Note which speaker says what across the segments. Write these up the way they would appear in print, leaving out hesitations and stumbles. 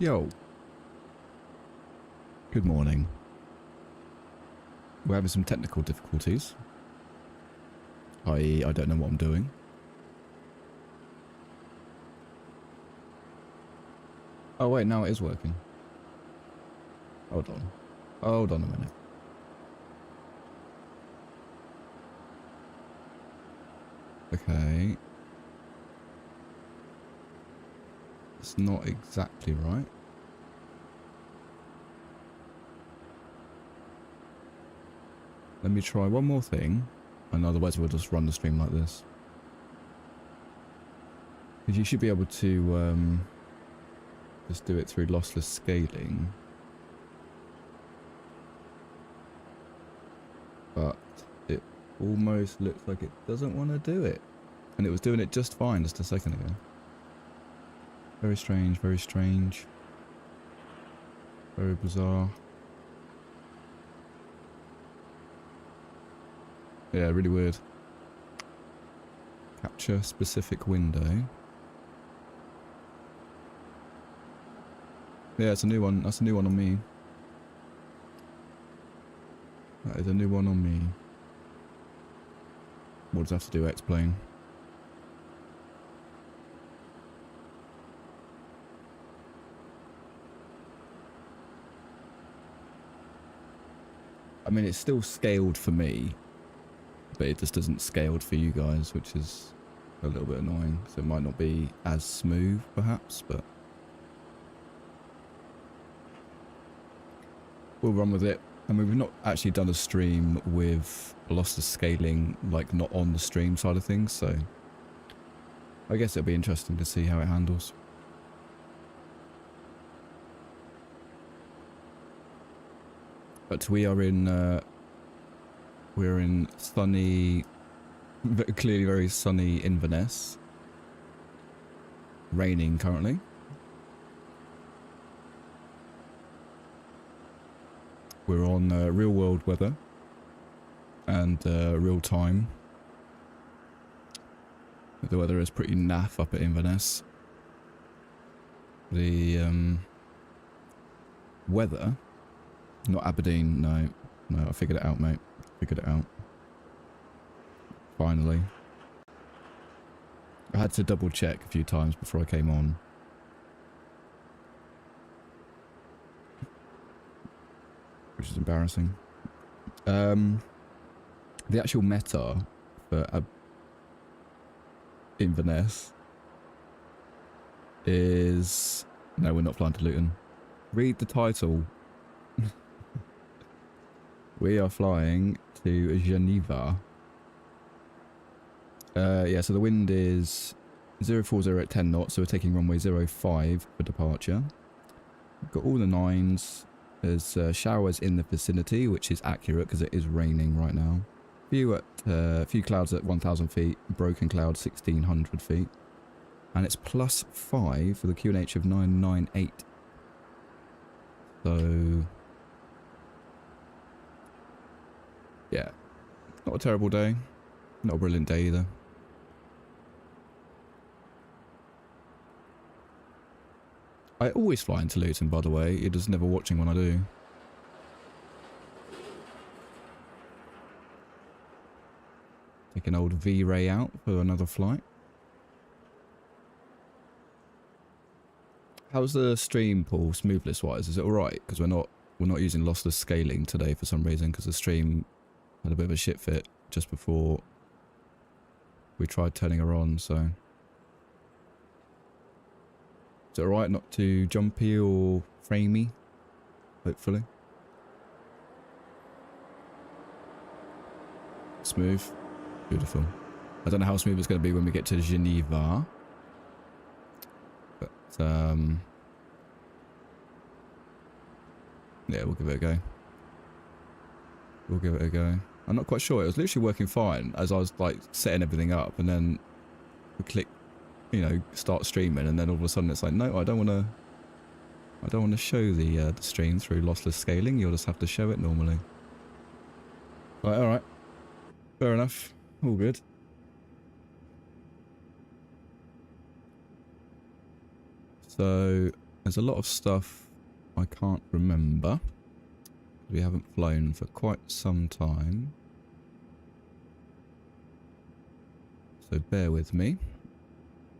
Speaker 1: Yo. Good morning. We're having some technical difficulties. I don't know what I'm doing. Oh wait, now it is working. Hold on. Hold on a minute. Okay. It's not exactly right. Let me try one more thing, and otherwise we'll just run the stream like this. Because you should be able to just do it through lossless scaling. But it almost looks like it doesn't want to do it. And it was doing it just fine just a second ago. Very strange, very strange. Very bizarre. Yeah, really weird. Capture specific window. Yeah, it's a new one. That's a new one on me. That is a new one on me. What does that have to do, XPlane? I mean, it's still scaled for me, but it just isn't scaled for you guys, which is a little bit annoying. So it might not be as smooth, perhaps, but we'll run with it. I mean, we've not actually done a stream with lossless scaling, like not on the stream side of things, so I guess it'll be interesting to see how it handles. But we're in sunny, clearly very sunny Inverness. Raining currently. We're on real world weather and real time. The weather is pretty naff up at Inverness. The weather, not Aberdeen, no, I figured it out, mate. Figured it out. Finally. I had to double check a few times before I came on. Which is embarrassing. The actual meta for Inverness is... No, we're not flying to Luton. Read the title. We are flying to Geneva. Yeah, so the wind is 040 at 10 knots, so we're taking runway 05 for departure. We've got all the 9s. There's showers in the vicinity, which is accurate because it is raining right now. Few clouds at 1,000 feet, broken cloud 1,600 feet. And it's +5 for the QNH of 998. So... yeah, not a terrible day. Not a brilliant day either. I always fly into Luton, by the way. You're just never watching when I do. Take an old V-Ray out for another flight. How's the stream, Paul, smoothness-wise? Is it alright? Because we're not using lossless scaling today for some reason, because the stream had a bit of a shit fit just before we tried turning her on, so... Is it alright not too jumpy or framey? Hopefully. Smooth. Beautiful. I don't know how smooth it's going to be when we get to Geneva. But, yeah, we'll give it a go. We'll give it a go. I'm not quite sure. It was literally working fine as I was, like, setting everything up, and then we click, you know, start streaming, and then all of a sudden it's like, no, I don't want to show the stream through lossless scaling. You'll just have to show it normally. Right, all right, fair enough, all good. So There's a lot of stuff I can't remember. We haven't flown for quite some time. So bear with me.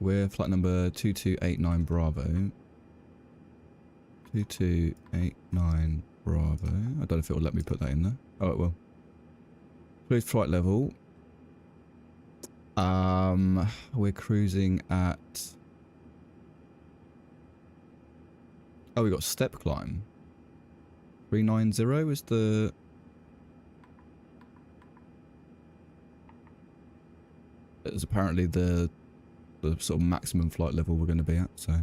Speaker 1: We're flight number 2289 Bravo. 2289 Bravo. I don't know if it will let me put that in there. Oh, it will. Cruise flight level. We're cruising at... Oh, we got step climb. 390 is the... It's apparently the sort of maximum flight level we're going to be at, so...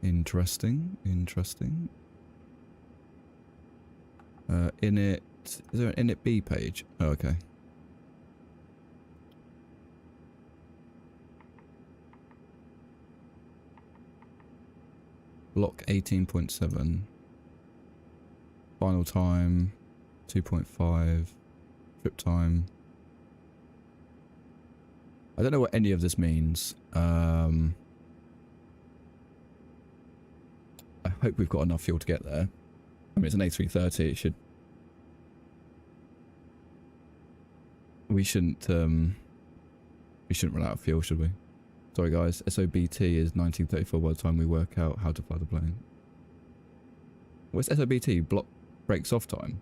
Speaker 1: Interesting, interesting. Init... Is there an init B page? Oh, okay. Block 18.7. Final time 2.5. Trip time. I don't know what any of this means. I hope we've got enough fuel to get there. I mean, it's an A330. It should... We shouldn't run out of fuel, should we? Sorry guys, SOBT is 1934 by the time we work out how to fly the plane. What's SOBT? Block breaks off time?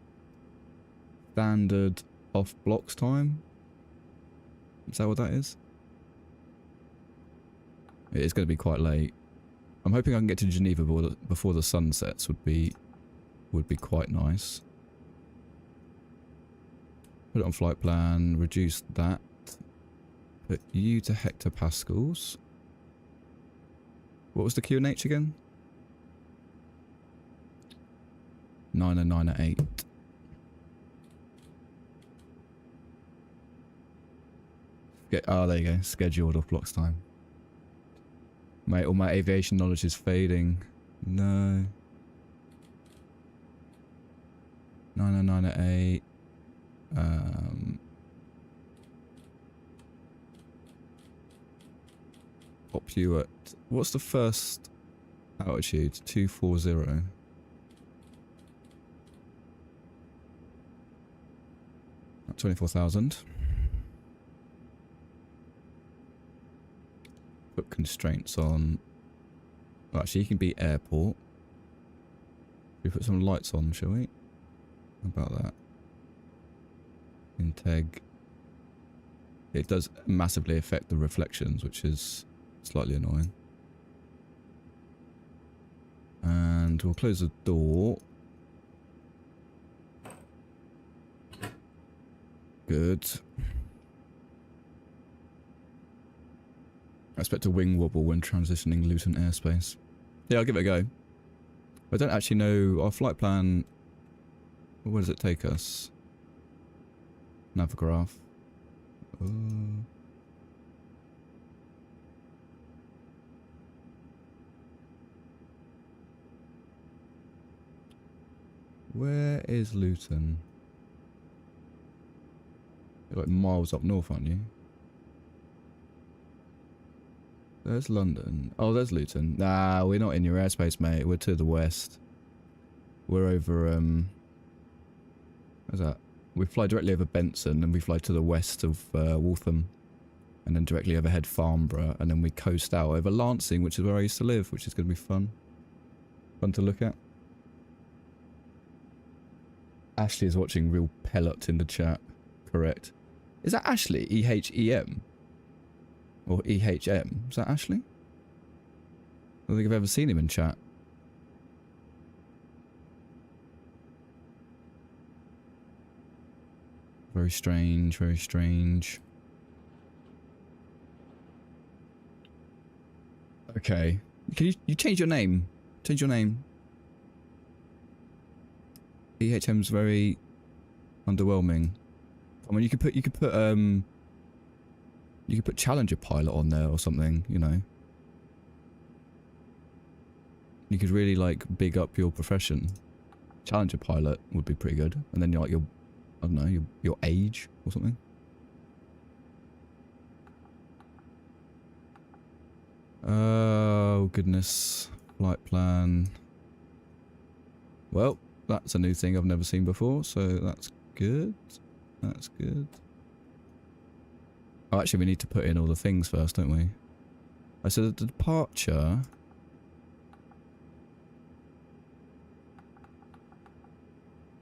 Speaker 1: Standard off blocks time? Is that what that is? It is going to be quite late. I'm hoping I can get to Geneva before the sun sets. Would be quite nice. Put it on flight plan, reduce that. Put you to hectopascals. What was the QNH again? 908. Oh, there you go. Scheduled off blocks time. Mate, all my aviation knowledge is fading. No. 908. Pop you at... What's the first altitude? 240. At 24,000. Put constraints on... Well, actually, you can be airport. We put some lights on, shall we? How about that? Integ. It does massively affect the reflections, which is slightly annoying. And we'll close the door. Good. I expect a wing wobble when transitioning Luton airspace. Yeah, I'll give it a go. I don't actually know our flight plan. Where does it take us? Navgraph. Where is Luton? You're like miles up north, aren't you? There's London. Oh, there's Luton. Nah, we're not in your airspace, mate. We're to the west. We're over, where's that? We fly directly over Benson, and we fly to the west of Waltham. And then directly overhead Farnborough, and then we coast out over Lancing, which is where I used to live, which is going to be fun. Fun to look at. Ashley is watching Real Pellet in the chat. Correct. Is that Ashley? E-H-E-M? Or E-H-M? Is that Ashley? I don't think I've ever seen him in chat. Very strange, very strange. Okay. Can you change your name? Change your name. EHM's very underwhelming. I mean, you could put Challenger Pilot on there or something, you know. You could really like big up your profession. Challenger Pilot would be pretty good, and then like your, I don't know, your age or something. Oh goodness. Flight plan. Well, that's a new thing I've never seen before, so that's good. That's good. Oh, actually, we need to put in all the things first, don't we? I said the departure.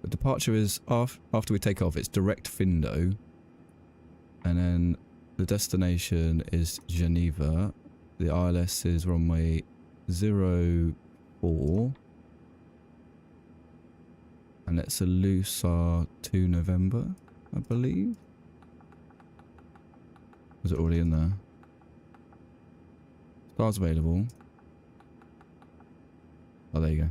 Speaker 1: The departure is after we take off. It's direct Findo, and then the destination is Geneva. The ILS is runway 04. And it's a Lusar 2 November, I believe. Was it already in there? Stars available. Oh, there you go.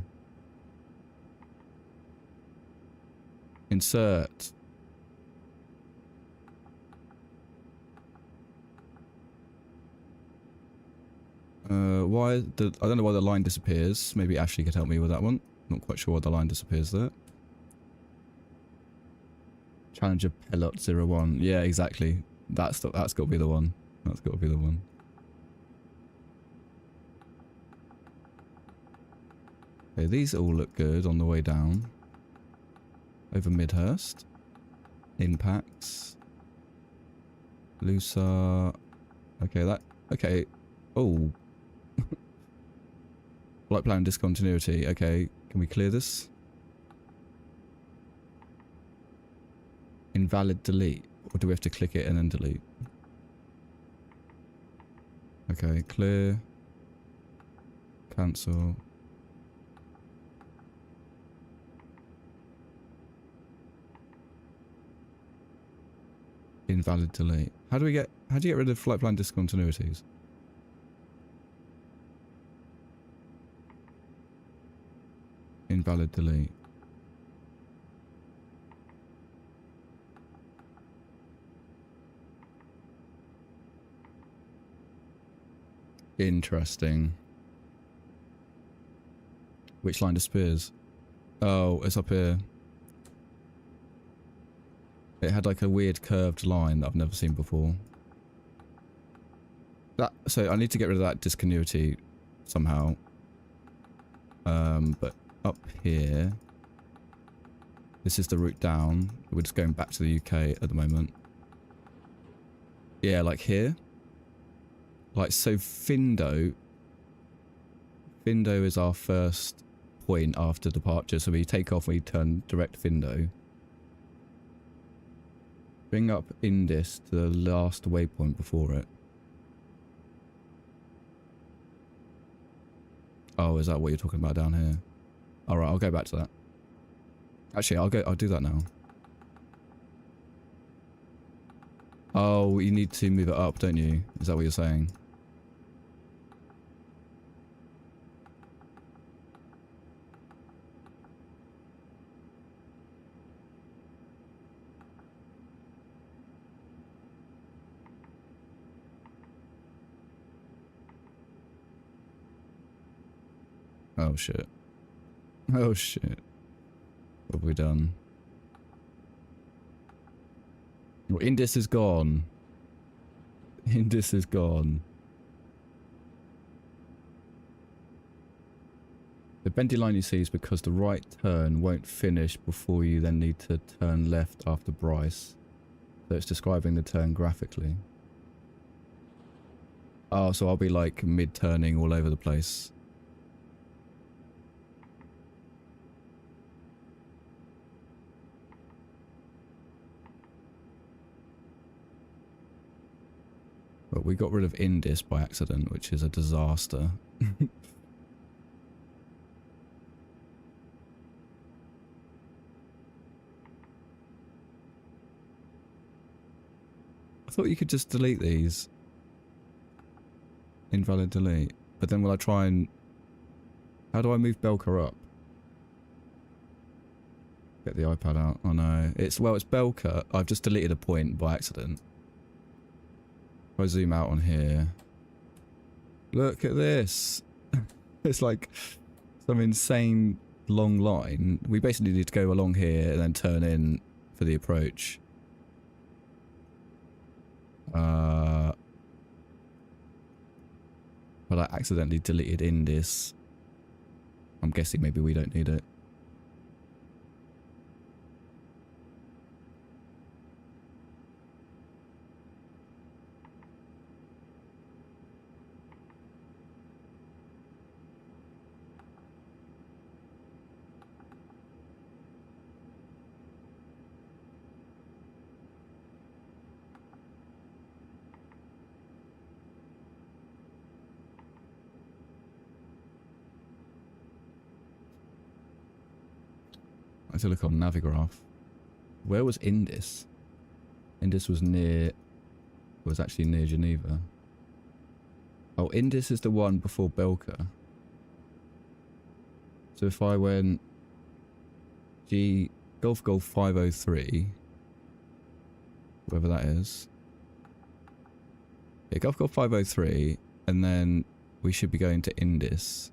Speaker 1: Insert. Why? I don't know why the line disappears. Maybe Ashley could help me with that one. Not quite sure why the line disappears there. Challenger Pelot 01. Yeah, exactly. That's got to be the one. That's got to be the one. Okay, these all look good on the way down. Over Midhurst. Impacts. Lusar. Okay, that... Okay. Oh. Flight plan discontinuity. Okay, can we clear this? Invalid delete. Or do we have to click it and then delete? Okay, clear. Cancel. Invalid delete. How do you get rid of flight plan discontinuities? Invalid delete. Interesting. Which line disappears? Oh, it's up here. It had like a weird curved line that I've never seen before. So I need to get rid of that discontinuity somehow. But up here, this is the route down. We're just going back to the UK at the moment. Yeah, like here. Like, so Findo is our first point after departure. So we take off, we turn direct Findo. Bring up Indus to the last waypoint before it. Oh, is that what you're talking about down here? Alright, I'll go back to that. Actually, I'll do that now. Oh, you need to move it up, don't you? Is that what you're saying? Oh shit. Oh shit. What have we done? Well, Indus is gone. Indus is gone. The bendy line you see is because the right turn won't finish before you then need to turn left after Bryce. So it's describing the turn graphically. Oh, so I'll be like mid-turning all over the place. But we got rid of Indus by accident, which is a disaster. I thought you could just delete these. Invalid delete. But then will I try and... How do I move Belka up? Get the iPad out. Oh no. It's Belka. I've just deleted a point by accident. If I zoom out on here. Look at this. It's like some insane long line. We basically need to go along here and then turn in for the approach. But I accidentally deleted Indus. I'm guessing maybe we don't need it. I have to look on Navigraph. Where was Indus? Indus was near... was actually near Geneva. Oh, Indus is the one before Belka. So if I went... Golf 503... whatever that is. Yeah, Golf 503, and then we should be going to Indus.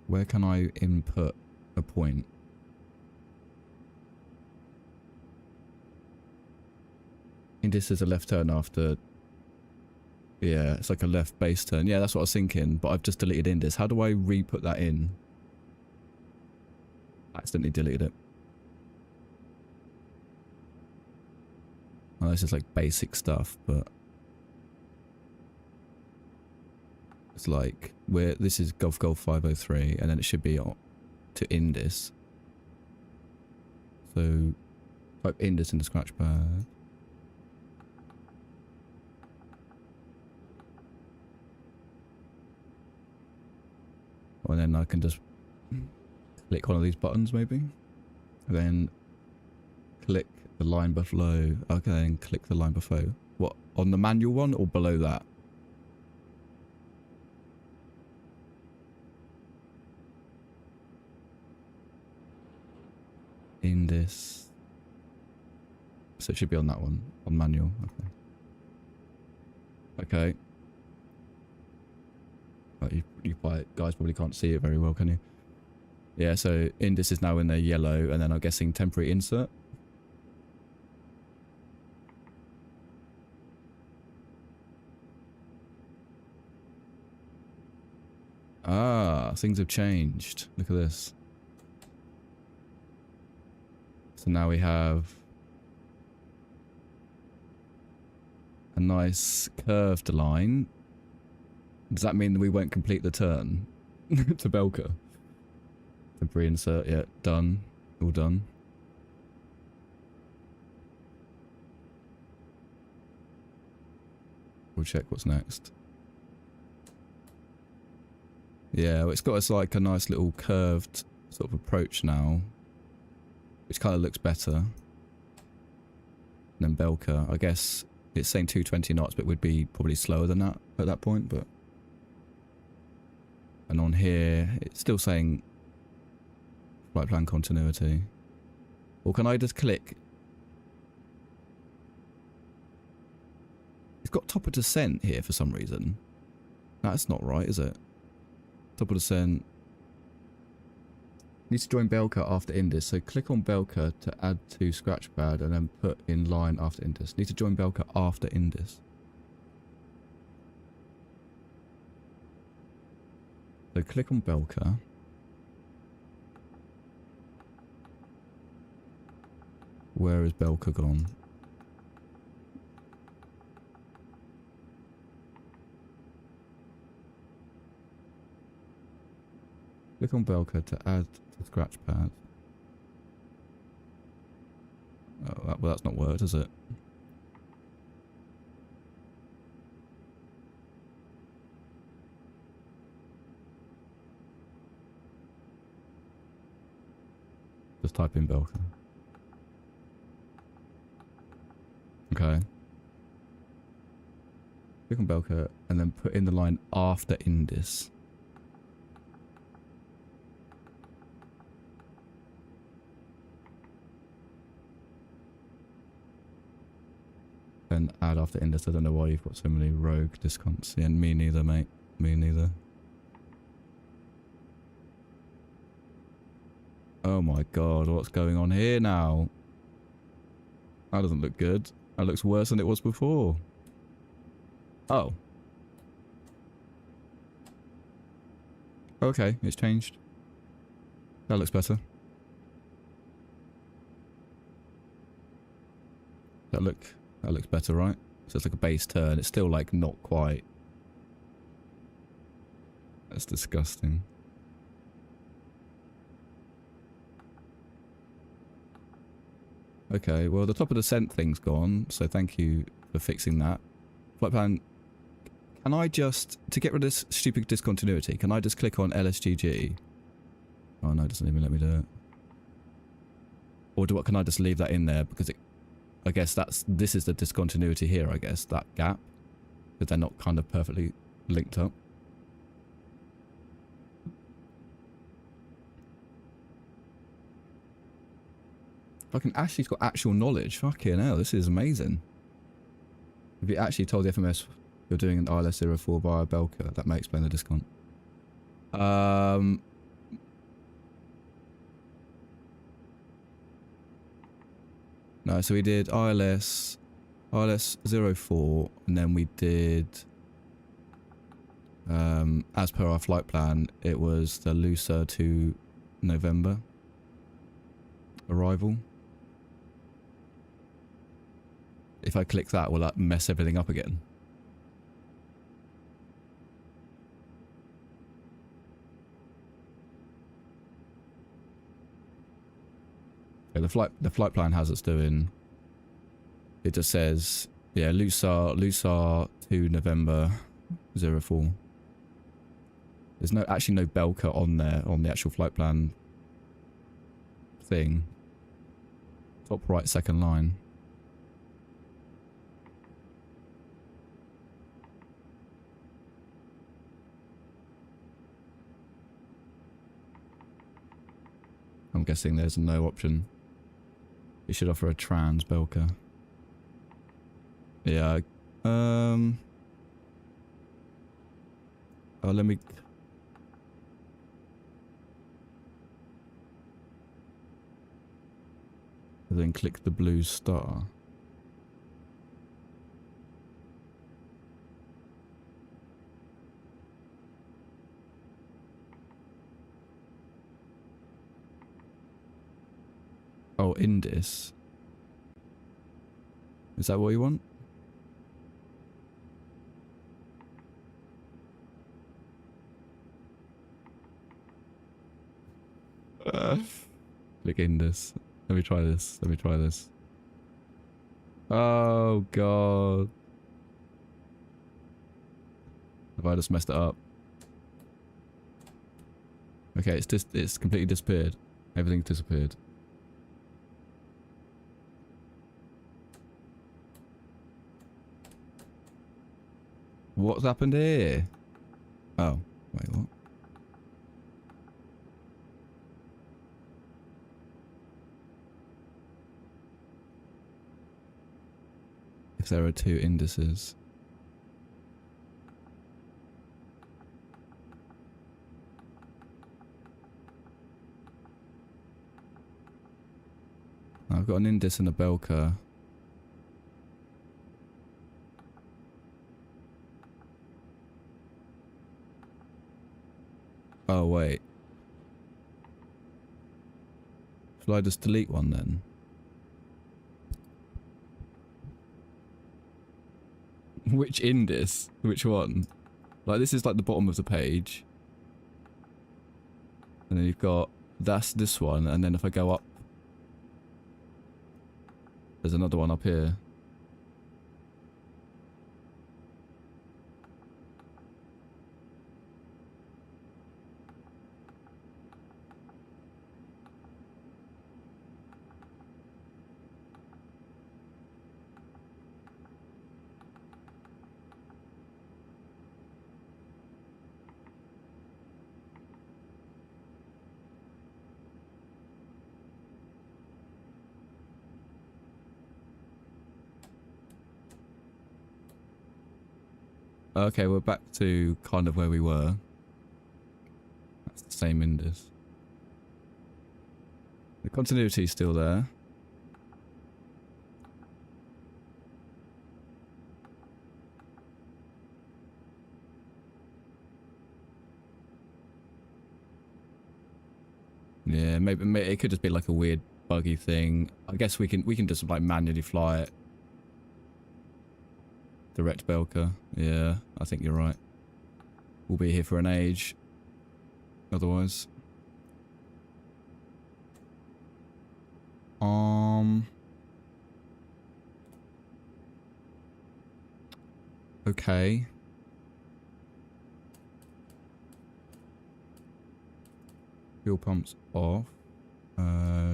Speaker 1: Where can I input a point? Indus is a left turn after... yeah, it's like a left base turn. Yeah, that's what I was thinking, but I've just deleted Indus. How do I re-put that in? I accidentally deleted it. Well, this is like basic stuff, but... it's like, this is Golf 503, and then it should be to Indus. So, type Indus into Scratchpad. And then I can just click one of these buttons, maybe. And then click the line below. Okay, then click the line below. What, on the manual one or below that? Indus. So it should be on that one, on manual. Okay. Okay. Oh, you guys probably can't see it very well, can you? Yeah, so Indus is now in the yellow, and then I'm guessing temporary insert. Ah, things have changed. Look at this. So now we have a nice curved line. Does that mean that we won't complete the turn to Belka? Temporary insert, yeah, done. All done. We'll check what's next. Yeah, it's got us like a nice little curved sort of approach now, which kind of looks better. And then Belka, I guess it's saying 220 knots, but would be probably slower than that at that point, but... and on here, it's still saying flight plan continuity. Or can I just click? It's got top of descent here for some reason. That's not right, is it? Top of descent. Need to join Belka after Indus. So click on Belka to add to Scratchpad and then put in line after Indus. Need to join Belka after Indus. So click on Belka. Where is Belka gone? Click on Belka to add to Scratchpad. Oh, well, that's not worked, is it? Just type in Belka. Okay. Click on Belka and then put in the line after Indus. Then add after Indus. I don't know why you've got so many rogue discounts. Yeah, me neither, mate. Me neither. Oh my god, what's going on here now? That doesn't look good. That looks worse than it was before. Oh. Okay, it's changed. That looks better. That looks better, right? So it's like a base turn. It's still like not quite. That's disgusting. Okay, well the top of the scent thing's gone, so thank you for fixing that. Flight plan, can I just, to get rid of this stupid discontinuity, can I just click on LSGG? Oh no, it doesn't even let me do it. Or can I just leave that in there because I guess this is the discontinuity here, I guess, that gap. Because they're not kind of perfectly linked up. Fucking Ashley's got actual knowledge. Fucking hell, this is amazing. If you actually told the FMS you're doing an ILS 04 via Belka, that may explain the discount. No, so we did ILS 04, and then we did, as per our flight plan, it was the Lusa to November arrival. If I click that, will that mess everything up again? Okay, the flight plan has us doing. It just says, yeah, Lusa to November 04. There's actually no Belka on there on the actual flight plan thing. Top right second line. I'm guessing there's no option. It should offer a trans Belka. Yeah. Oh, let me. Then click the blue star. Oh, Indis. Is that what you want? Click Indis. Let me try this. Let me try this. Oh, God. Have I just messed it up? Okay, it's completely disappeared. Everything's disappeared. What's happened here? Oh, wait, what? If there are two indices. I've got an indis and a Belka. Oh, wait. Shall I just delete one then? Which indis? Which one? Like, this is like the bottom of the page. And then you've got, that's this one, and then if I go up, there's another one up here. Okay, we're back to kind of where we were. That's the same indis. The continuity is still there. Yeah, maybe it could just be like a weird buggy thing. I guess we can just like manually fly it. Direct Belka. Yeah, I think you're right. We'll be here for an age. Otherwise. Okay. Fuel pumps off.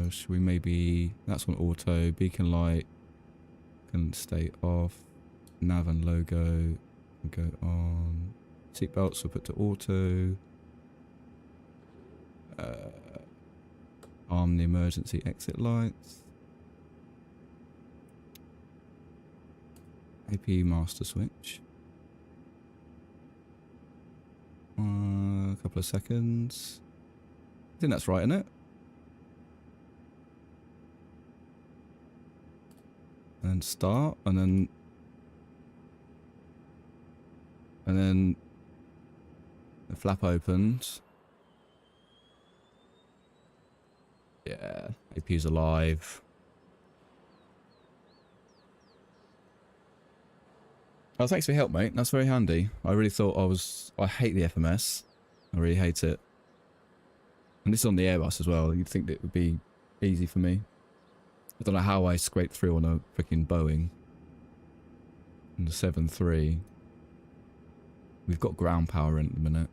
Speaker 1: Should we maybe... That's on auto. Beacon light can stay off. Nav and logo can go on. Seatbelts will put to auto. Arm the emergency exit lights. APU master switch. A couple of seconds. I think that's right, isn't it? And start, and then the flap opens. Yeah, APU's alive. Oh, thanks for your help, mate. That's very handy. I really thought I hate the FMS. I really hate it. And this is on the Airbus as well. You'd think that it would be easy for me. I don't know how I scraped through on a freaking Boeing. And the 7.3. We've got ground power in at the minute.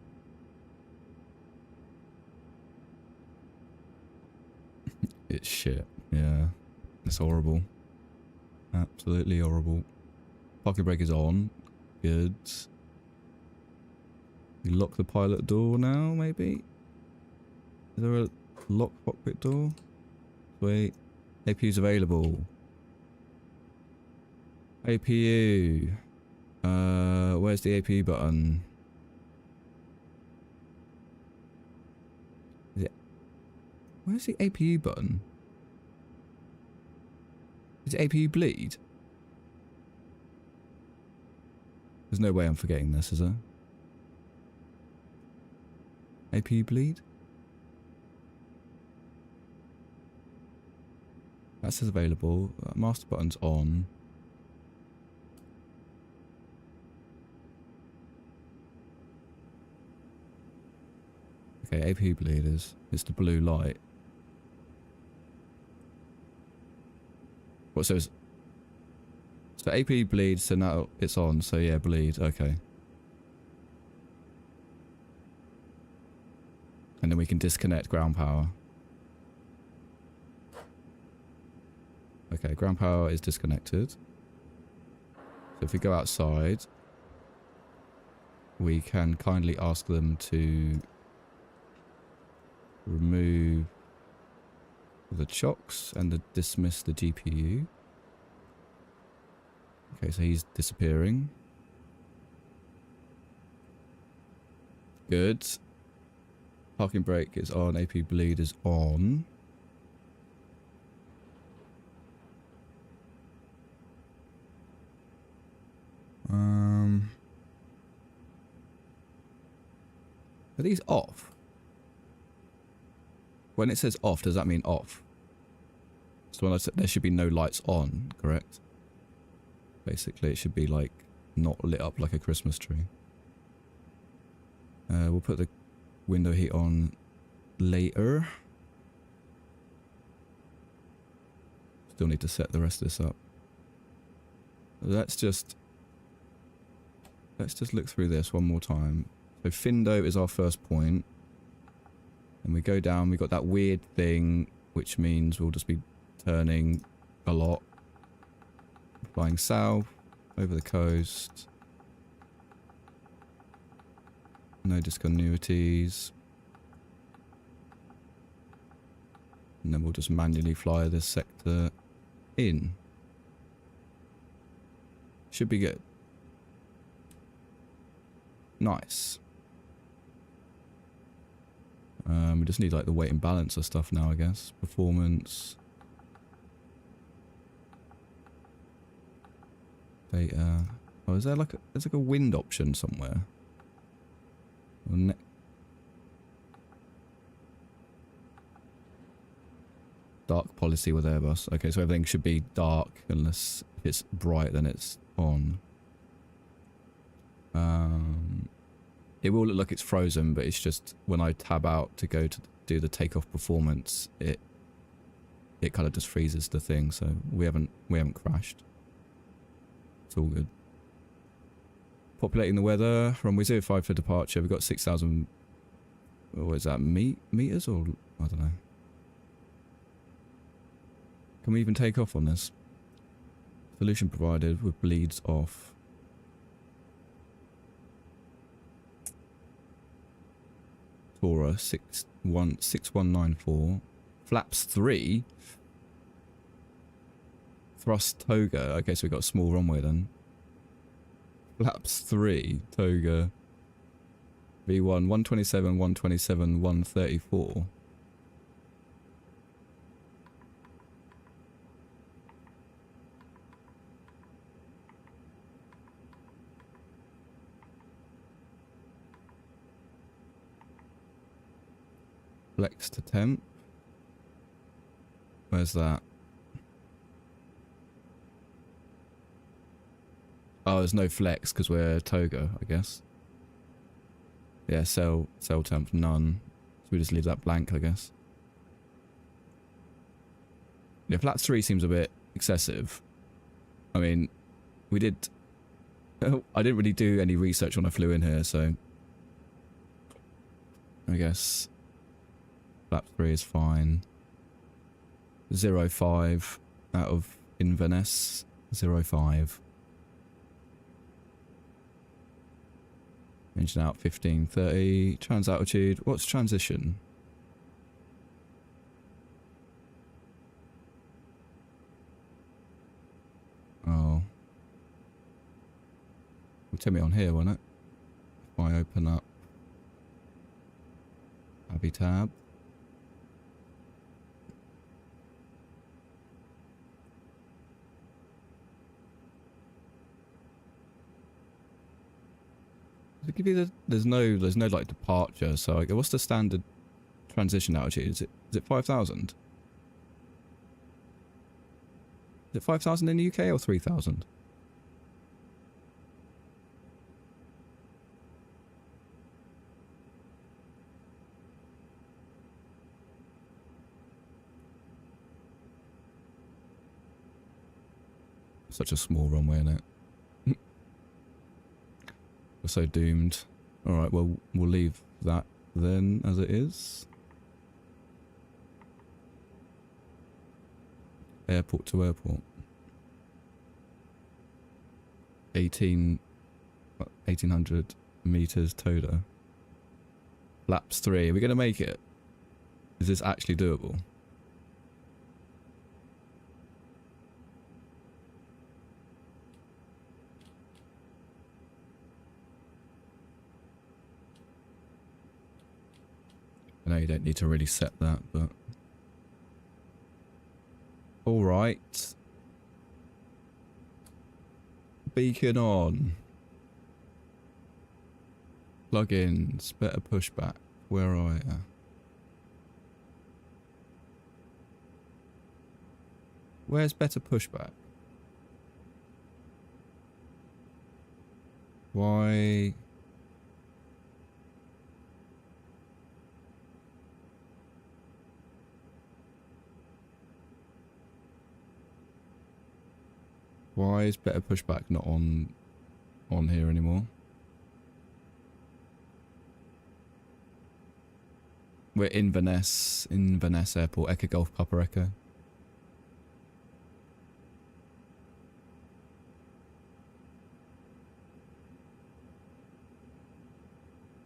Speaker 1: It's shit. Yeah. It's horrible. Absolutely horrible. Parking brake is on. Good. We lock the pilot door now, maybe? Is there a lock cockpit door? Wait. APU's available. APU. Where's the APU button? Is it... Where's the APU button? Is it APU bleed? There's no way I'm forgetting this, is there? APU bleed? That says available. Master button's on. Okay, APU bleed is the blue light. What, so APU bleeds, so now it's on, so yeah, bleed, okay. And then we can disconnect ground power. Okay, ground power is disconnected. So if we go outside, we can kindly ask them to remove the chocks and dismiss the GPU. Okay, so he's disappearing. Good. Parking brake is on, AP bleed is on. Are these off? When it says off, does that mean off? So when I said there should be no lights on, correct? Basically, it should be like not lit up like a Christmas tree. We'll put the window heat on later. Still need to set the rest of this up. Let's just look through this one more time. So Findo is our first point. And we go down, we got that weird thing, which means we'll just be turning a lot. Flying south, over the coast. No discontinuities. And then we'll just manually fly this sector in. Should be good. Nice. We just need like the weight and balance of stuff now, I guess. Performance. Data. Oh, is there like there's like a wind option somewhere? Dark policy with Airbus. Okay, so everything should be dark unless if it's bright, then it's on. It will look like it's frozen, but it's just when I tab out to go to do the takeoff performance, it kind of just freezes the thing. So we haven't crashed. It's all good. Populating the weather. Runway 05 for departure. We've got 6,000. What is that? Meters or I don't know. Can we even take off on this? Solution provided with bleeds off. Tora 6194. Flaps 3. Thrust toga. Okay, so we've got a small runway then. Flaps 3. Toga. V1 127, 127, 134. Flex to temp. Where's that? Oh, there's no flex because we're toga, I guess. Yeah, cell temp none. So we just leave that blank, I guess. Yeah, flat 3 seems a bit excessive. I mean, we did... I didn't really do any research when I flew in here, so... I guess... Flap 3 is fine. 05 out of Inverness. 05. Engine out 1530. Trans altitude. What's transition? Oh. Will tell me on here, won't it? If I open up Abby tab. Give you the, there's no like departure, so like, what's the standard transition altitude? Is it 5,000? Is it 5,000 in the UK or 3,000? Such a small runway, isn't it? We're so doomed. Alright, well, we'll leave that then as it is. Airport to airport. 1800 meters Toda. Flaps 3. Are we going to make it? Is this actually doable? I know you don't need to really set that, but... Alright. Beacon on. Plugins. Better pushback. Where are you? Where's better pushback? Why... Why is better pushback not on here anymore? We're Inverness Airport, Echo Golf Papa Echo.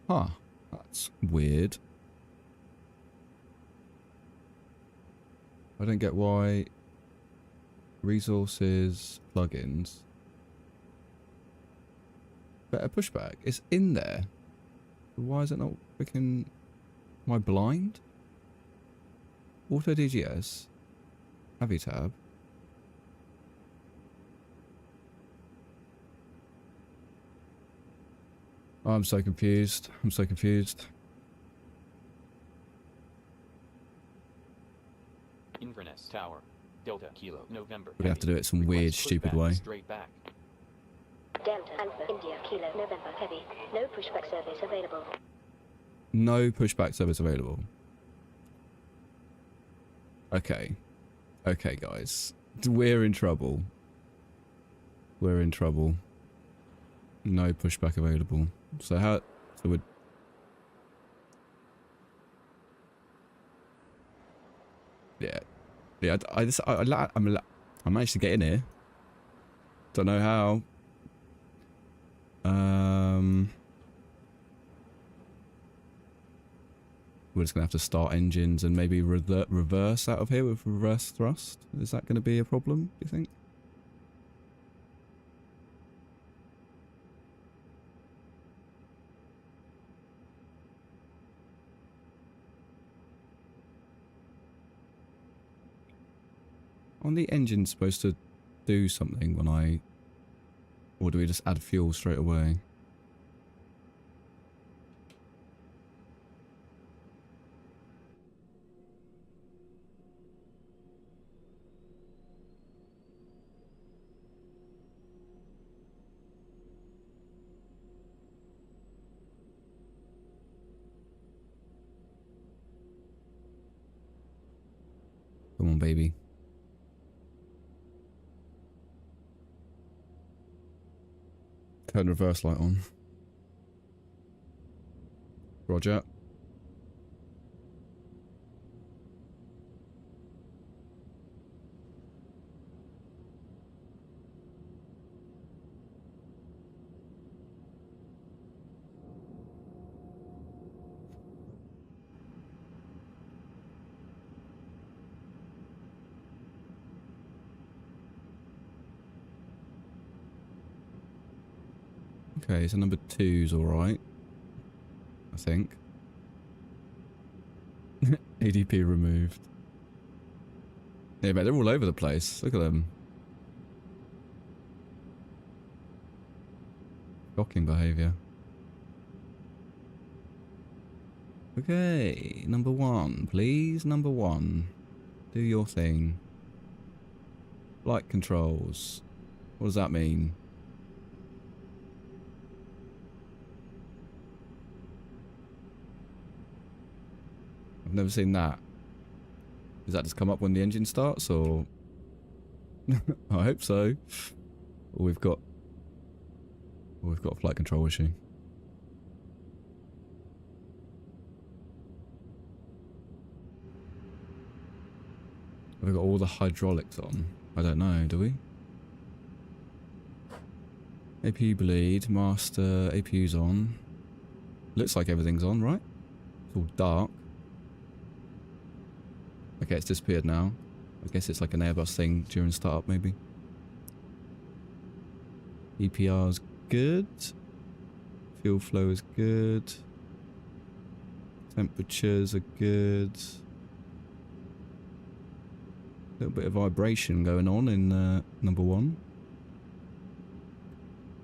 Speaker 1: Huh, that's weird. I don't get why. Resources, plugins. Better pushback. It's in there. Why is it not freaking... Am I blind? Auto DGS. Heavy tab. Oh, I'm so confused. I'm so confused.
Speaker 2: Inverness Tower. Delta Kilo November.
Speaker 1: We're gonna have to do it some weird, stupid way.
Speaker 2: Straight back.
Speaker 3: Delta Alpha India Kilo November Heavy. No pushback service available.
Speaker 1: No pushback service available. Okay. Okay, guys. We're in trouble. We're in trouble. No pushback available. So how... So we're... Yeah. Yeah, I managed to get in here. Don't know how. We're just going to have to start engines and maybe reverse out of here with reverse thrust. Is that going to be a problem, do you think? Aren't the engines supposed to do something when I... Or do we just add fuel straight away? Come on, baby. Turn reverse light on. Roger. Okay, so number 2's alright. I think. ADP removed. Yeah, but they're all over the place. Look at them. Shocking behaviour. Okay, number 1, please. Number 1. Do your thing. Flight controls. What does that mean? I've never seen that. Does that just come up when the engine starts, or...? I hope so. Or we've got a flight control issue. Have we got all the hydraulics on? I don't know, do we? APU bleed, master, APU's on. Looks like everything's on, right? It's all dark. Okay, it's disappeared now. I guess it's like an Airbus thing during startup, maybe. EPR's good. Fuel flow is good. Temperatures are good. A little bit of vibration going on in number 1.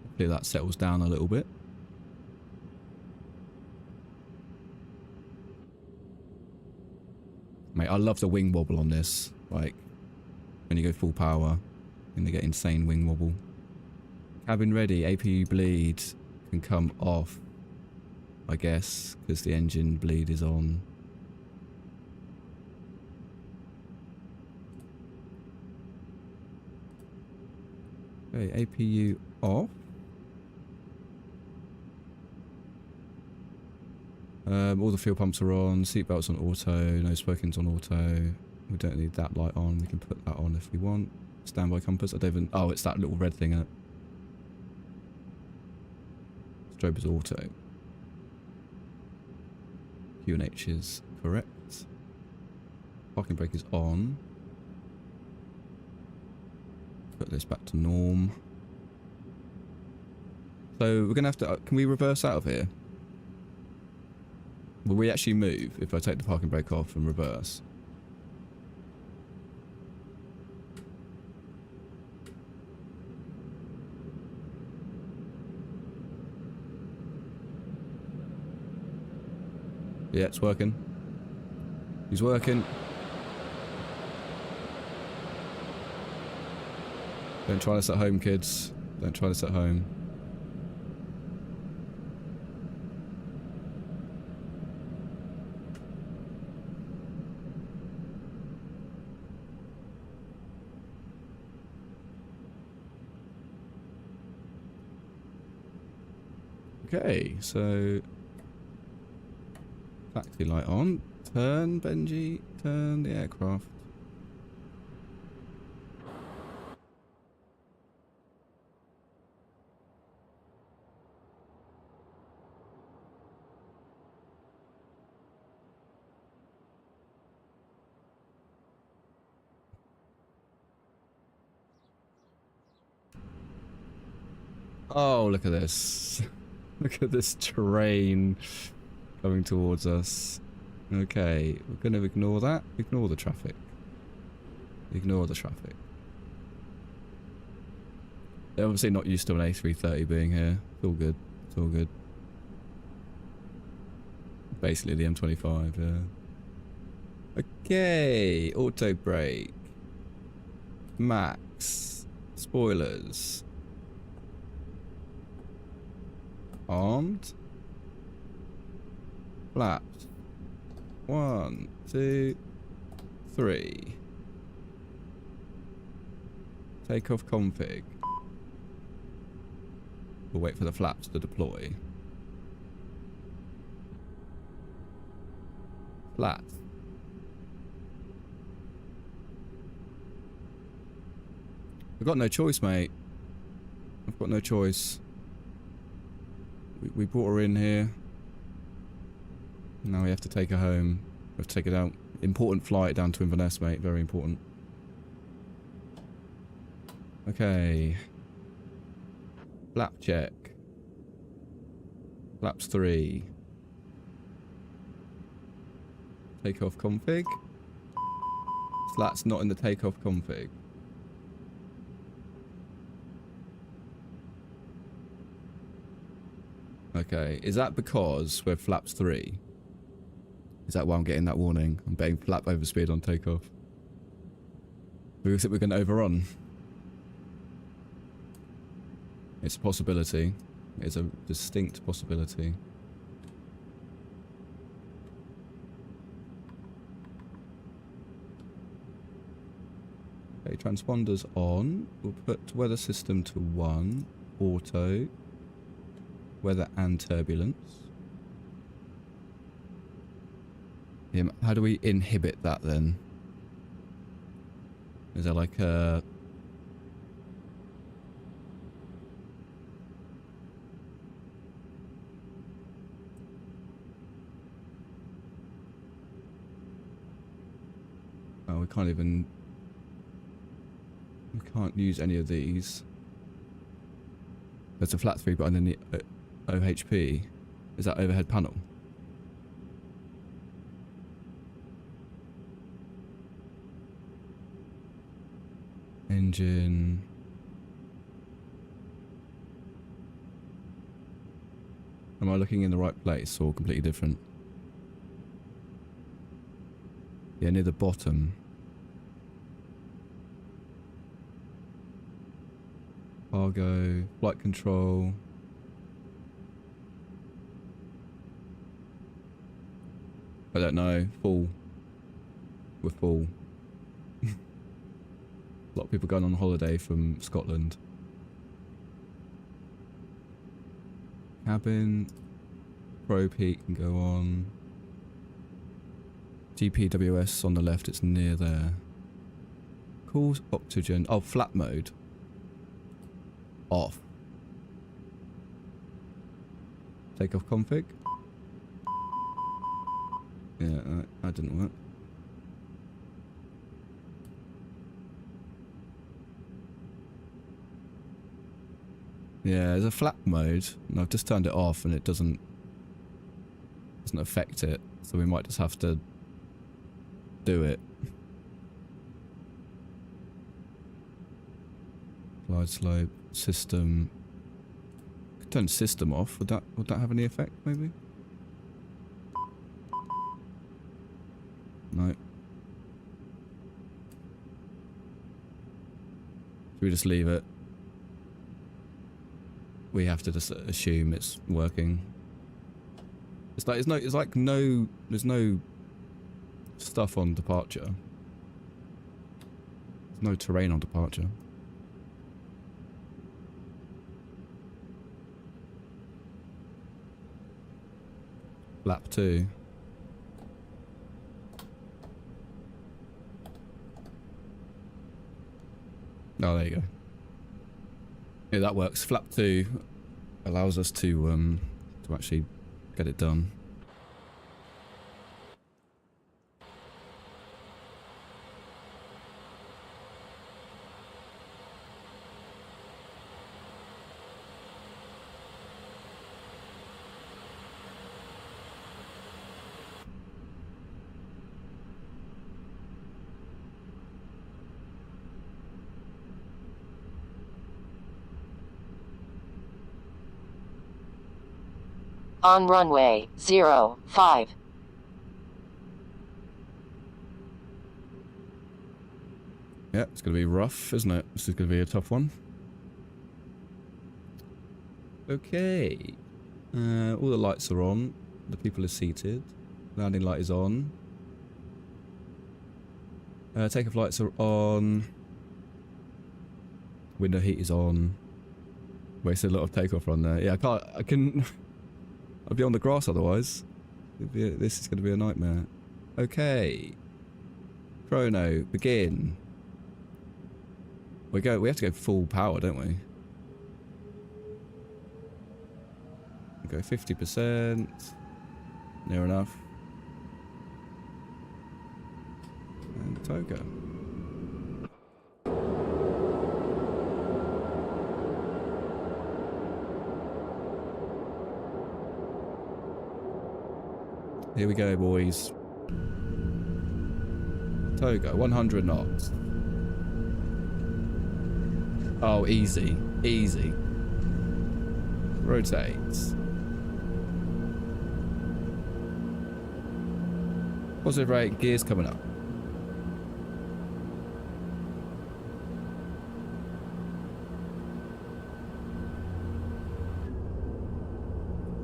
Speaker 1: Hopefully that settles down a little bit. Mate, I love the wing wobble on this. Like, when you go full power, and they get insane wing wobble. Cabin ready, APU bleed can come off, I guess, because the engine bleed is on. Okay, APU off. All the fuel pumps are on, seatbelts on auto, no smoking's on auto. We don't need that light on, we can put that on if we want. Standby compass, I don't even... Oh, it's that little red thing, isn't it? Strobe is auto. QNH is correct. Parking brake is on. Put this back to norm. So we're going to have to... can we reverse out of here? Will we actually move if I take the parking brake off and reverse? Yeah, it's working. He's working. Don't try this at home, kids. Don't try this at home. Okay, so taxi light on. Turn, Benji. Turn the aircraft. Oh, look at this. Look at this train coming towards us. Okay, we're going to ignore that. Ignore the traffic. Ignore the traffic. They're obviously not used to an A330 being here. It's all good. It's all good. Basically the M25, yeah. Okay, auto brake. Max. Spoilers. Armed. Flaps. 1, 2, 3. Takeoff config. We'll wait for the flaps to deploy. Flaps. I've got no choice, mate. I've got no choice. We brought her in here. Now we have to take her home. We have to take her down. Important flight down to Inverness, mate. Very important. Okay. Flap check. Flaps 3. Takeoff config. Flaps not in the takeoff config. Okay, is that because we're flaps 3? Is that why I'm getting that warning? I'm betting flap overspeed on takeoff. We think we're going to overrun. It's a possibility. It's a distinct possibility. Okay, transponders on. We'll put weather system to 1. Auto. Weather and turbulence. Yeah, how do we inhibit that then? Is there like a... Oh, we can't even... We can't use any of these. There's a flat 3 button in the OHP. Is that overhead panel? Engine. Am I looking in the right place or completely different? Yeah, near the bottom. Cargo, flight control. I don't know. Full. We're full. A lot of people going on holiday from Scotland. Cabin. Probe heat can go on. GPWS on the left, it's near there. Cool oxygen. Oh, flat mode. Off. Takeoff config. Yeah, that didn't work. Yeah, there's a flap mode, and I've just turned it off, and it doesn't affect it. So we might just have to do it. Glide slope system. Could turn system off. Would that have any effect? Maybe. No. Should we just leave it? We have to just assume it's working. It's like there's no stuff on departure. There's no terrain on departure. Lap 2. Oh, there you go. Yeah, that works. Flap 2 allows us to actually get it done.
Speaker 4: On runway 05.
Speaker 1: Yeah, it's going to be rough, isn't it? This is going to be a tough one. Okay. All the lights are on. The people are seated. Landing light is on. Takeoff lights are on. Window heat is on. Wasted a lot of takeoff run there. Yeah, I can... I'll be on the grass otherwise. This is going to be a nightmare. Okay. Chrono, begin. We have to go full power, don't we? We go 50%. Near enough. And Toga. Here we go, boys. Toga, 100 knots. Oh, easy. Easy. Rotates. Positive rate, gears coming up.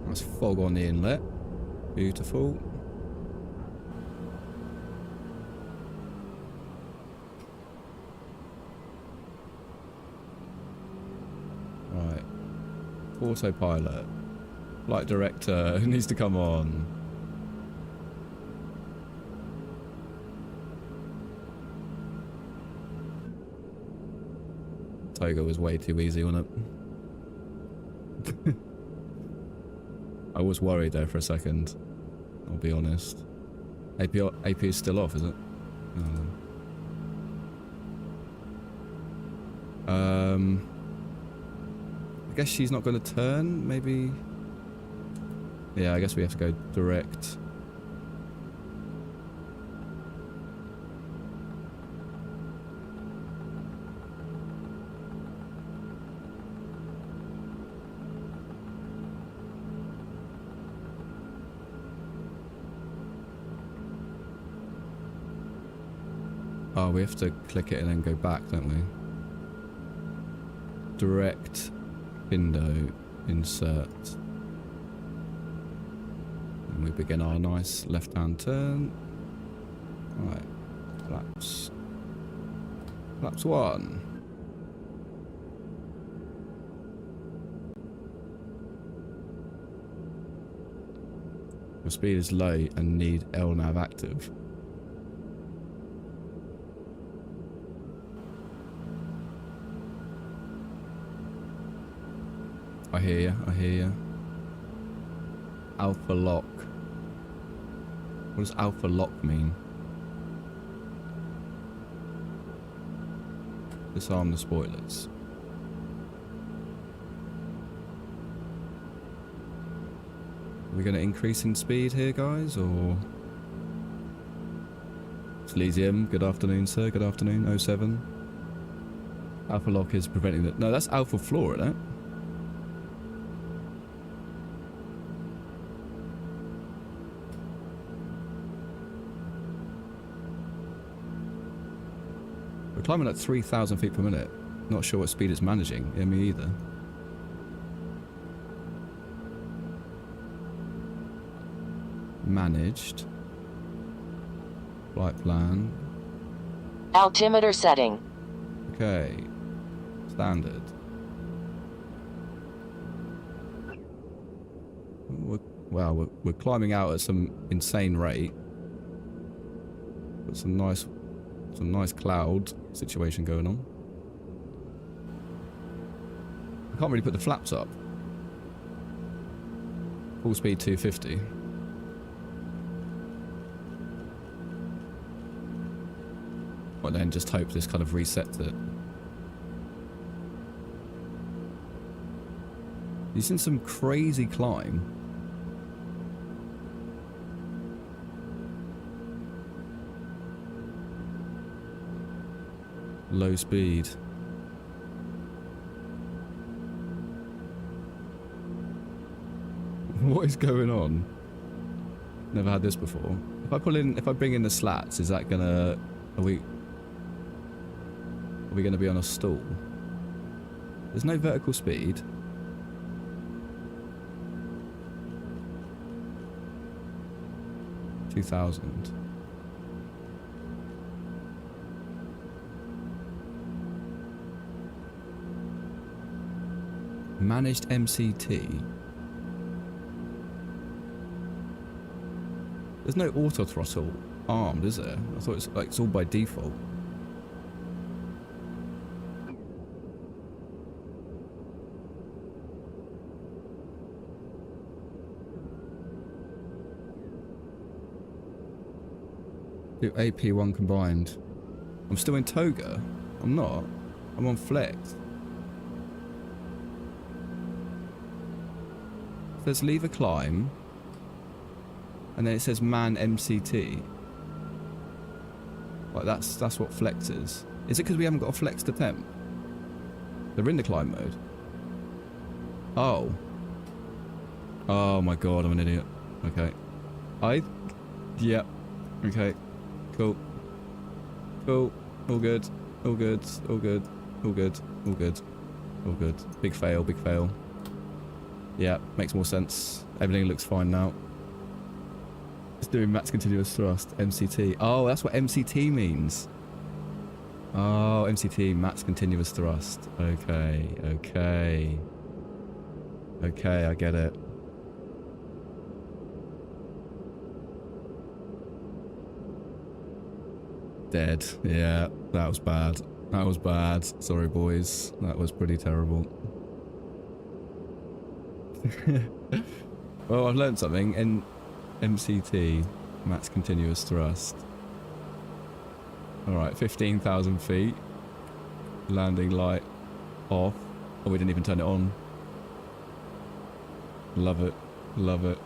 Speaker 1: Nice fog on the inlet. Beautiful. Right. Autopilot. Flight director needs to come on. Toga was way too easy on it. I was worried there for a second. I'll be honest. AP is still off, is it? I guess she's not going to turn, maybe? Yeah, I guess we have to go direct. Oh, we have to click it and then go back, don't we? Direct window insert. And we begin our nice left-hand turn. Right, flaps. Flaps 1. The speed is low and need LNAV active. I hear you, I hear you. Alpha lock. What does alpha lock mean? Disarm the spoilers. Are we going to increase in speed here, guys, or? Silesium, good afternoon, sir. Good afternoon, 07. Alpha lock is preventing that. No, that's alpha floor, isn't it? We're climbing at 3,000 feet per minute. Not sure what speed it's managing. Yeah, me either. Managed. Flight plan.
Speaker 4: Altimeter setting.
Speaker 1: Okay. Standard. Wow, we're climbing out at some insane rate. Got some nice cloud situation going on. I can't really put the flaps up. Full speed 250. But then just hope this kind of resets it. He's in some crazy climb. Low speed. What is going on? Never had this before. If I bring in the slats, is that gonna... Are we gonna be on a stall? There's no vertical speed. $2,000. Managed MCT. There's no auto throttle armed, is there? I thought it's all by default. Do AP1 combined. I'm still in Toga. I'm not. I'm on Flex. It says leave a climb. And then it says man MCT. Like that's what Flex is. Is it because we haven't got a Flex to temp? They're in the climb mode. Oh. Oh my god, I'm an idiot. Okay. Yeah. Okay. Cool. Cool. All good. All good. All good. All good. All good. All good. Big fail. Big fail. Yeah, makes more sense. Everything looks fine now. It's doing max continuous thrust. MCT. Oh, that's what MCT means. Oh, MCT, max continuous thrust. Okay. Okay. Okay, I get it. Dead. Yeah, that was bad. That was bad. Sorry, boys. That was pretty terrible. Well, I've learned something. In MCT, max continuous thrust. Alright, 15,000 feet. Landing light off. Oh, we didn't even turn it on. Love it. Love it.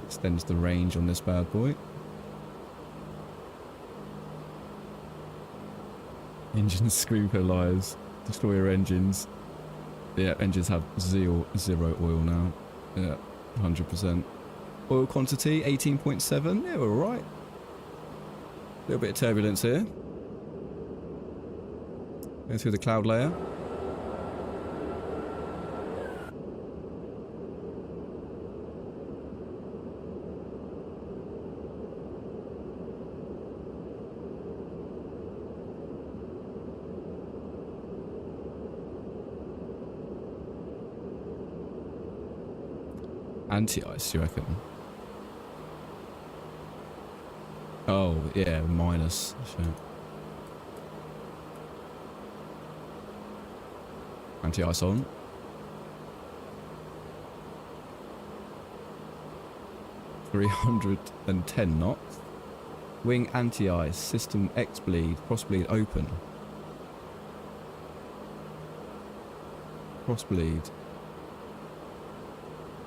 Speaker 1: Extends the range on this bad boy. Engines scream for lies. Destroyer engines. Yeah, engines have zero oil now. Yeah, 100%. Oil quantity, 18.7. Yeah, we're alright. A little bit of turbulence here. Going through the cloud layer. Anti-ice, you reckon? Oh, yeah, minus. Sure. Anti-ice on. $310 knots. Wing anti-ice. System X-bleed. Cross-bleed open. Cross-bleed.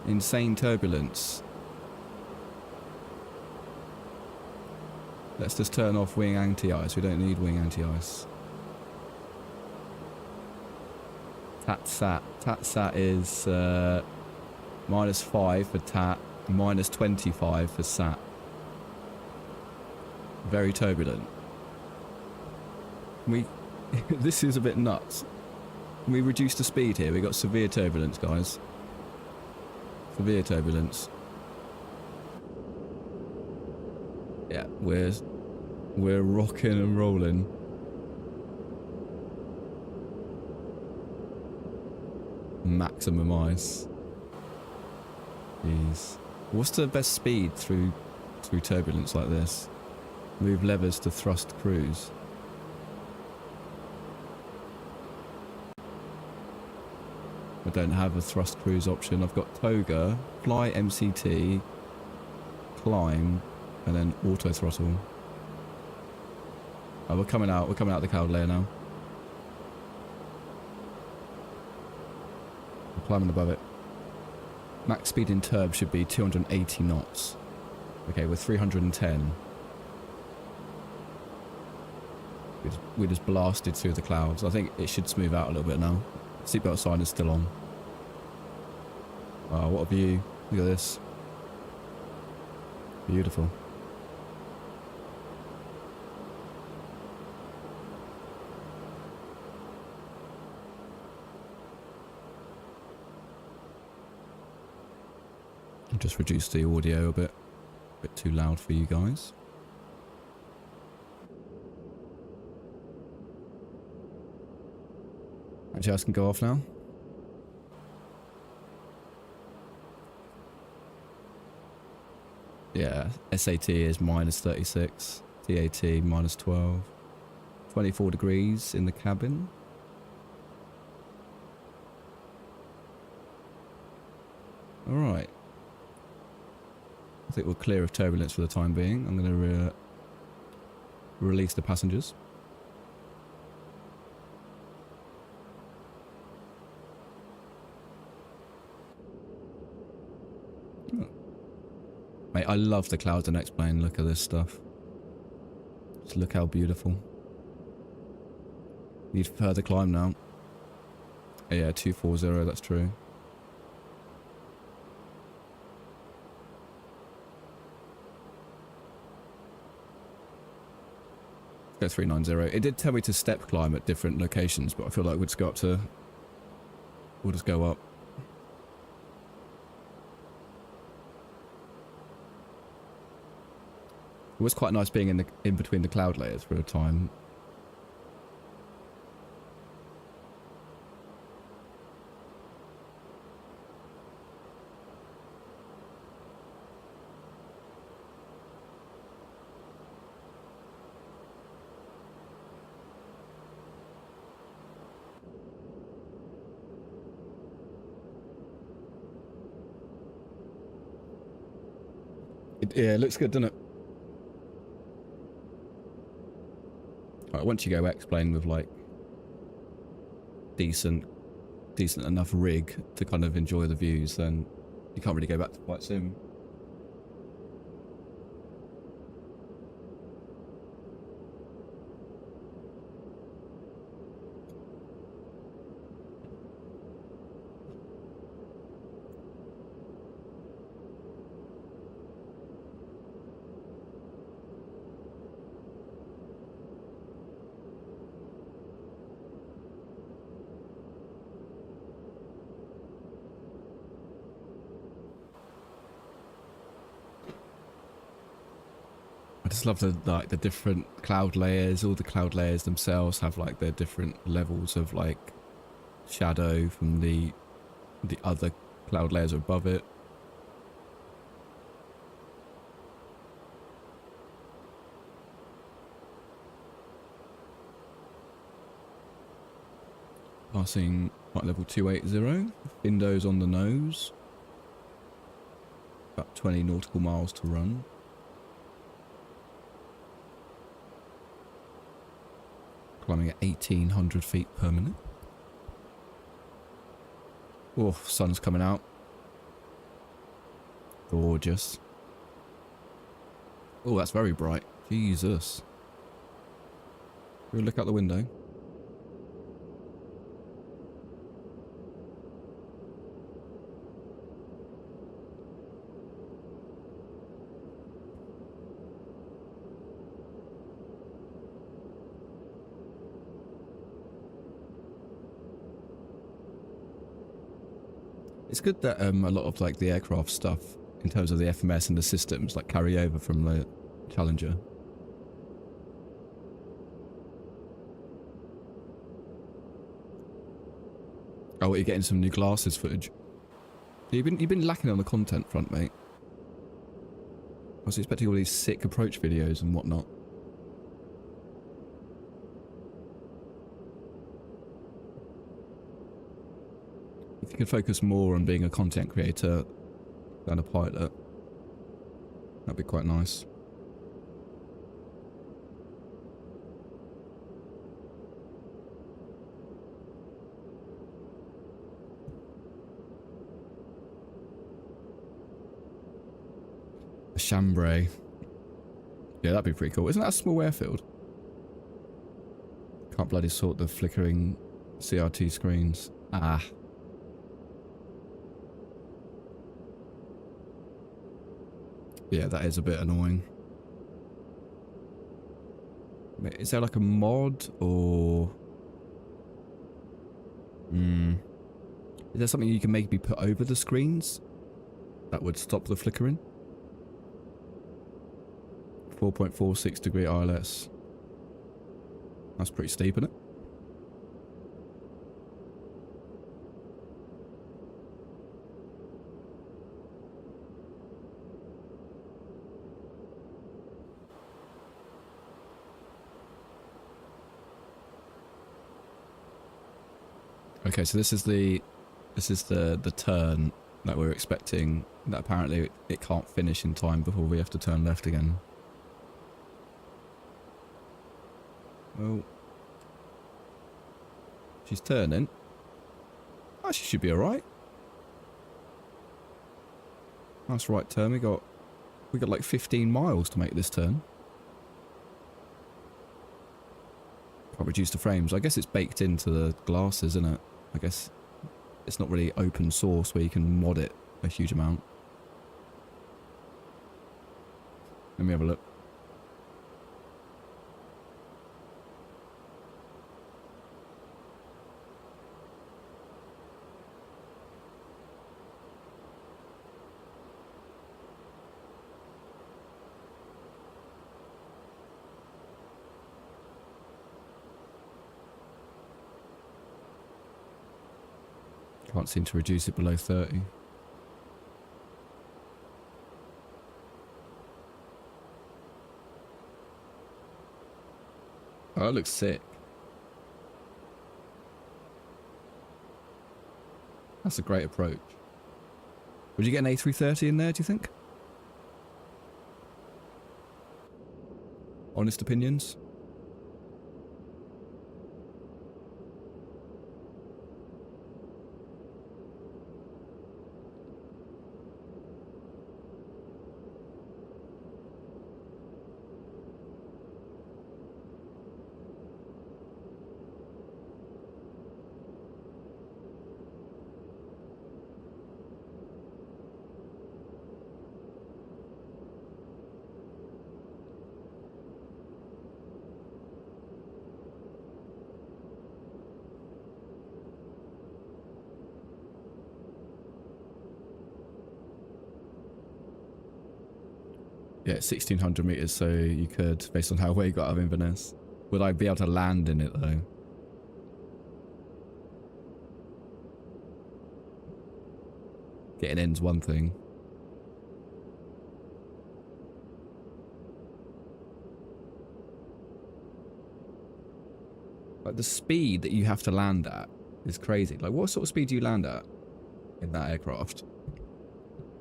Speaker 1: Insane turbulence. Let's just turn off wing anti-ice. We don't need wing anti-ice. TAT-SAT. TAT-SAT is -5 for TAT, -25 for SAT. Very turbulent. We this is a bit nuts. We reduced the speed here. We got severe turbulence, guys. Severe turbulence. Yeah, we're rocking and rolling. Maximum ice. Jeez. What's the best speed through turbulence like this? Move levers to thrust cruise. I don't have a thrust cruise option. I've got toga, fly MCT, climb, and then auto throttle. Oh, we're coming out of the cloud layer now. We're climbing above it. Max speed in turb should be 280 knots. Okay, we're 310. We just blasted through the clouds. I think it should smooth out a little bit now. Seatbelt sign is still on. Wow, what a view. Look at this. Beautiful. I'll just reduce the audio a bit too loud for you guys. Actually, I can go off now. Yeah, SAT is minus 36, TAT minus 12, 24 degrees in the cabin. Alright. I think we're clear of turbulence for the time being. I'm going to release the passengers. Mate, I love the clouds in XPlane. Look at this stuff. Just look how beautiful. Need further climb now. Yeah, 240, that's true. Go 390. It did tell me to step climb at different locations, but I feel like we'll just go up to... We'll just go up. It was quite nice being in between the cloud layers for a time. Yeah, it looks good, doesn't it? Right, once you go XPlane with like decent enough rig to kind of enjoy the views, then you can't really go back to Flight Sim. I just love the different cloud layers. All the cloud layers themselves have like their different levels of like shadow from the other cloud layers above it. Passing flight level 280. Windows on the nose. About 20 nautical miles to run. Climbing at 1,800 feet per minute. Oh, sun's coming out. Gorgeous. Oh, that's very bright. Jesus. We'll look out the window. It's good that a lot of like the aircraft stuff in terms of the FMS and the systems like carry over from the Challenger. Oh, you're getting some new glasses footage. You've been lacking on the content front, mate. I was expecting all these sick approach videos and whatnot. If you could focus more on being a content creator than a pilot, that'd be quite nice. A Chambray. Yeah, that'd be pretty cool. Isn't that a small airfield? Can't bloody sort the flickering CRT screens. Ah. Yeah, that is a bit annoying. Is there like a mod or... Is there something you can maybe put over the screens that would stop the flickering? 4.46 degree ILS. That's pretty steep, isn't it? Okay, so this is the turn that we're expecting, that apparently it can't finish in time before we have to turn left again. Well, she's turning. Oh, she should be alright. Nice right turn. We got like 15 miles to make this turn. Can't reduce the frames. I guess it's baked into the glasses, isn't it? I guess it's not really open source where you can mod it a huge amount. Let me have a look. Can't seem to reduce it below 30. Oh, that looks sick. That's a great approach. Would you get an A330 in there, do you think? Honest opinions? Yeah, 1600 meters, so you could, based on how well you got out of Inverness. Would I be able to land in it though? Getting in's one thing. Like the speed that you have to land at is crazy. Like what sort of speed do you land at in that aircraft?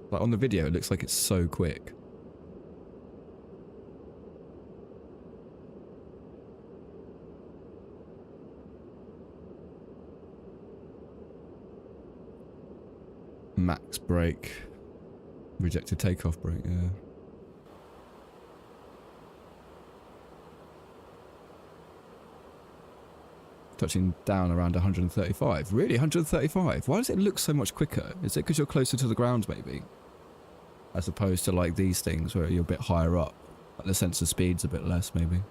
Speaker 1: Like on the video it looks like it's so quick. Max brake. Rejected takeoff brake, yeah. Touching down around 135. Really? 135? Why does it look so much quicker? Is it because you're closer to the ground, maybe? As opposed to like these things where you're a bit higher up. Like the sense of speed's a bit less, maybe.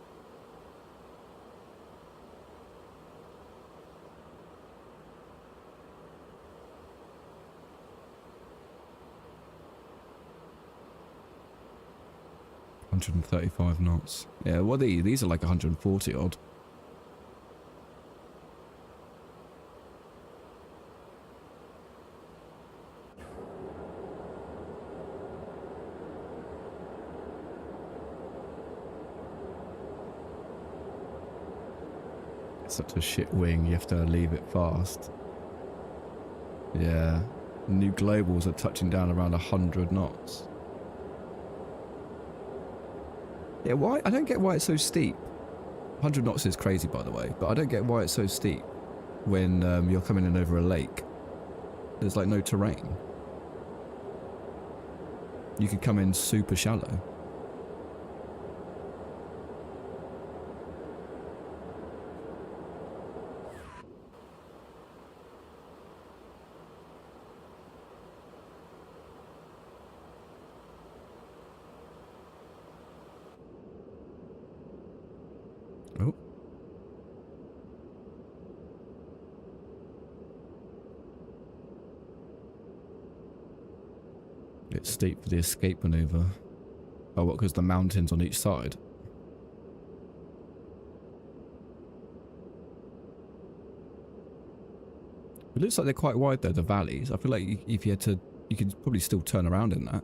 Speaker 1: 135 knots. Yeah, what are these? These are like 140 odd. It's such a shit wing, you have to leave it fast. Yeah, new globals are touching down around 100 knots. Yeah, why? I don't get why it's so steep. 100 knots is crazy, by the way, but I don't get why it's so steep when you're coming in over a lake. There's like no terrain. You could come in super shallow. Oh. It's steep for the escape maneuver. Oh, what, because the mountains on each side? It looks like they're quite wide though, the valleys. I feel like if you had to, you could probably still turn around in that.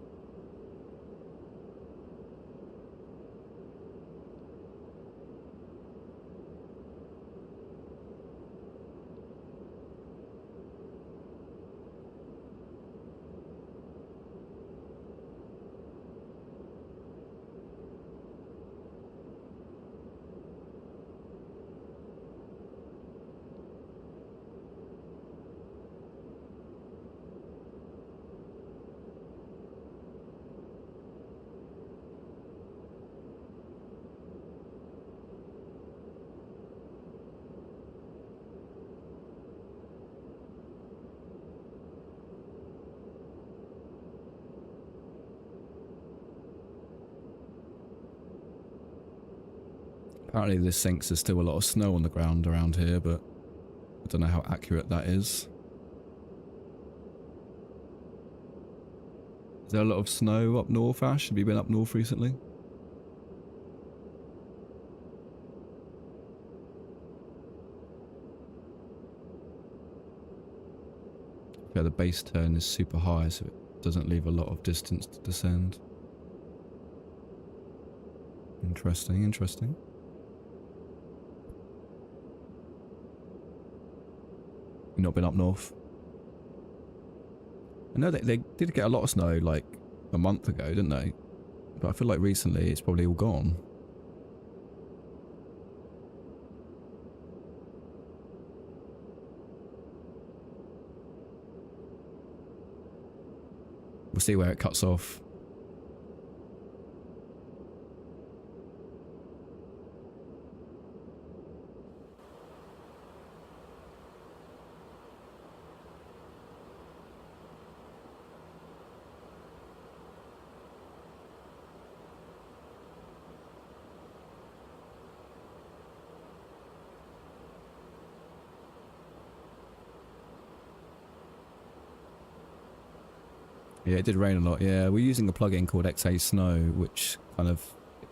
Speaker 1: Apparently this thinks there's still a lot of snow on the ground around here, but I don't know how accurate that is. Is there a lot of snow up north, Ash? Have you been up north recently? Yeah, the base turn is super high, so it doesn't leave a lot of distance to descend. Interesting, interesting. You've not been up north? I know they did get a lot of snow like a month ago, didn't they? But I feel like recently it's probably all gone. We'll see where it cuts off. Yeah, it did rain a lot. Yeah, we're using a plugin called XA Snow, which kind of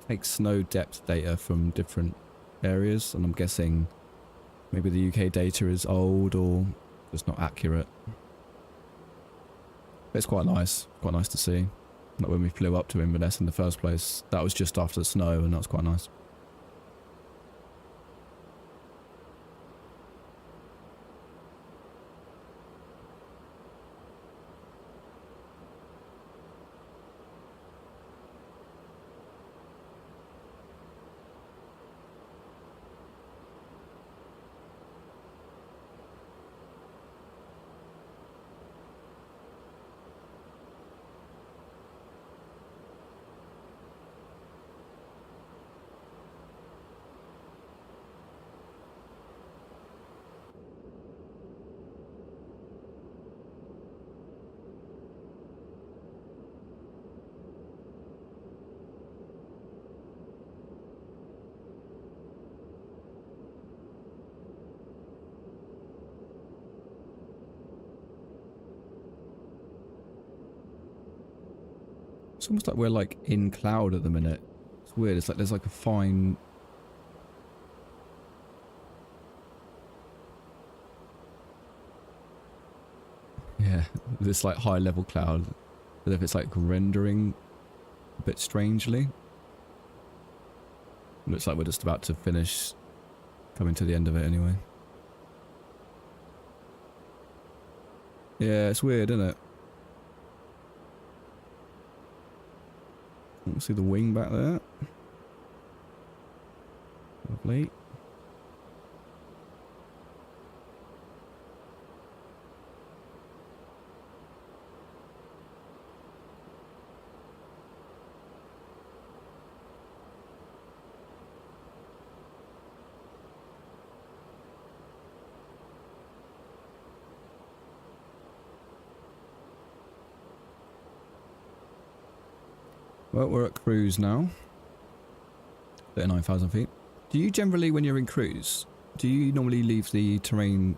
Speaker 1: takes snow depth data from different areas, and I'm guessing maybe the UK data is old or just not accurate. But it's quite nice to see. Like when we flew up to Inverness in the first place, that was just after the snow, and that was quite nice. It's almost like we're like in cloud at the minute. It's weird. It's like there's like a fine. Yeah, this like high level cloud. As if it's like rendering a bit strangely. Looks like we're just about to finish, coming to the end of it anyway. Yeah, it's weird, isn't it? You can see the wing back there. Lovely. Well, we're at cruise now. 39,000 feet. Do you generally, when you're in cruise, do you normally leave the terrain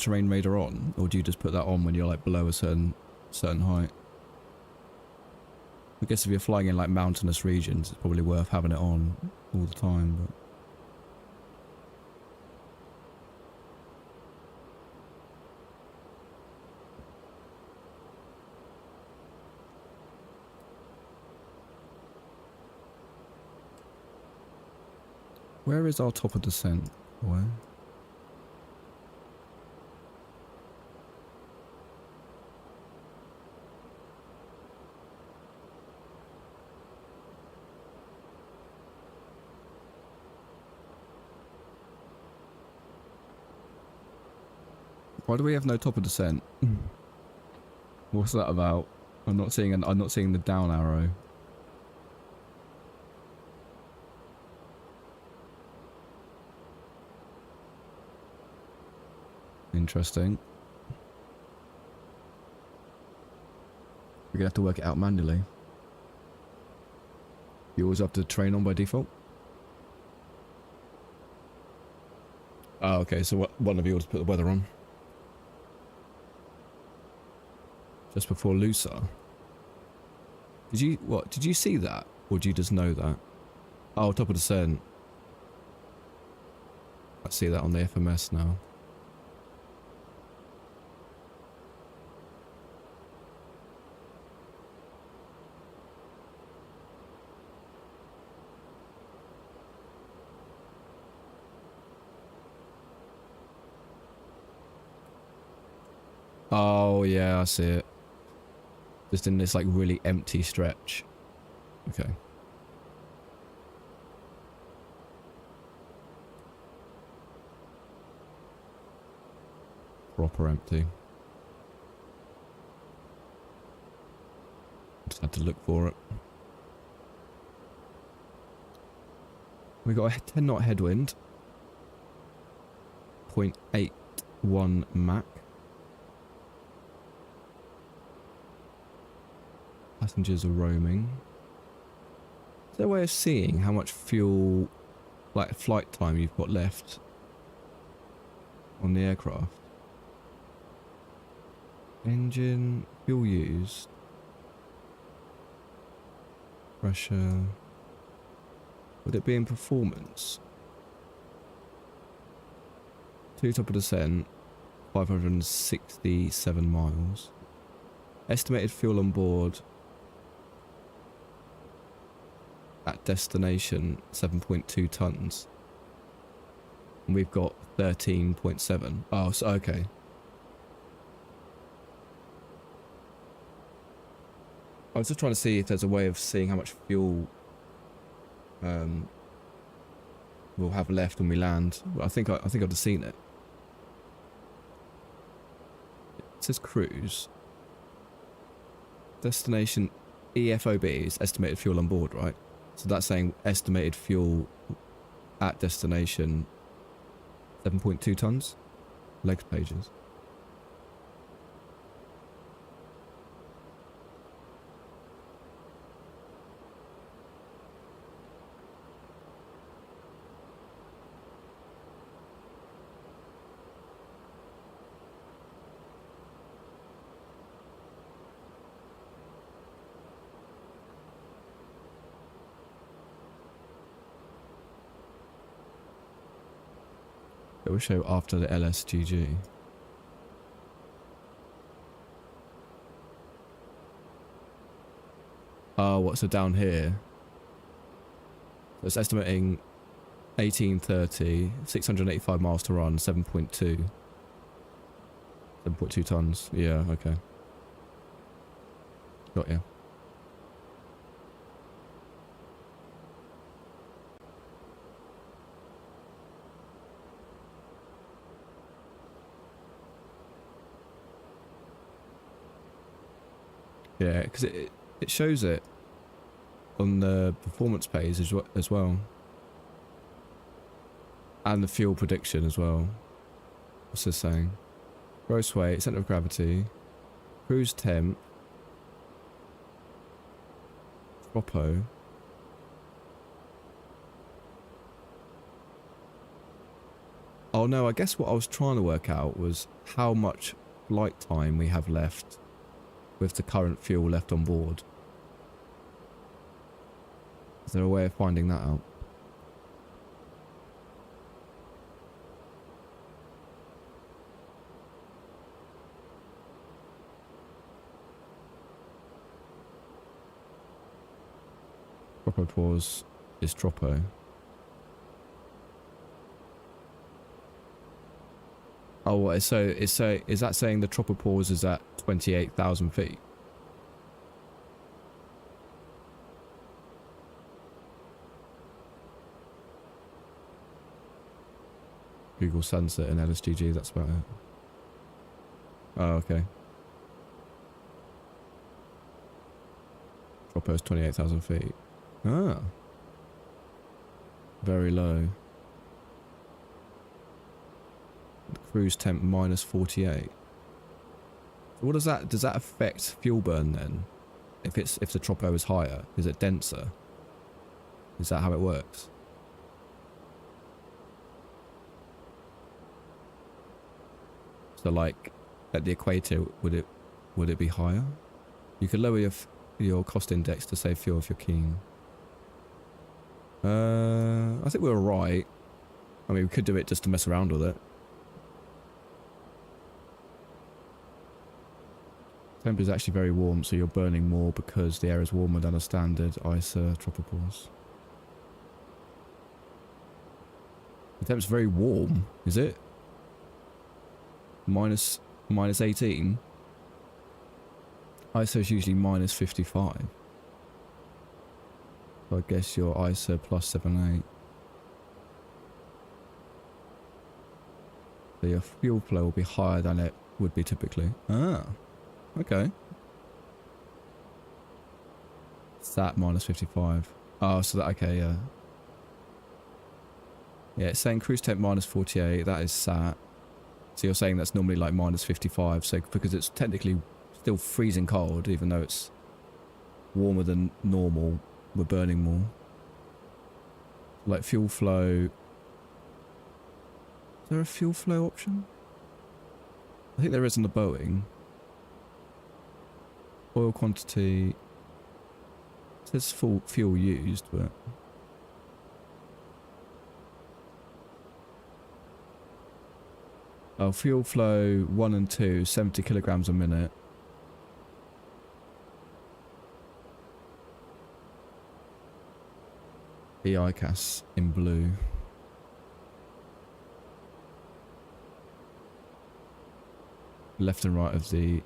Speaker 1: radar on, or do you just put that on when you're like below a certain height? I guess if you're flying in like mountainous regions, it's probably worth having it on all the time. But where is our top of descent? Where? Why do we have no top of descent? What's that about? I'm not seeing the down arrow. Interesting. We're gonna have to work it out manually. You always have to train on by default? Oh, okay, so one of you ought to put the weather on. Just before Lusa. Did you see that? Or do you just know that? Oh, top of descent. I see that on the FMS now. Oh yeah, I see it. Just in this like really empty stretch. Okay. Proper empty. Just had to look for it. We got a 10 knot headwind. 0.81 Mach. Passengers are roaming. Is there a way of seeing how much fuel, like flight time you've got left on the aircraft? Engine, fuel used, pressure. Would it be in performance? 2 top of descent, 567 miles. Estimated fuel on board at destination 7.2 tons. And we've got 13.7. Oh, so okay. I was just trying to see if there's a way of seeing how much fuel we'll have left when we land. Well, I think I've just seen it. It says cruise. Destination EFOB is estimated fuel on board, right? So that's saying estimated fuel at destination 7.2 tons. Legs pages. It will show after the LSGG. Oh, what's it down here? So it's estimating 1830, 685 miles to run, 7.2. 7.2 tons. Yeah, okay. Got you. Yeah, because it shows it on the performance page as well. And the fuel prediction as well. What's this saying? Gross weight, center of gravity, cruise temp, Propo. Oh no, I guess what I was trying to work out was how much flight time we have left with the current fuel left on board. Is there a way of finding that out? Propo pause is Tropo. Oh, so is that saying the Tropo pause is at 28,000 feet? Google Sunset and LSGG, that's about it. Oh, okay. Tropo is 28,000 feet. Ah. Very low. Cruise temp minus 48. What does that affect fuel burn then? If the Tropo is higher, is it denser? Is that how it works? So like at the equator, would it be higher? You could lower your cost index to save fuel if you're keen. I think we were right. I mean, we could do it just to mess around with it. Temp is actually very warm, so you're burning more because the air is warmer than a standard ICER tropopause. The temp's very warm, is it? Minus 18? ICER is usually minus 55. So I guess your ICER plus 78. So your fuel flow will be higher than it would be typically. Ah. Okay. Sat minus 55. Oh, so that, okay, yeah. Yeah, it's saying cruise temp minus 48, that is sat. So you're saying that's normally like minus 55, so because it's technically still freezing cold, even though it's warmer than normal, we're burning more. Like fuel flow. Is there a fuel flow option? I think there is on the Boeing. Oil quantity. It says full fuel used, but oh, fuel flow 1 and 2, 70 kilograms a minute. The ICAS in blue. Left and right of the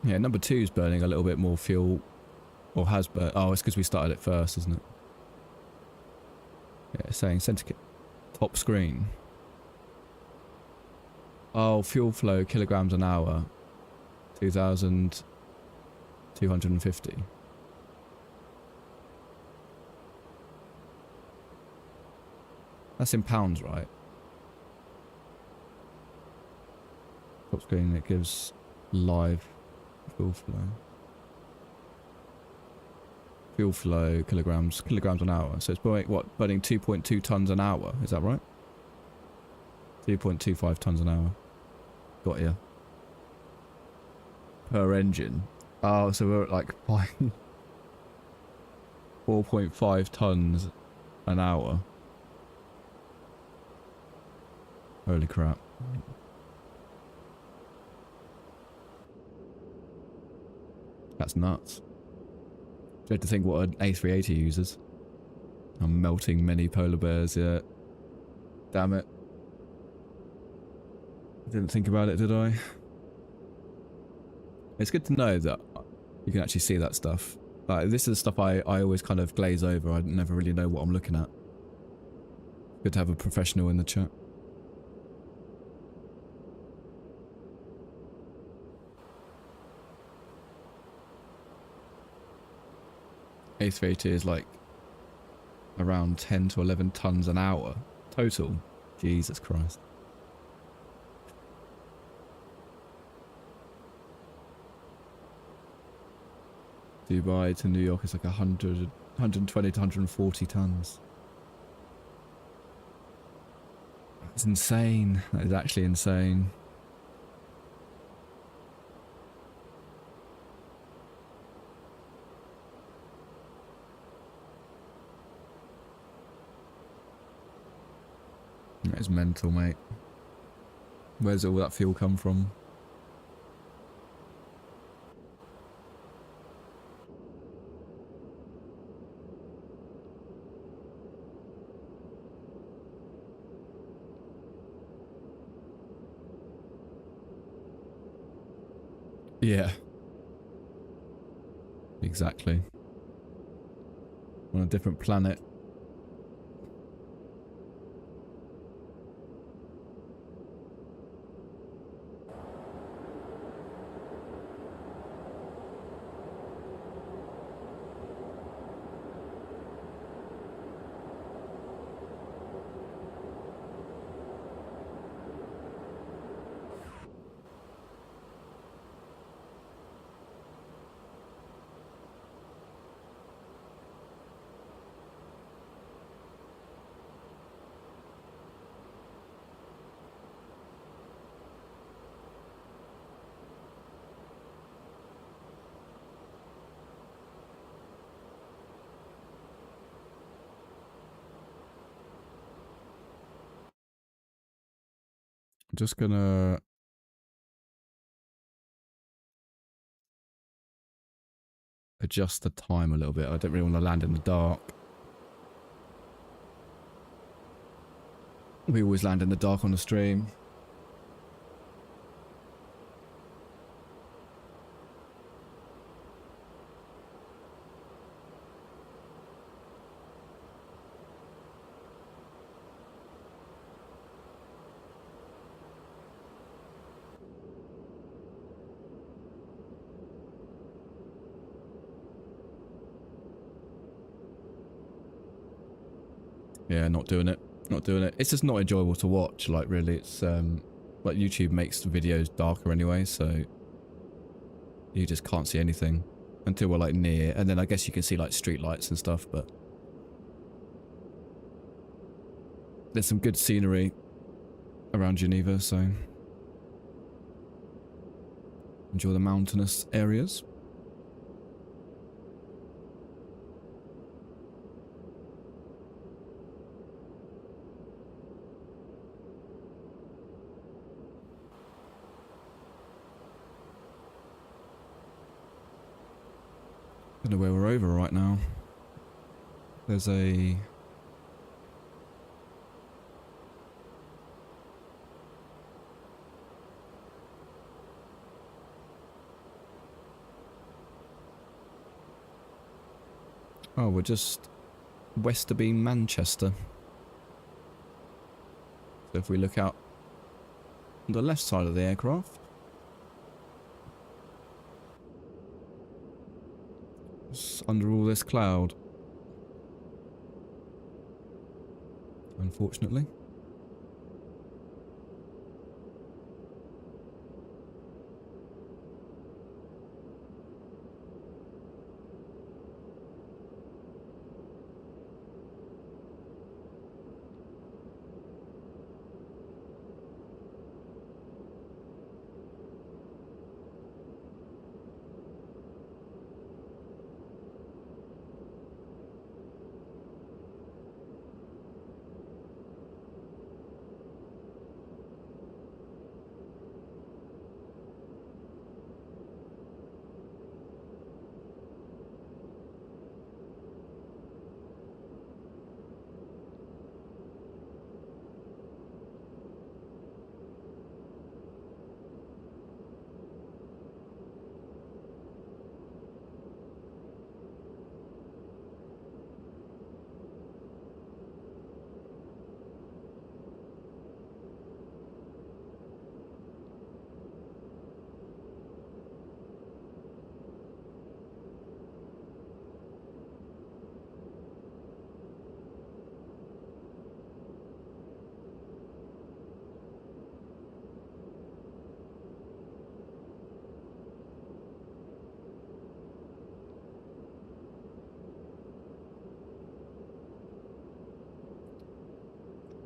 Speaker 1: yeah, number 2 is burning a little bit more fuel, or has burnt. Oh, it's because we started it first, isn't it? Yeah, it's saying center top screen. Oh, fuel flow kilograms an hour, 2,250. That's in pounds, right? top screen, it gives live fuel flow. Fuel flow, kilograms an hour. So it's burning, what, burning 2.2 tons an hour, is that right? 2.25 tons an hour. Got ya. Per engine. Oh, so we're at like 4.5 tons an hour. Holy crap. That's nuts. You have to think what an A380 uses. I'm melting many polar bears, yeah. Damn it. Didn't think about it, did I? It's good to know that you can actually see that stuff. Like, this is stuff I always kind of glaze over. I never really know what I'm looking at. Good to have a professional in the chat. A380 is like around 10 to 11 tons an hour total. Jesus Christ. Dubai to New York is like 120 to 140 tons. That's insane. That is actually insane. That is mental, mate. Where's all that fuel come from? Yeah. Exactly. On a different planet. I'm just gonna adjust the time a little bit. I don't really want to land in the dark. We always land in the dark on the stream. Yeah, not doing it. Not doing it. It's just not enjoyable to watch, like, really. It's, like, YouTube makes the videos darker anyway, so you just can't see anything until we're, like, near. And then I guess you can see, like, street lights and stuff, but there's some good scenery around Geneva, so enjoy the mountainous areas. I don't know where we're over right now. There's a... Oh, we're just Westerby, Manchester. So if we look out on the left side of the aircraft, it's under all this cloud, unfortunately.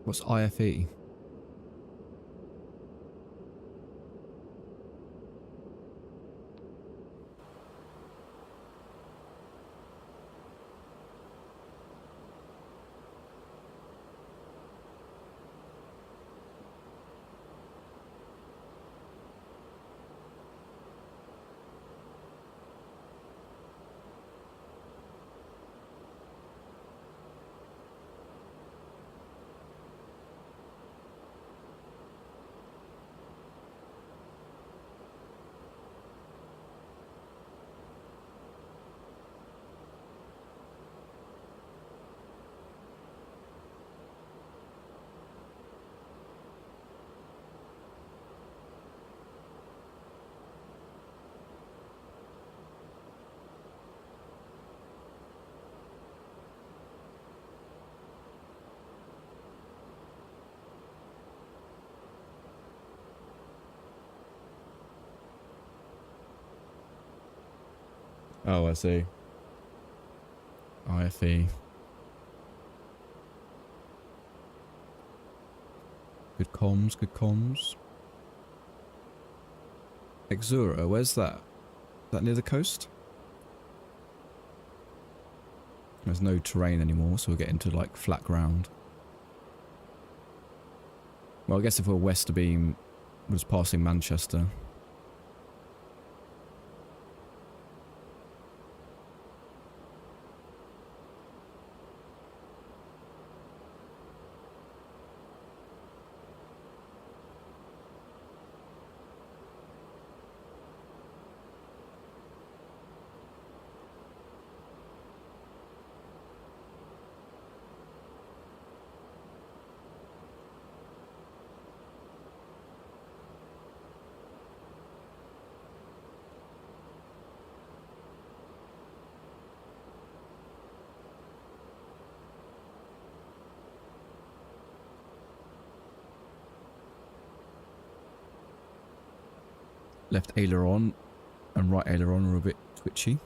Speaker 1: What's IFE? Oh, I see. IFE. Good comms, good comms. Exura, where's that? Is that near the coast? There's no terrain anymore, so we'll get into like flat ground. Well, I guess if we're west of beam was passing Manchester. Left aileron and right aileron are a bit twitchy.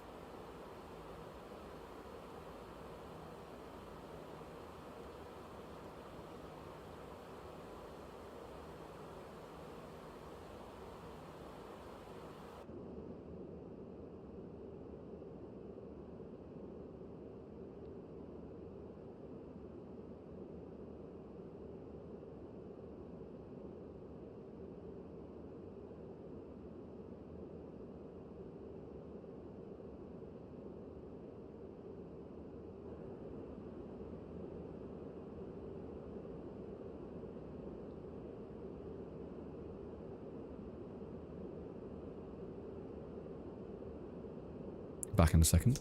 Speaker 1: Back in a second.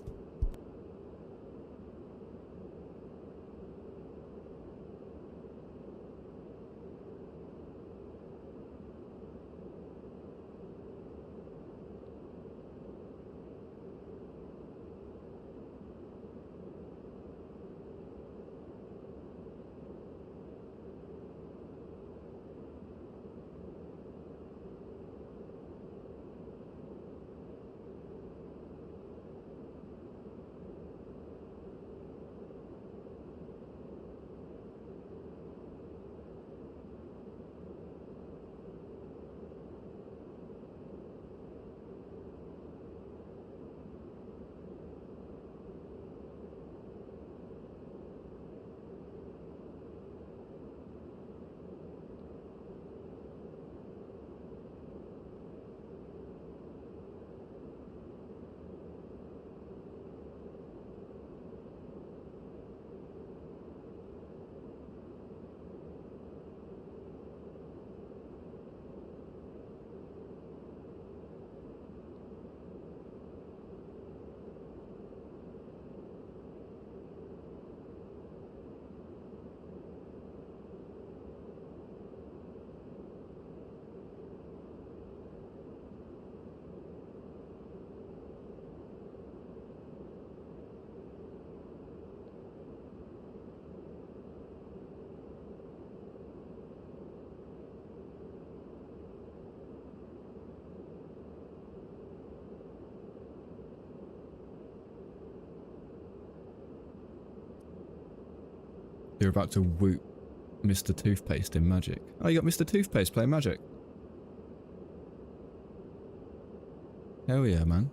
Speaker 1: They're about to whoop Mr. Toothpaste in Magic. Oh, you got Mr. Toothpaste playing Magic. Hell yeah, man.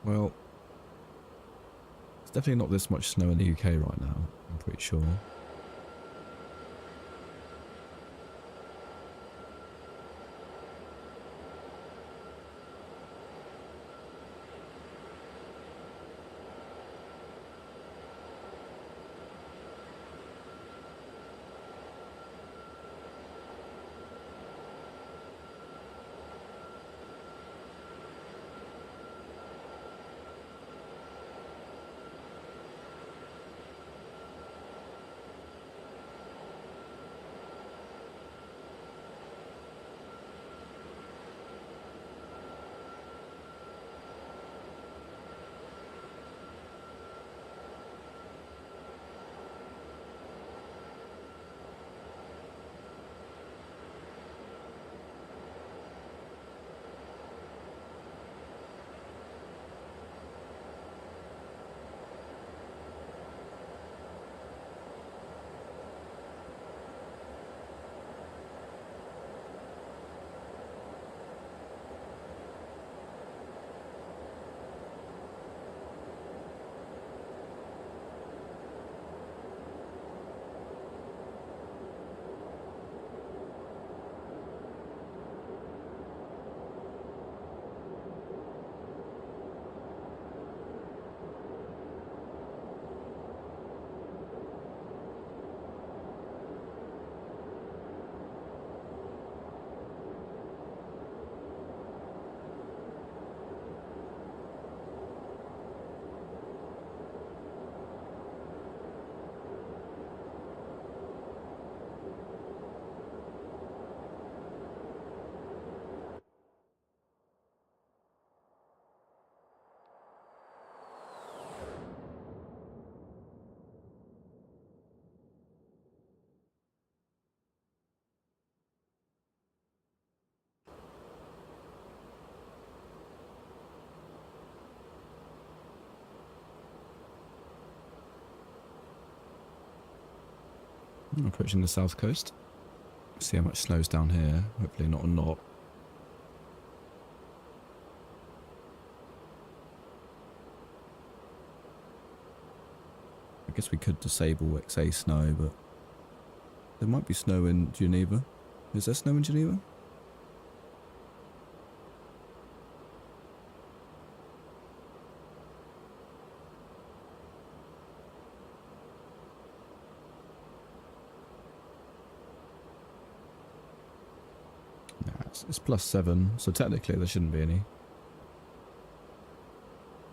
Speaker 1: Well, it's definitely not this much snow in the UK right now, I'm pretty sure. Approaching the south coast. See how much snow's down here. Hopefully not a lot. I guess we could disable XA snow, but there might be snow in Geneva. Is there snow in Geneva? It's +7, so technically there shouldn't be any.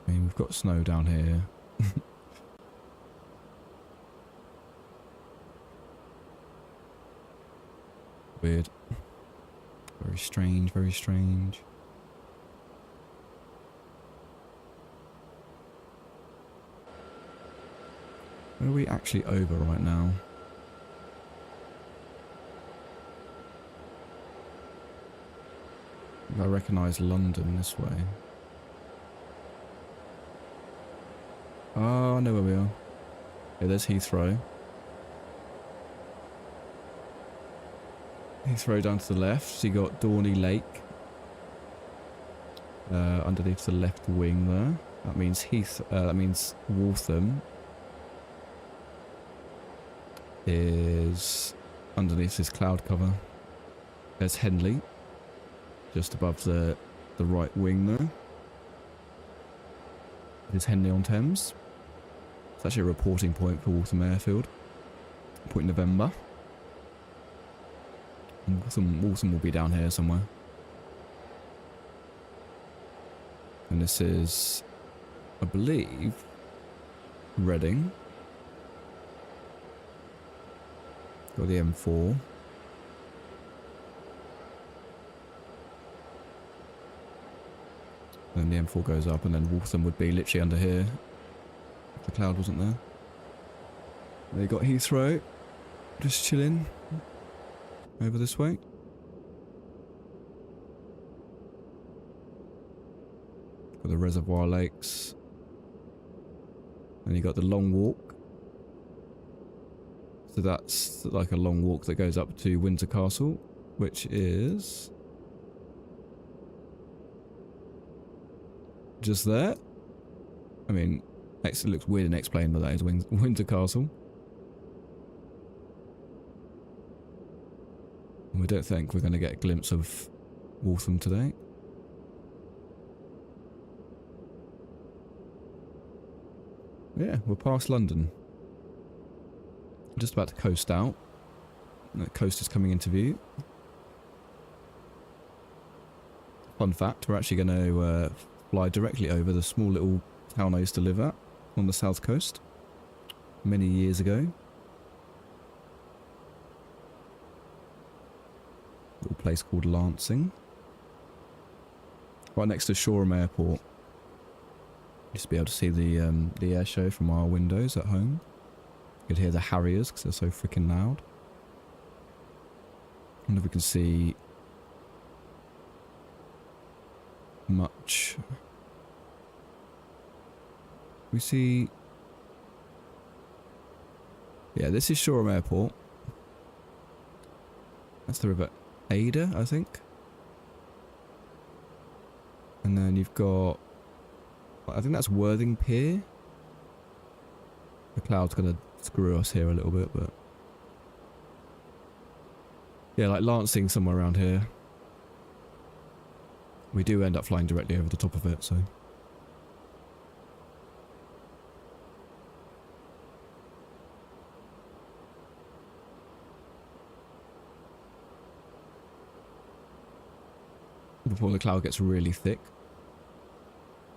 Speaker 1: I mean, we've got snow down here. Weird. Very strange, very strange. Where are we actually over right now? I recognise London this way. Oh, I know where we are. Yeah, there's Heathrow. Heathrow down to the left. So you got Dorney Lake. Underneath the left wing there. That means that means Waltham is underneath this cloud cover. There's Henley. Just above the right wing there. There's Henley on Thames. It's actually a reporting point for Waltham Airfield. Point November. And Waltham will be down here somewhere. And this is, I believe, Reading. Got the M4. Then the M4 goes up, and then Waltham would be literally under here if the cloud wasn't there. They got Heathrow just chilling over this way. Got the Reservoir Lakes. Then you got the Long Walk. So that's like a long walk that goes up to Windsor Castle, which is just there. I mean, it looks weird in X-Plane, but that is Windsor Castle. And we don't think we're going to get a glimpse of Waltham today. Yeah, we're past London. We're just about to coast out. And the coast is coming into view. Fun fact, we're actually going to fly directly over the small little town I used to live at on the south coast many years ago. Little place called Lancing. Right next to Shoreham Airport. Used to be able to see the air show from our windows at home. You could hear the Harriers because they're so freaking loud. I wonder if we can see much. We see. Yeah, this is Shoreham Airport. That's the River Ada, I think. And then you've got, I think that's Worthing Pier. The cloud's gonna screw us here a little bit, but yeah, like Lancing somewhere around here. We do end up flying directly over the top of it, so. Before the cloud gets really thick,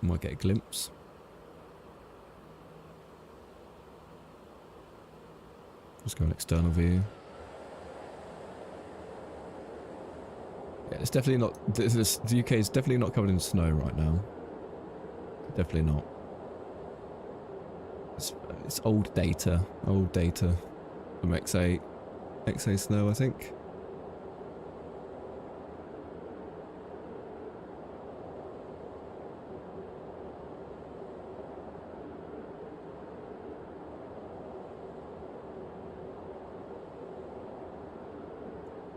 Speaker 1: we might get a glimpse. Just go an external view. Yeah, it's definitely not. The UK is definitely not covered in snow right now. Definitely not. It's old data. Old data from XA snow, I think.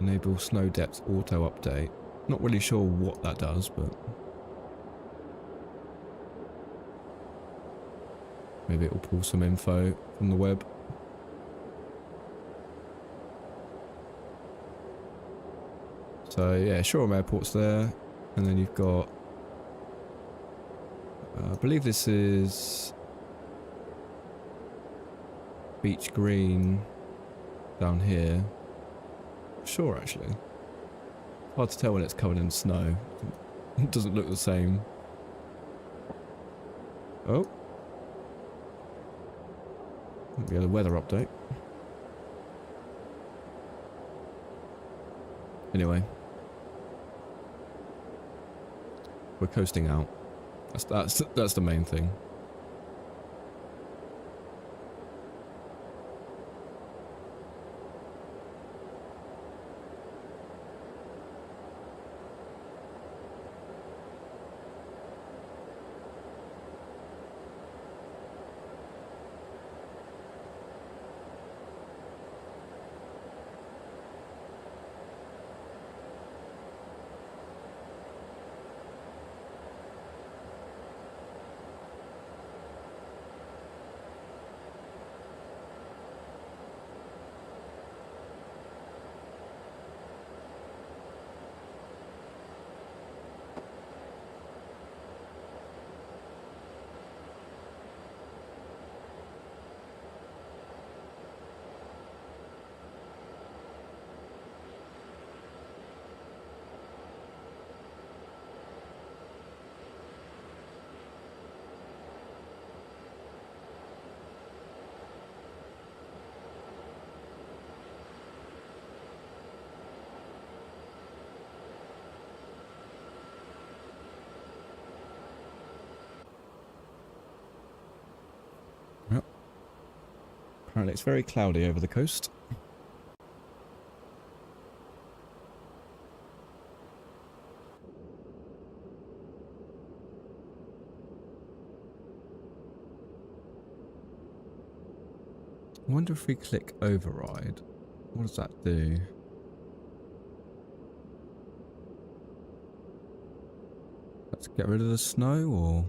Speaker 1: Enable snow depth auto update. Not really sure what that does, but maybe it will pull some info from the web. So yeah, Shoreham Airport's there, and then you've got, I believe this is Beach Green down here. Sure, actually. Hard to tell when it's covered in snow. It doesn't look the same. Oh. We had a weather update. Anyway. We're coasting out. That's the main thing. Apparently it's very cloudy over the coast. I wonder if we click override, what does that do? Let's get rid of the snow, or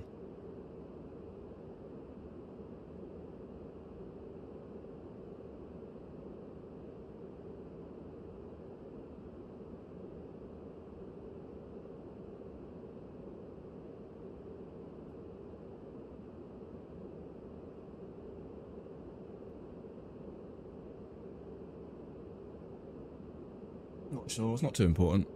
Speaker 1: Not sure. It's not too important.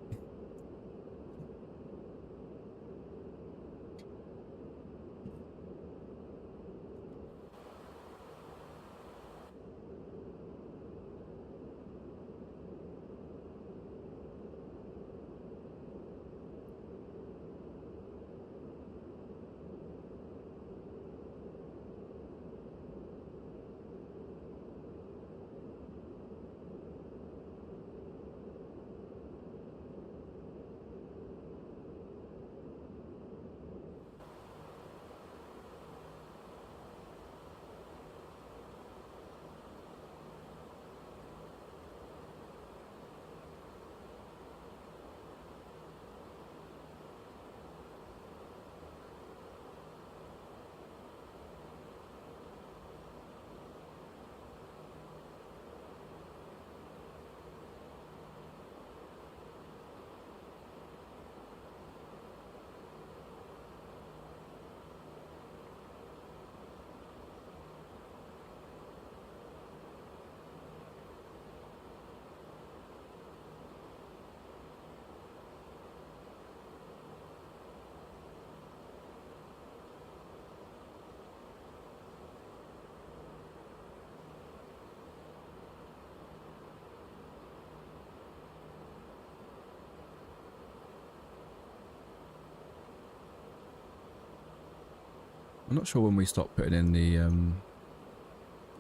Speaker 1: I'm not sure when we stop putting in the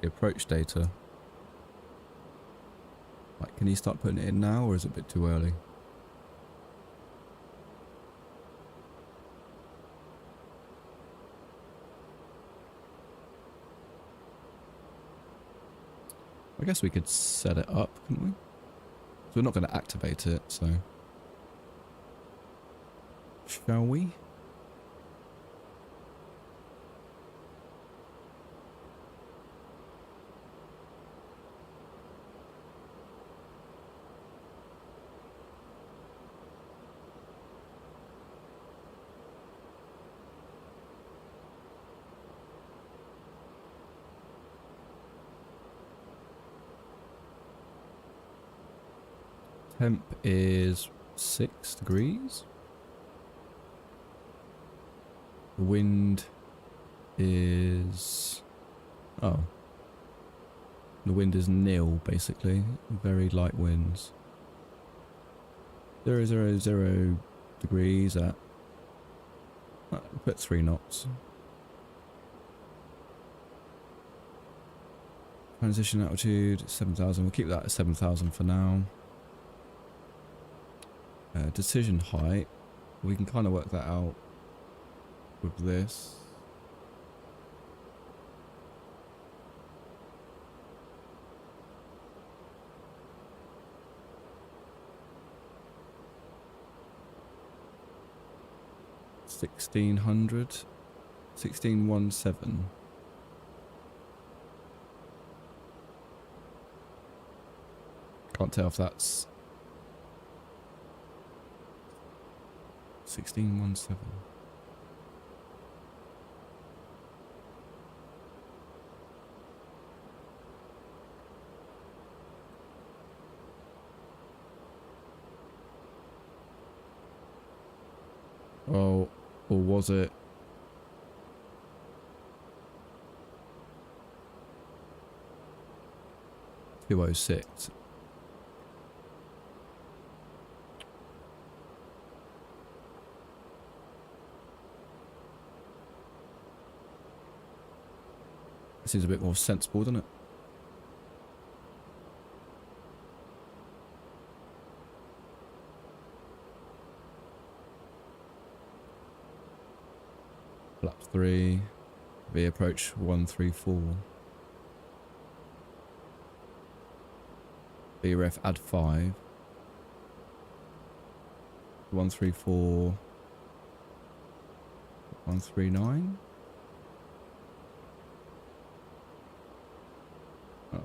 Speaker 1: approach data. Like, can you start putting it in now, or is it a bit too early? I guess we could set it up, couldn't we? So we're not going to activate it, so... Shall we? Temp is 6 degrees. The wind is... Oh. The wind is nil, basically. Very light winds. 000 degrees at... put 3 knots. Transition altitude, 7,000. We'll keep that at 7,000 for now. Decision height, we can kind of work that out with this. $1,600, 1617. Can't tell if that's 1617. Oh, or was it? $206. Seems a bit more sensible, doesn't it? Flap 3, V approach 134. V ref add 5. 134. 139. Oh.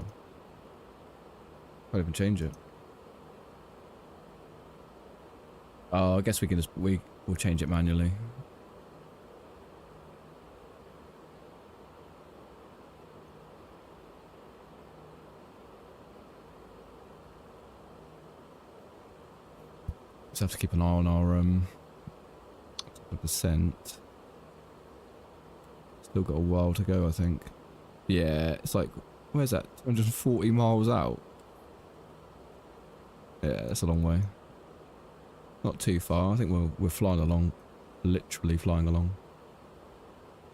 Speaker 1: Can't even change it. Oh, I guess we can just we'll change it manually. Just have to keep an eye on our percent. Still got a while to go, I think. Yeah, it's like, where's that? 240 miles out. Yeah, that's a long way. Not too far. I think we're flying along, literally flying along.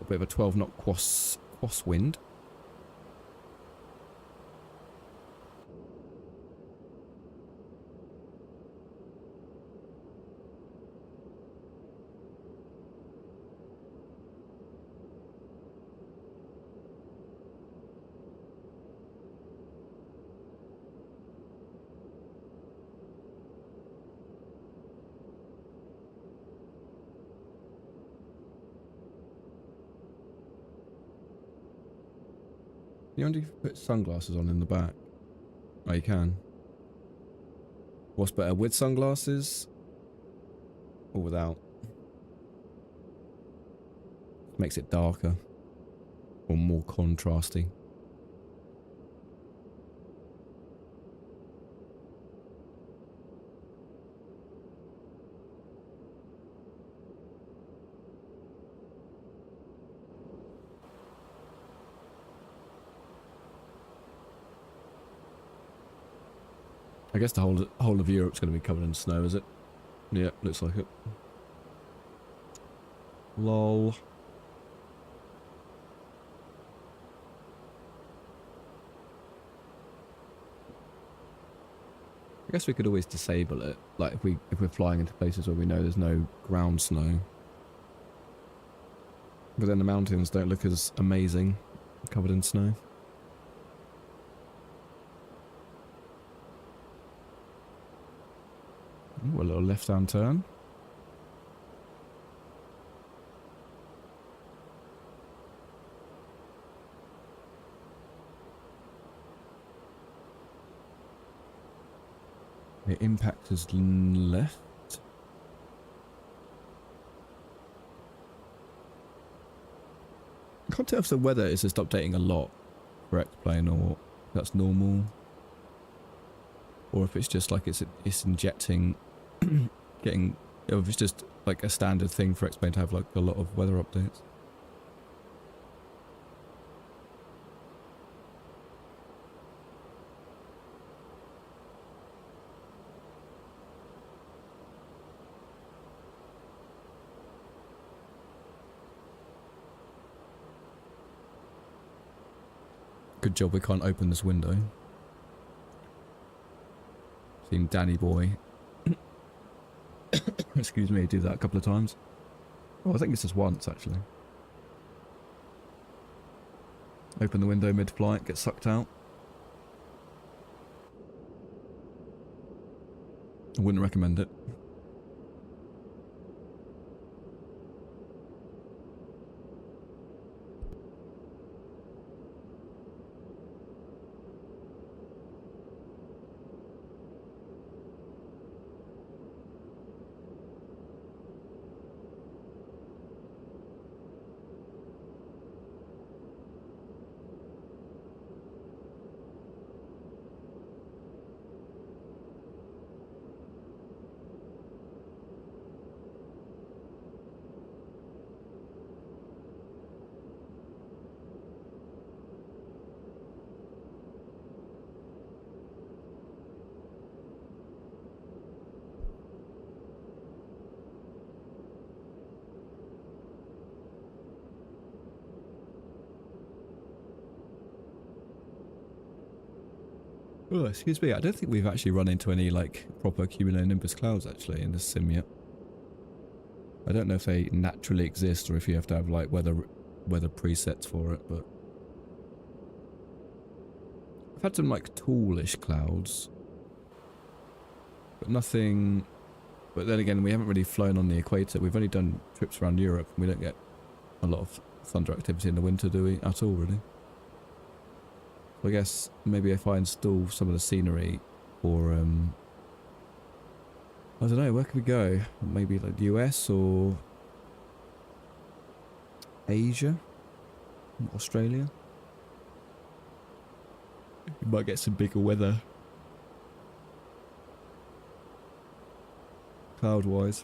Speaker 1: A bit of a 12 knot cross wind. You only put sunglasses on in the back. Oh, you can. What's better, with sunglasses or without? Makes it darker or more contrasty. I guess the whole of Europe's going to be covered in snow, is it? Yeah, looks like it. Lol. I guess we could always disable it, like if we're flying into places where we know there's no ground snow. But then the mountains don't look as amazing covered in snow. Ooh, a little left-hand turn. The impact is left. I can't tell if the weather is just updating a lot for XPlane or if that's normal. Or if it's just like it's injecting, getting, or if it's just like a standard thing for XPlane to have like a lot of weather updates. Good job we can't open this window. Seen Danny Boy, excuse me, do that a couple of times. Oh, I think it's just once actually. Open the window mid-flight, get sucked out. I wouldn't recommend it. Oh, excuse me, I don't think we've actually run into any like proper cumulonimbus clouds actually in this sim yet. I don't know if they naturally exist or if you have to have like weather presets for it, but I've had some like tallish clouds, but nothing. But then again, we haven't really flown on the equator. We've only done trips around Europe, and we don't get a lot of thunder activity in the winter, do we? At all, really. So I guess maybe if I install some of the scenery, or I don't know, where could we go? Maybe like the US or Asia, Australia. You might get some bigger weather. cloud-wise.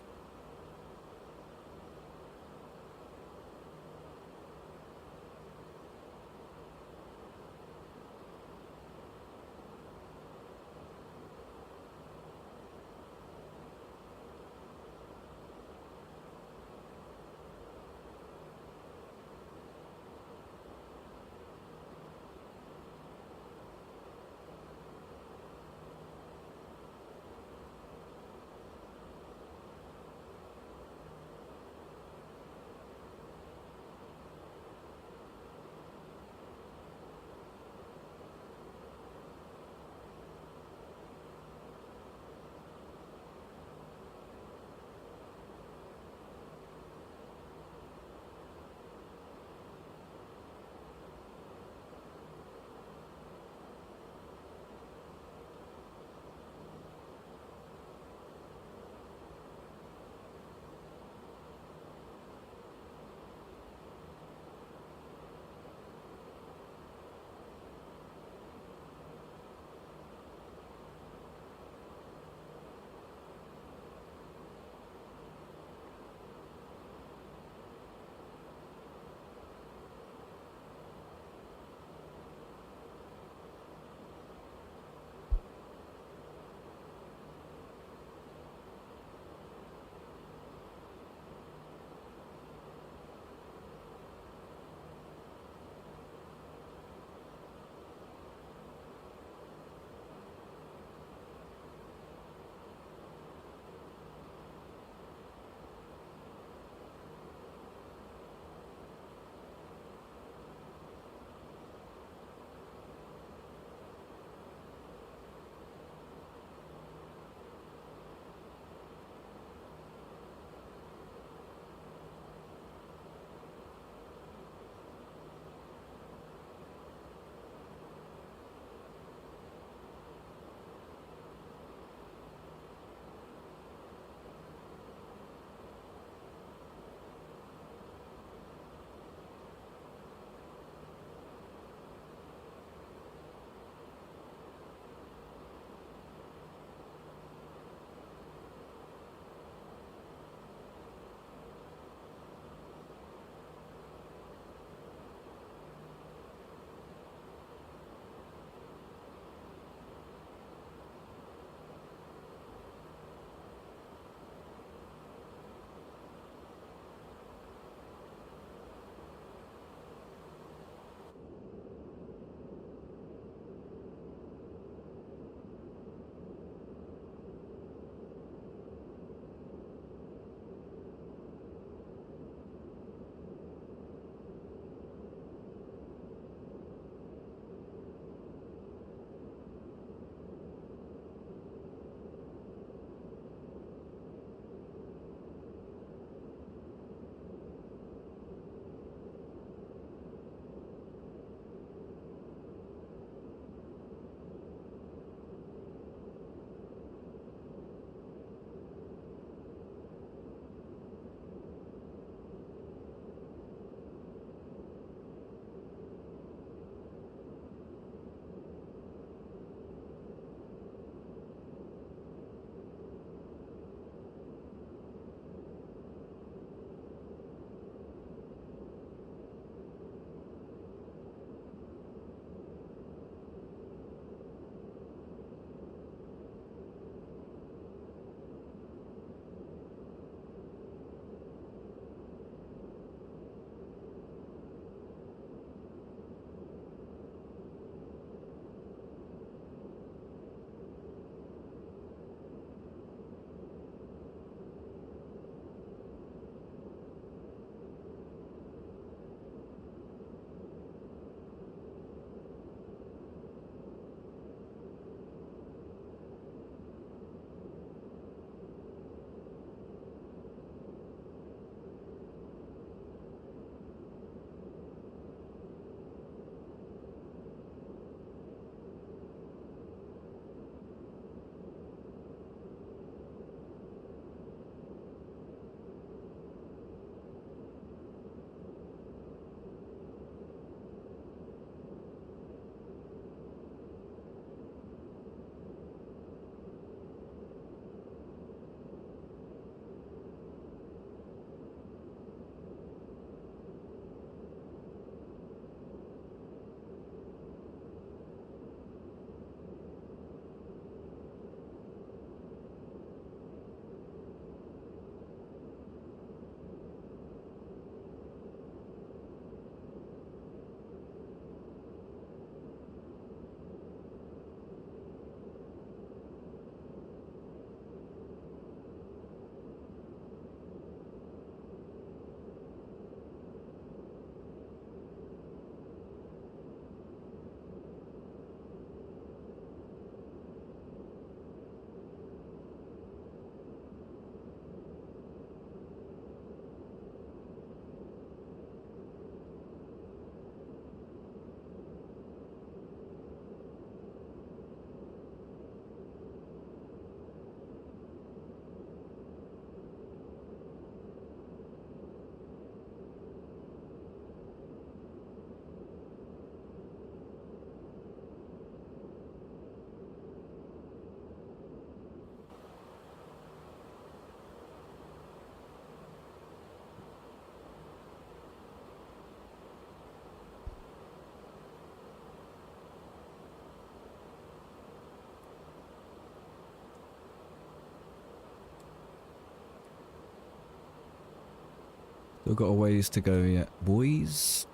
Speaker 1: Still got a ways to go yet, boys.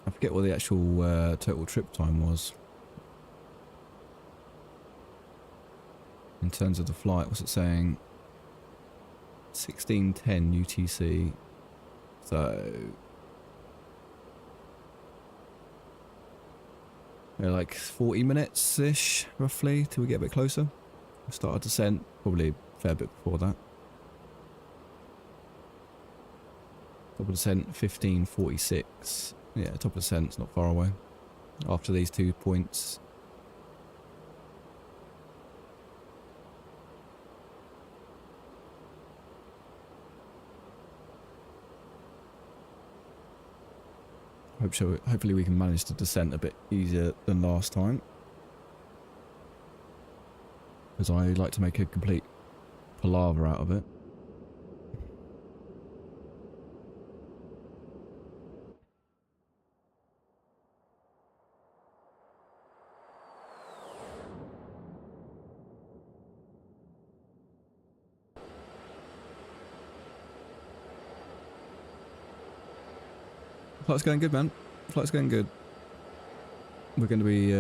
Speaker 1: I forget what the actual total trip time was. In terms of the flight, what's it saying? 16:10 UTC. So yeah, like 40 minutes-ish, roughly, till we get a bit closer. We start our descent, probably a fair bit before that. Top of descent, 15:46. Yeah, top of descent's not far away. After these 2 points. Hopefully we can manage to descend a bit easier than last time. Because I like to make a complete palaver out of it. Flight's going good, man. Flight's going good. We're going to be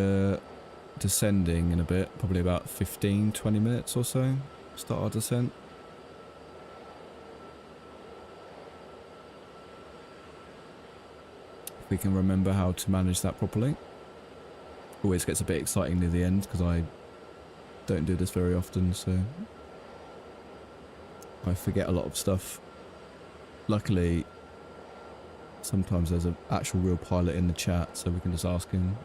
Speaker 1: descending in a bit, probably about 15-20 minutes or so. Start our descent. If we can remember how to manage that properly. Always gets a bit exciting near the end because I don't do this very often, so I forget a lot of stuff. Luckily, sometimes there's an actual real pilot in the chat, so we can just ask him.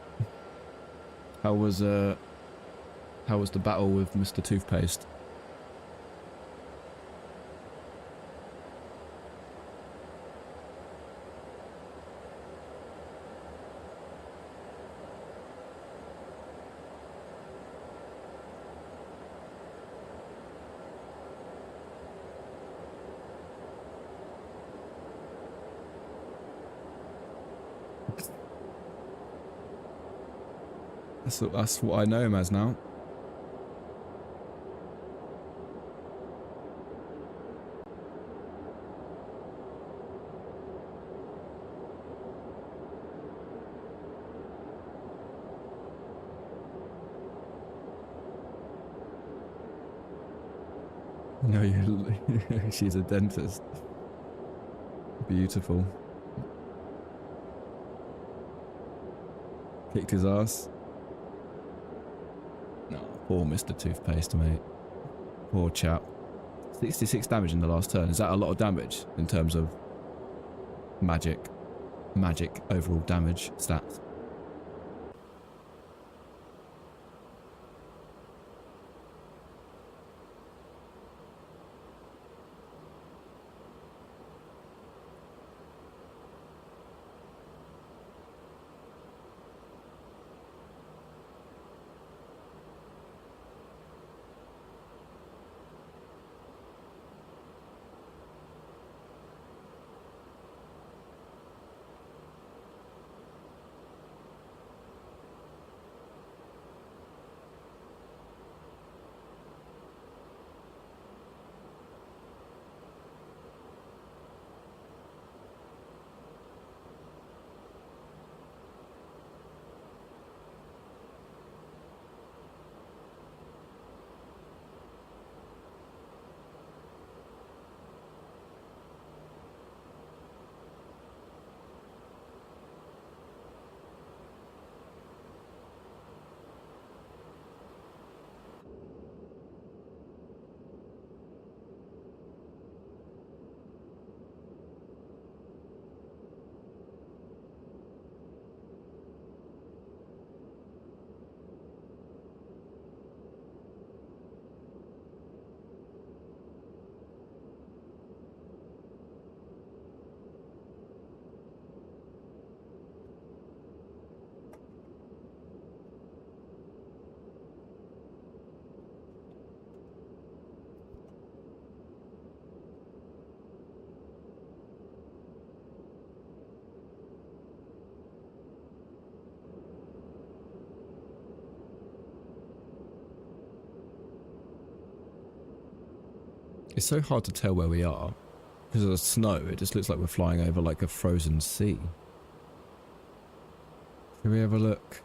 Speaker 1: How was the battle with Mr. Toothpaste? That's what I know him as now. No, she's a dentist. Beautiful. Kicked his ass. No, poor Mr. Toothpaste, mate. Poor chap. 66 damage in the last turn. Is that a lot of damage in terms of magic overall damage stats? It's so hard to tell where we are because of the snow, it just looks like we're flying over like a frozen sea. Can we have a look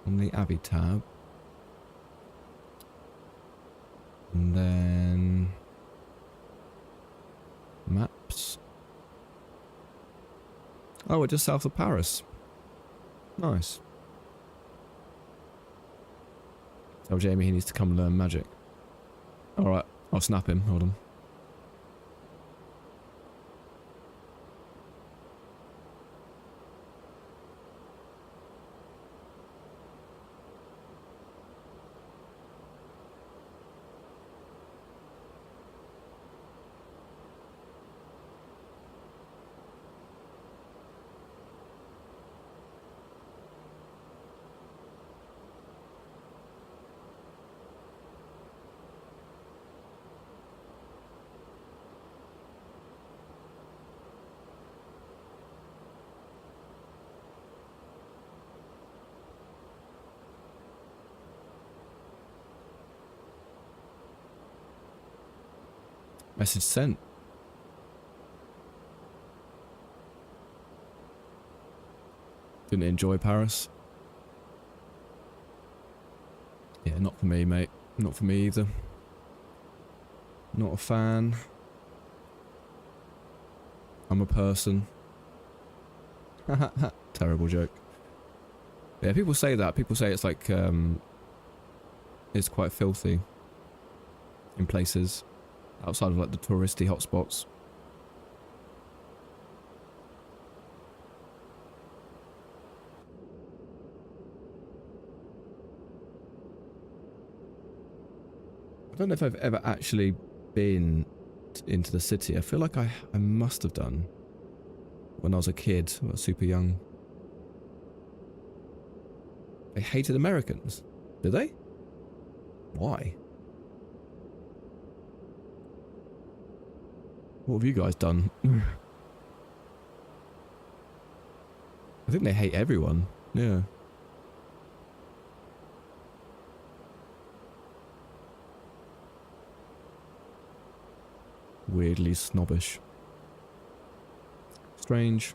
Speaker 1: on the Abbey tab? And then maps. Oh, we're just south of Paris. Nice. Tell Jamie he needs to come learn magic. Alright, I'll snap him. Hold on. Message sent. Didn't enjoy Paris. Yeah, not for me, mate. Not for me either. Not a fan. I'm a person. Terrible joke. Yeah, people say that. People say it's like, it's quite filthy in places outside of like the touristy hotspots. I don't know if I've ever actually been into the city. I feel like I must have done when I was a kid, I was super young. They hated Americans, did they? Why? What have you guys done? I think they hate everyone. Yeah. Weirdly snobbish. Strange.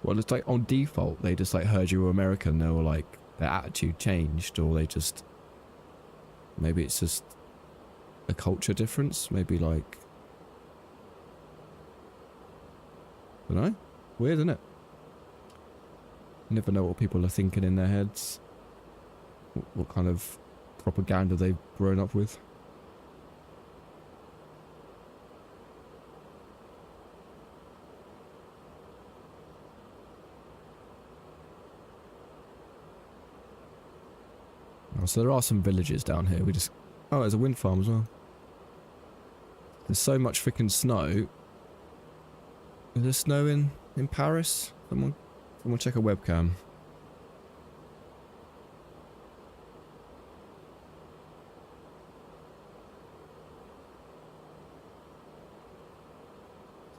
Speaker 1: Well, it's like on default, they just like heard you were American, they were like, their attitude changed, or they just, maybe it's just a culture difference, maybe like, I don't know, weird, isn't it? You never know what people are thinking in their heads, what kind of propaganda they've grown up with. So there are some villages down here. We just... Oh, there's a wind farm as well. There's so much freaking snow. Is there snow in Paris? Someone check a webcam.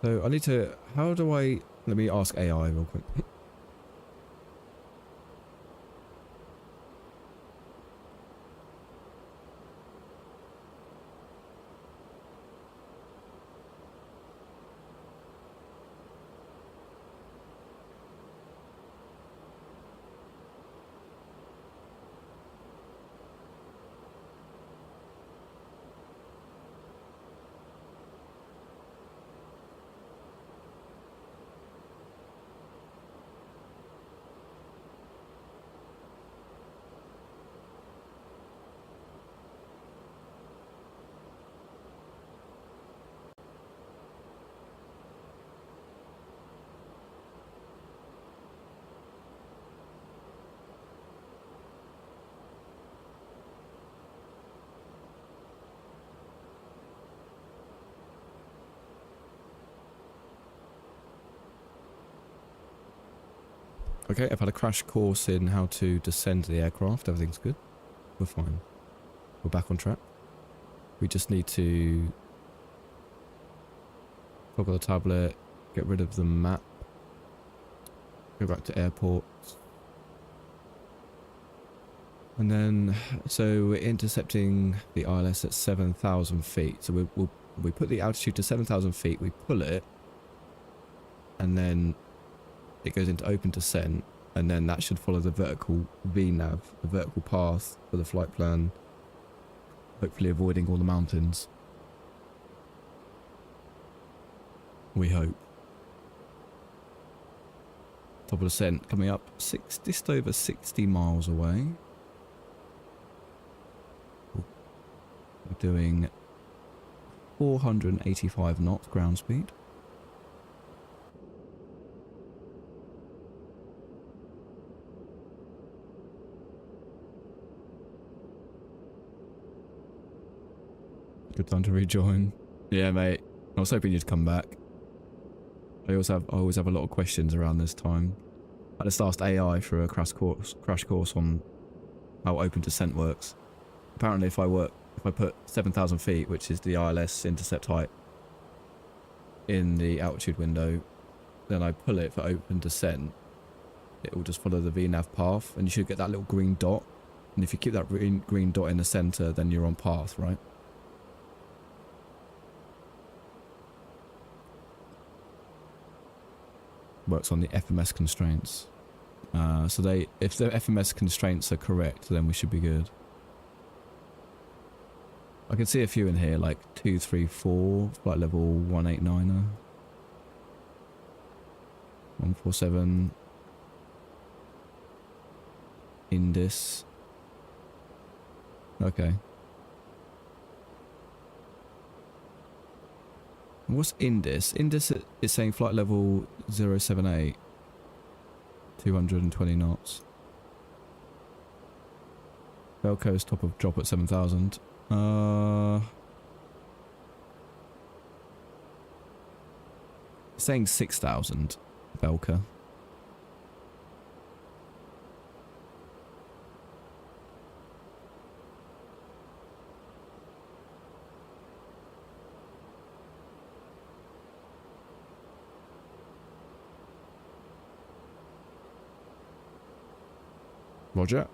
Speaker 1: So I need to... How do I... Let me ask AI real quick. Okay, I've had a crash course in how to descend the aircraft. Everything's good. We're fine. We're back on track. We just need to toggle the tablet, get rid of the map, go back to airports. And then, so we're intercepting the ILS at 7,000 feet. So we put the altitude to 7,000 feet, we pull it, and then it goes into open descent, and then that should follow the vertical VNAV, the vertical path for the flight plan, hopefully avoiding all the mountains. We hope. Top of descent coming up just over 60 miles away. We're doing 485 knots ground speed. Good time to rejoin. Yeah, mate. I was hoping you'd come back. I always have a lot of questions around this time. I just asked AI for a crash course on how open descent works. Apparently, if I put 7,000 feet, which is the ILS intercept height, in the altitude window, then I pull it for open descent, it will just follow the VNAV path, and you should get that little green dot. And if you keep that green dot in the center, then you're on path, right? Works on the FMS constraints. So if the FMS constraints are correct, then we should be good. I can see a few in here, like 234, flight level 189er, 147, Indus. Okay. What's Indus? Indus is saying flight level 078, 220 knots. Velco's top of drop at 7,000. Saying 6,000, Velca. Roger.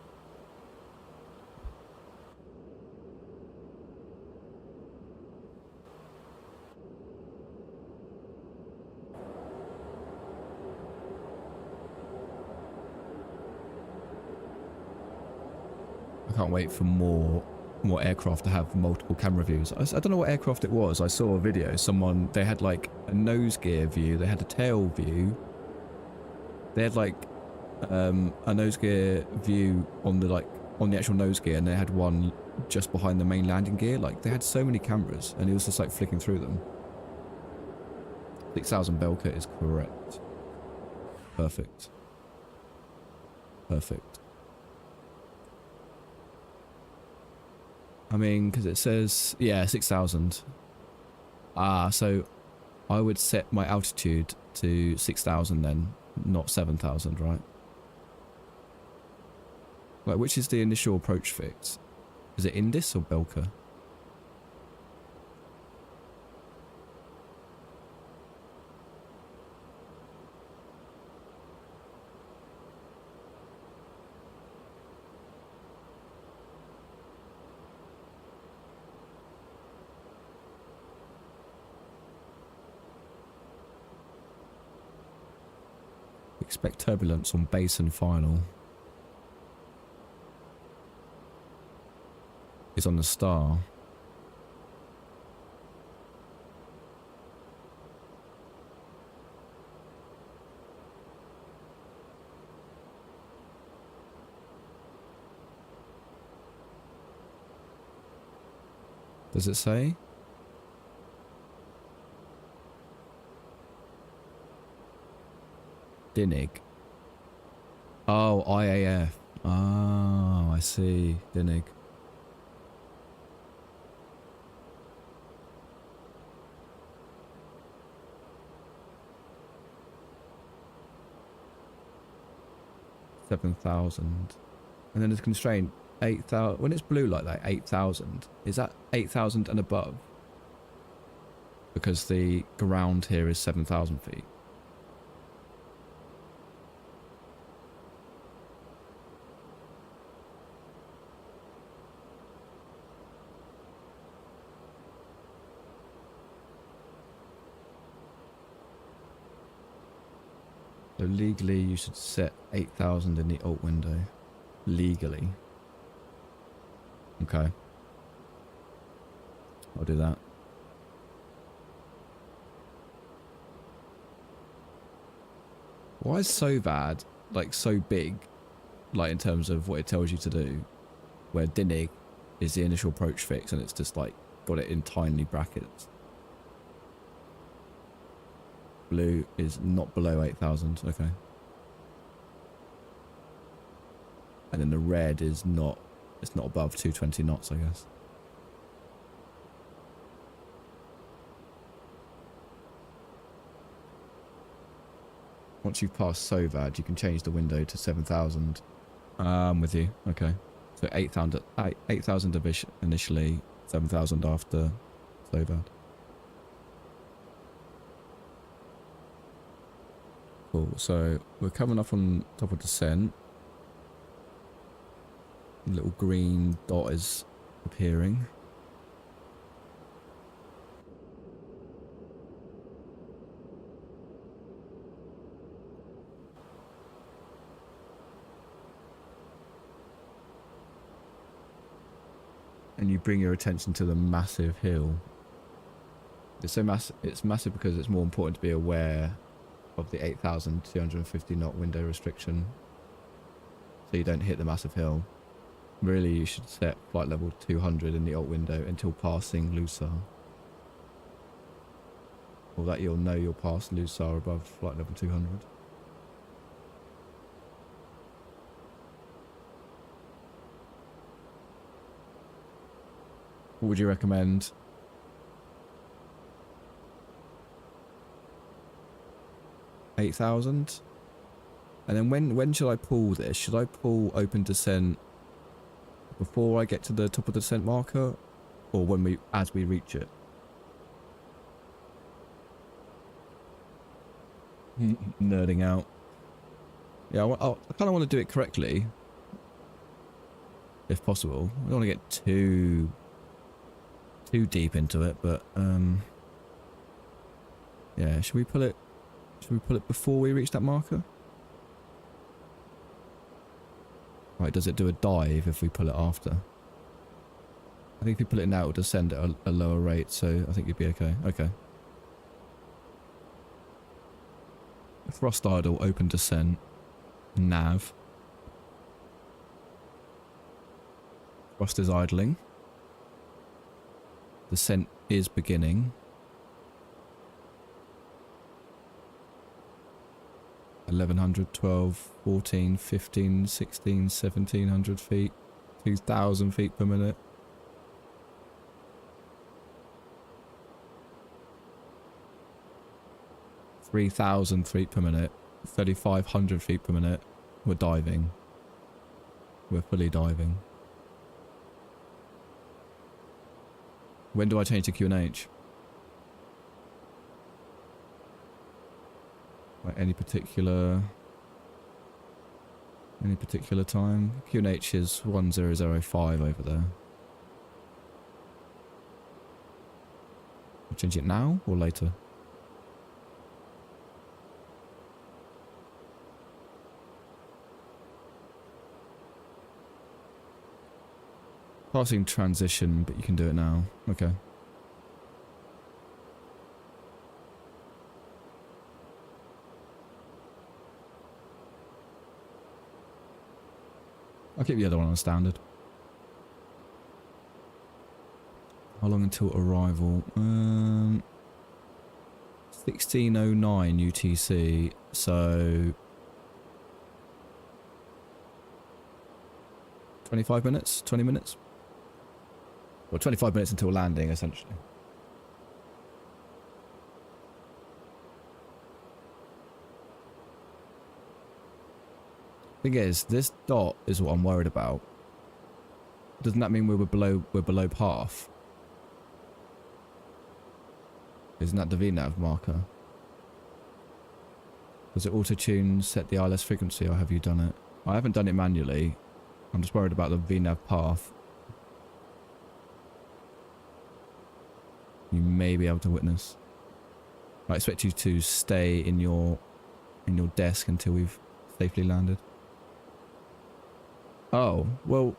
Speaker 1: I can't wait for more aircraft to have multiple camera views. I don't know what aircraft it was. I saw a video. They had like a nose gear view. They had a tail view. They had like a nose gear view on the actual nose gear, and they had one just behind the main landing gear. Like, they had so many cameras, and it was just like flicking through them. 6,000 Belka is correct. Perfect. Perfect. I mean, because it says, yeah, 6,000. So I would set my altitude to 6,000 then, not 7,000, right? Like, which is the initial approach fix? Is it Indus or Belka? Expect turbulence on base and final. Is on the star. Does it say? Dinig. Oh, IAF. Oh, I see. Dinig. $7,000. And then there's a constraint 8,000. When it's blue like that, 8,000. Is that 8,000 and above? Because the ground here is 7,000 feet. So legally you should set 8000 in the alt window. Legally. Okay. I'll do that. Why is SOVAD like so big, like in terms of what it tells you to do, where DINIG is the initial approach fix and it's just like got it in tiny brackets? Blue is not below 8000, okay. And then the red is not, it's not above 220 knots, I guess. Once you've passed SOVAD, you can change the window to 7000. I'm with you, okay. So 8,000 initially, 7,000 after SOVAD. Cool, so we're coming up on top of descent. A little green dot is appearing. And you bring your attention to the massive hill. It's so massive. It's massive because it's more important to be aware of the 8,250 knot window restriction, so you don't hit the massive hill. Really, you should set flight level 200 in the alt window until passing Lusar. Or that you'll know you'll pass Lusar above flight level 200. What would you recommend? $8,000? And then when should I pull this? Should I pull open descent before I get to the top of the descent marker, or as we reach it? Nerding out. Yeah, I kind of want to do it correctly, if possible. I don't want to get too deep into it, but yeah. Should we pull it? Should we pull it before we reach that marker? Right, does it do a dive if we pull it after? I think if you pull it now, it'll descend at a lower rate, so I think you'd be okay. Okay. Thrust idle, open descent, nav. Thrust is idling. Descent is beginning. 1100, 12, 14, 15, 16, 1700 feet, 2000 feet per minute. $3,000 feet per minute, 3,500 feet per minute. We're diving. We're fully diving. When do I change to QNH? Like any particular time? QNH is 1005 over there. I'll change it now or later? Passing transition, but you can do it now. Okay. I'll keep the other one on standard. How long until arrival? 1609 UTC, so 25 minutes? 20 minutes? Well, 25 minutes until landing, essentially. Thing is, this dot is what I'm worried about. Doesn't that mean we're below path? Isn't that the VNAV marker? Does it auto-tune, set the ILS frequency, or have you done it? I haven't done it manually. I'm just worried about the VNAV path. You may be able to witness. I expect you to stay in your in your desk until we've safely landed. Oh, well,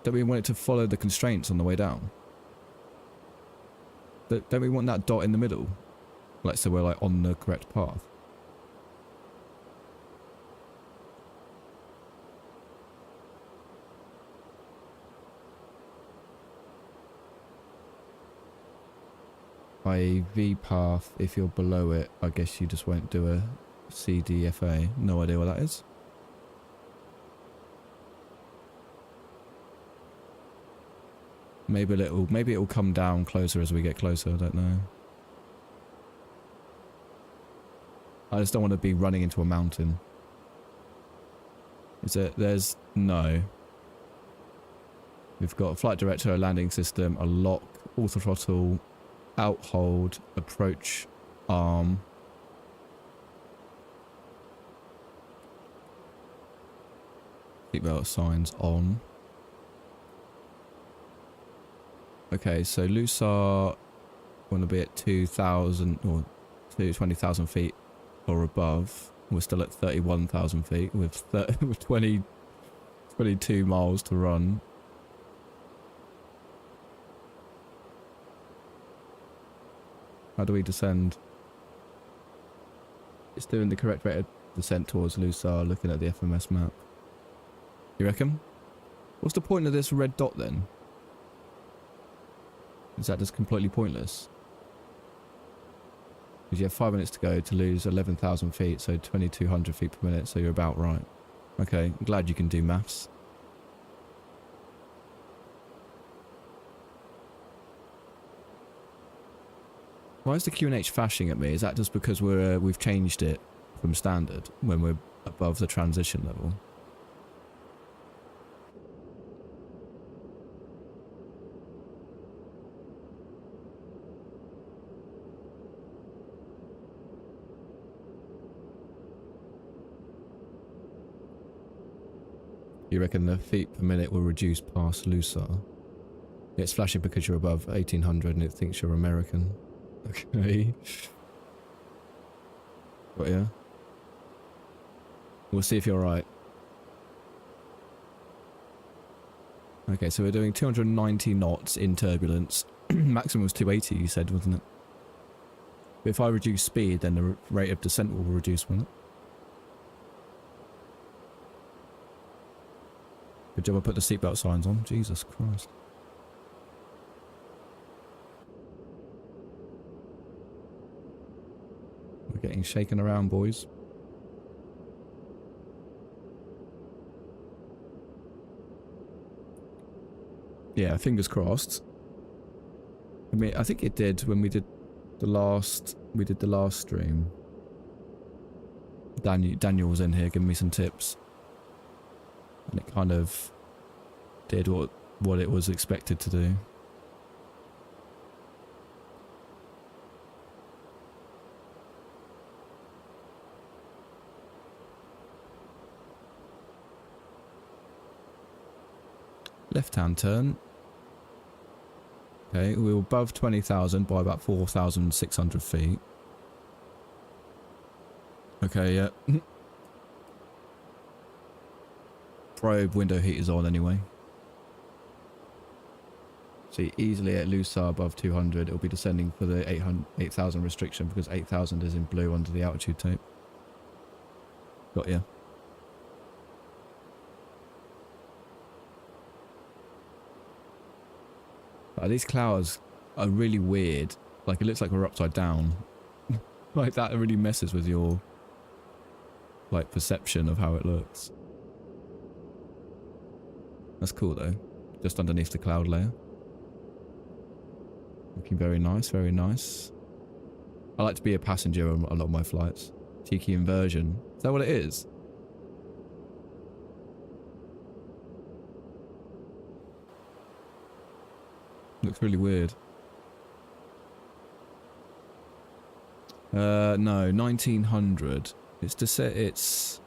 Speaker 1: don't we want it to follow the constraints on the way down? Don't we want that dot in the middle? Like, so we're like on the correct path. V path, if you're below it, I guess you just won't do a CDFA. No idea what that is. Maybe it'll come down closer as we get closer, I don't know. I just don't want to be running into a mountain. There's no. We've got a flight director, a landing system, a lock, auto throttle, out hold, approach arm. Seatbelt signs on. Okay, so Lusar want to be at 2,000 or 20,000 feet or above. We're still at 31,000 feet with 22 miles to run. How do we descend? It's doing the correct rate of descent towards Lusar, looking at the FMS map. You reckon? What's the point of this red dot then? Is that just completely pointless? Because you have 5 minutes to go to lose 11,000 feet, so 2,200 feet per minute, so you're about right. Okay, I'm glad you can do maths. Why is the QNH flashing at me? Is that just because we've changed it from standard when we're above the transition level? You reckon the feet per minute will reduce past Lusar? It's flashing because you're above 1800 and it thinks you're American. Okay. But yeah. We'll see if you're right. Okay, so we're doing 290 knots in turbulence. Maximum was 280, you said, wasn't it? But if I reduce speed, then the rate of descent will reduce, won't it? Good job I put the seatbelt signs on. Jesus Christ. We're getting shaken around, boys. Yeah, fingers crossed. I mean, I think it did when we did the last stream. Daniel was in here giving me some tips. And it kind of did what it was expected to do. Left-hand turn. Okay, we were above 20,000 by about 4,600 feet. Okay, yeah. Probe window heat is on anyway. See, easily at Lusar above 200, it'll be descending for the 8,000 restriction because 8,000 is in blue under the altitude tape. Got ya. These clouds are really weird. Like, it looks like we're upside down. Like, that really messes with your, like, perception of how it looks. That's cool, though. Just underneath the cloud layer. Looking very nice, very nice. I like to be a passenger on a lot of my flights. Cheeky inversion. Is that what it is? Looks really weird. No, 1900. It's to set it's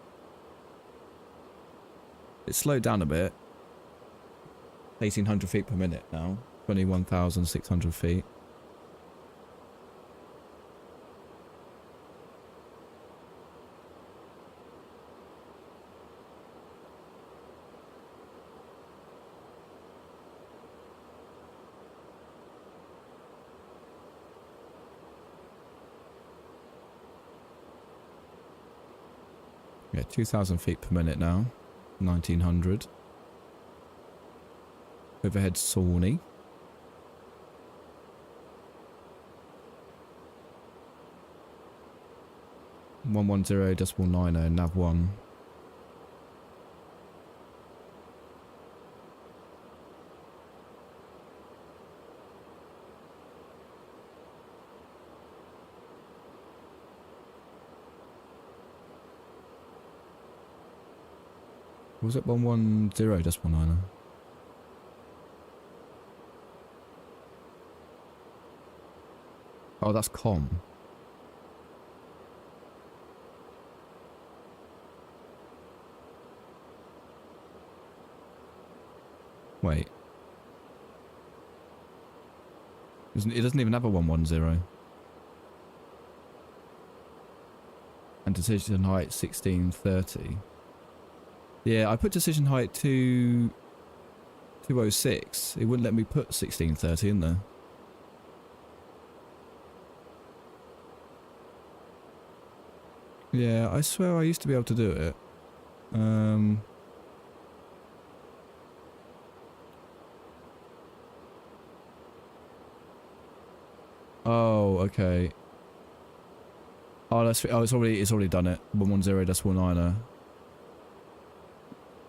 Speaker 1: slowed down a bit. 1,800 feet per minute now. 21,600 feet. Yeah, 2,000 feet per minute now. 1900. Overhead Sawney. .110.90 nav 1. Was it 110.90? Oh, that's com. Wait. It doesn't even have a 110. And decision height 1630. Yeah, I put decision height to 206. It wouldn't let me put 1630 in there. Yeah, I swear I used to be able to do it. Oh, okay. Oh, it's already done it. 110.90.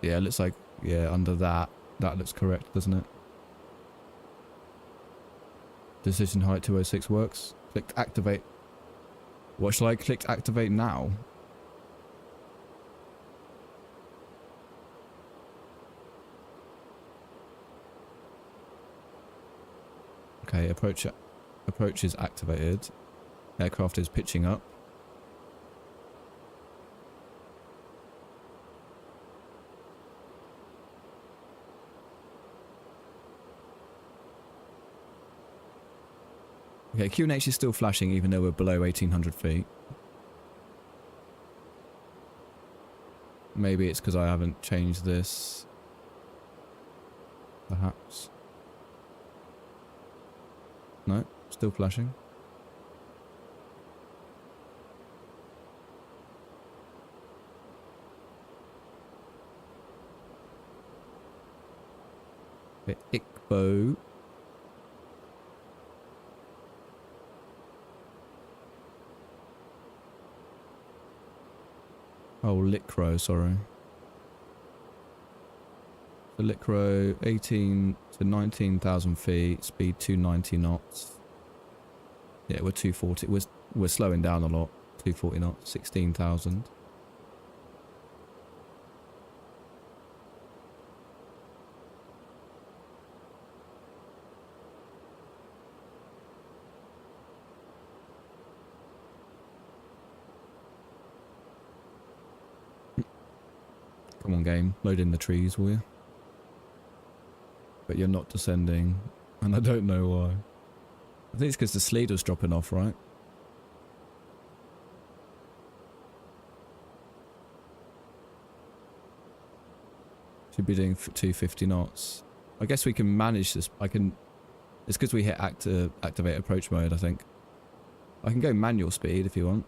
Speaker 1: Yeah, it looks like, yeah, under that looks correct, doesn't it? Decision height 206 works. Click activate. What shall I click activate now? Okay, approach is activated. Aircraft is pitching up. Okay, QNH is still flashing even though we're below 1800 feet. Maybe it's because I haven't changed this. Perhaps. No, still flashing. Okay, ICBO. Oh, Licro, sorry. The Licro, 18 to 19,000 feet, speed 290 knots. Yeah, we're 240. We're slowing down a lot. 240 knots, 16,000. Come on, game. Load in the trees, will you? But you're not descending. And I don't know why. I think it's because the sleet was dropping off, right? Should be doing 250 knots. I guess we can manage this. It's because we hit activate approach mode, I think. I can go manual speed if you want.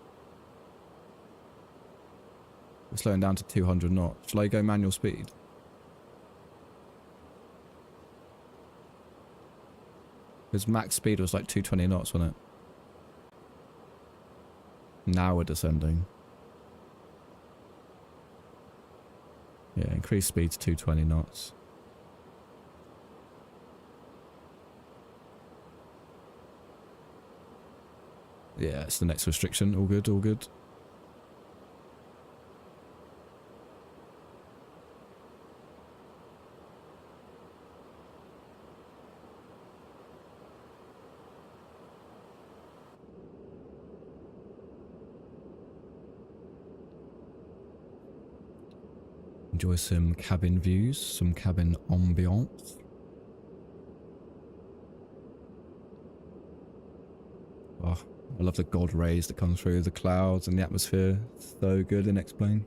Speaker 1: We're slowing down to 200 knots. Shall I go manual speed? Because max speed was like 220 knots, wasn't it? Now we're descending. Yeah, increase speed to 220 knots. Yeah, it's the next restriction. All good, all good. Enjoy some cabin views, some cabin ambiance. Oh, I love the god rays that come through the clouds and the atmosphere. So good in XPlane.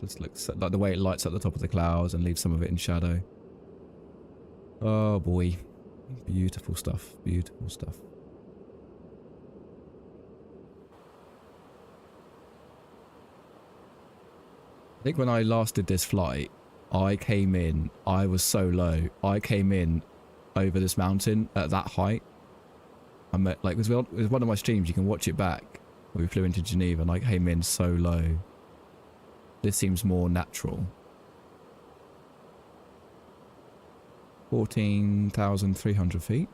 Speaker 1: Just looks like the way it lights up the top of the clouds and leaves some of it in shadow. Oh boy. Beautiful stuff. Beautiful stuff. I think when I last did this flight, I came in, I was so low. I came in over this mountain at that height. I met, like, it was one of my streams, you can watch it back. We flew into Geneva and I came in so low. This seems more natural. 14,300 feet.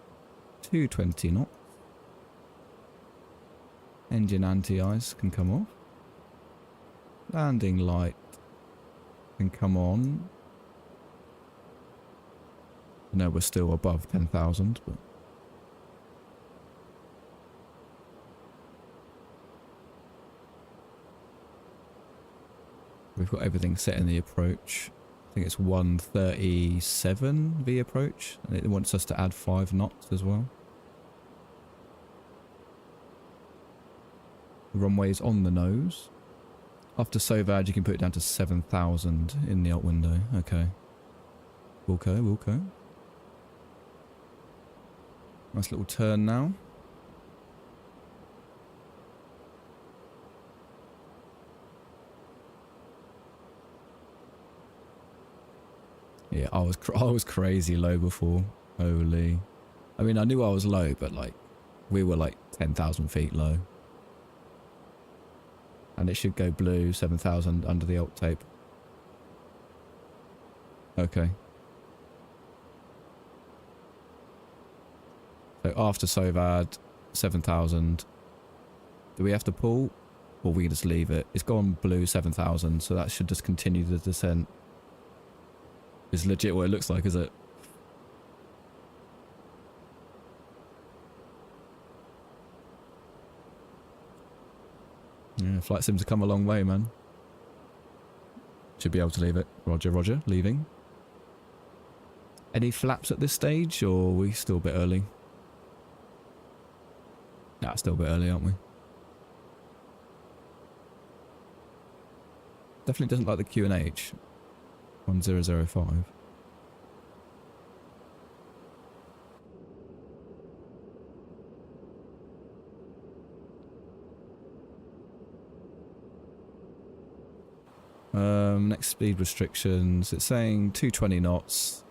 Speaker 1: 220 knots. Engine anti-ice can come off. Landing light can come on. No, we're still above 10,000, but... We've got everything set in the approach. I think it's 137 V approach, and it wants us to add 5 knots as well. The runway's on the nose. After SOVAD, you can put it down to 7,000 in the alt window. Okay. Okay, okay. Nice little turn now. Yeah, I was crazy low before. Holy. I mean, I knew I was low, but like, we were like 10,000 feet low. And it should go blue, 7,000 under the alt tape. Okay. So after SOVAD, 7,000. Do we have to pull? Or we can just leave it? It's gone blue, 7,000, so that should just continue the descent. It's legit what it looks like, is it? Yeah, flight sims have come a long way, man. Should be able to leave it. Roger, roger. Leaving. Any flaps at this stage, or are we still a bit early? Nah, still a bit early, aren't we? Definitely doesn't like the Q&H. 1005. Next speed restrictions. It's saying 220 knots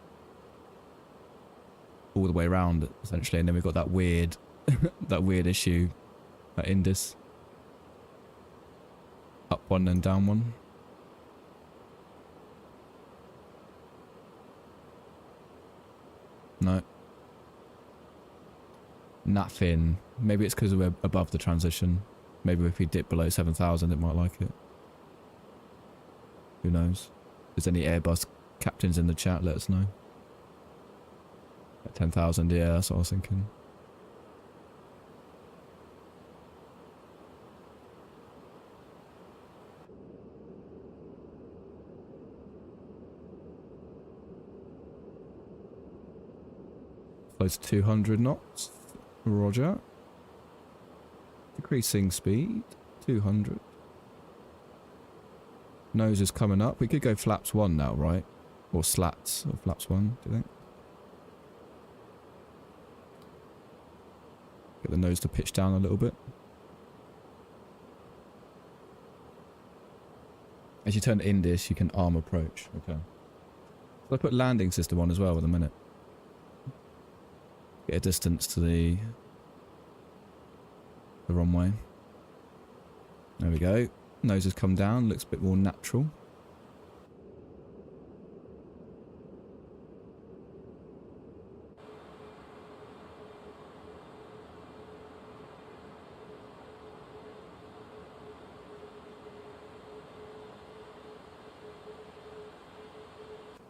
Speaker 1: all the way around, essentially, and then we've got that weird, that weird issue at Indus. Up one and down one. No. Nothing. Maybe it's because we're above the transition. Maybe if we dip below 7,000 it might like it. Who knows? If there's any Airbus captains in the chat, let us know. At 10,000, yeah, that's what I was thinking. Close to 200 knots. Roger. Decreasing speed. 200. Nose is coming up. We could go flaps 1 now, right? Or slats of flaps 1, do you think? Get the nose to pitch down a little bit. As you turn to Indus, you can arm approach. Okay. So I put landing system on as well in a minute. Get a distance to the runway. There we go. Nose has come down, looks a bit more natural.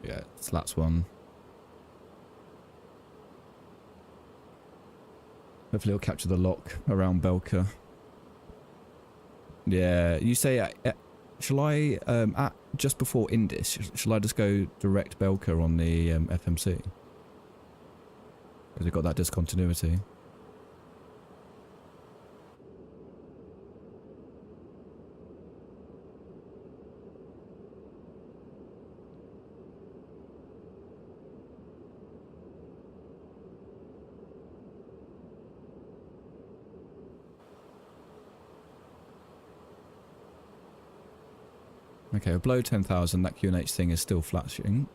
Speaker 1: Yeah, slats 1. Hopefully it'll capture the lock around Belka. Yeah, you say, shall I, at just before Indus, shall I just go direct Belka on the FMC? Because we've got that discontinuity. Okay, below 10,000, that QNH thing is still flashing.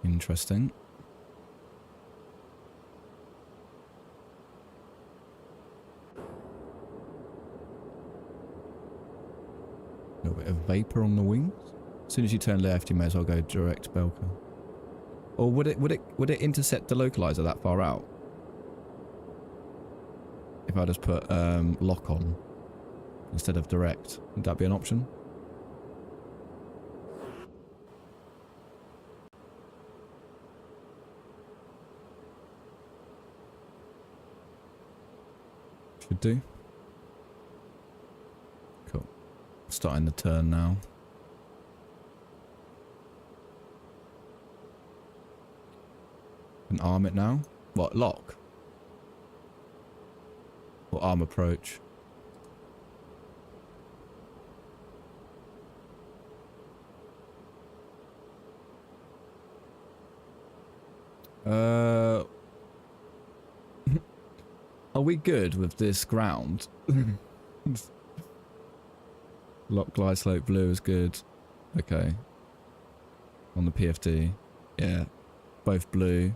Speaker 1: Interesting. A little bit of vapor on the wings. As soon as you turn left, you may as well go direct Belka. Or would it intercept the localizer that far out? If I just put lock on instead of direct, would that be an option? Should do. Cool. Starting the turn now. And arm it now? What, lock? Or arm approach? Are we good with this ground? Lock glide slope blue is good. Okay. On the PFD. Yeah. Both blue.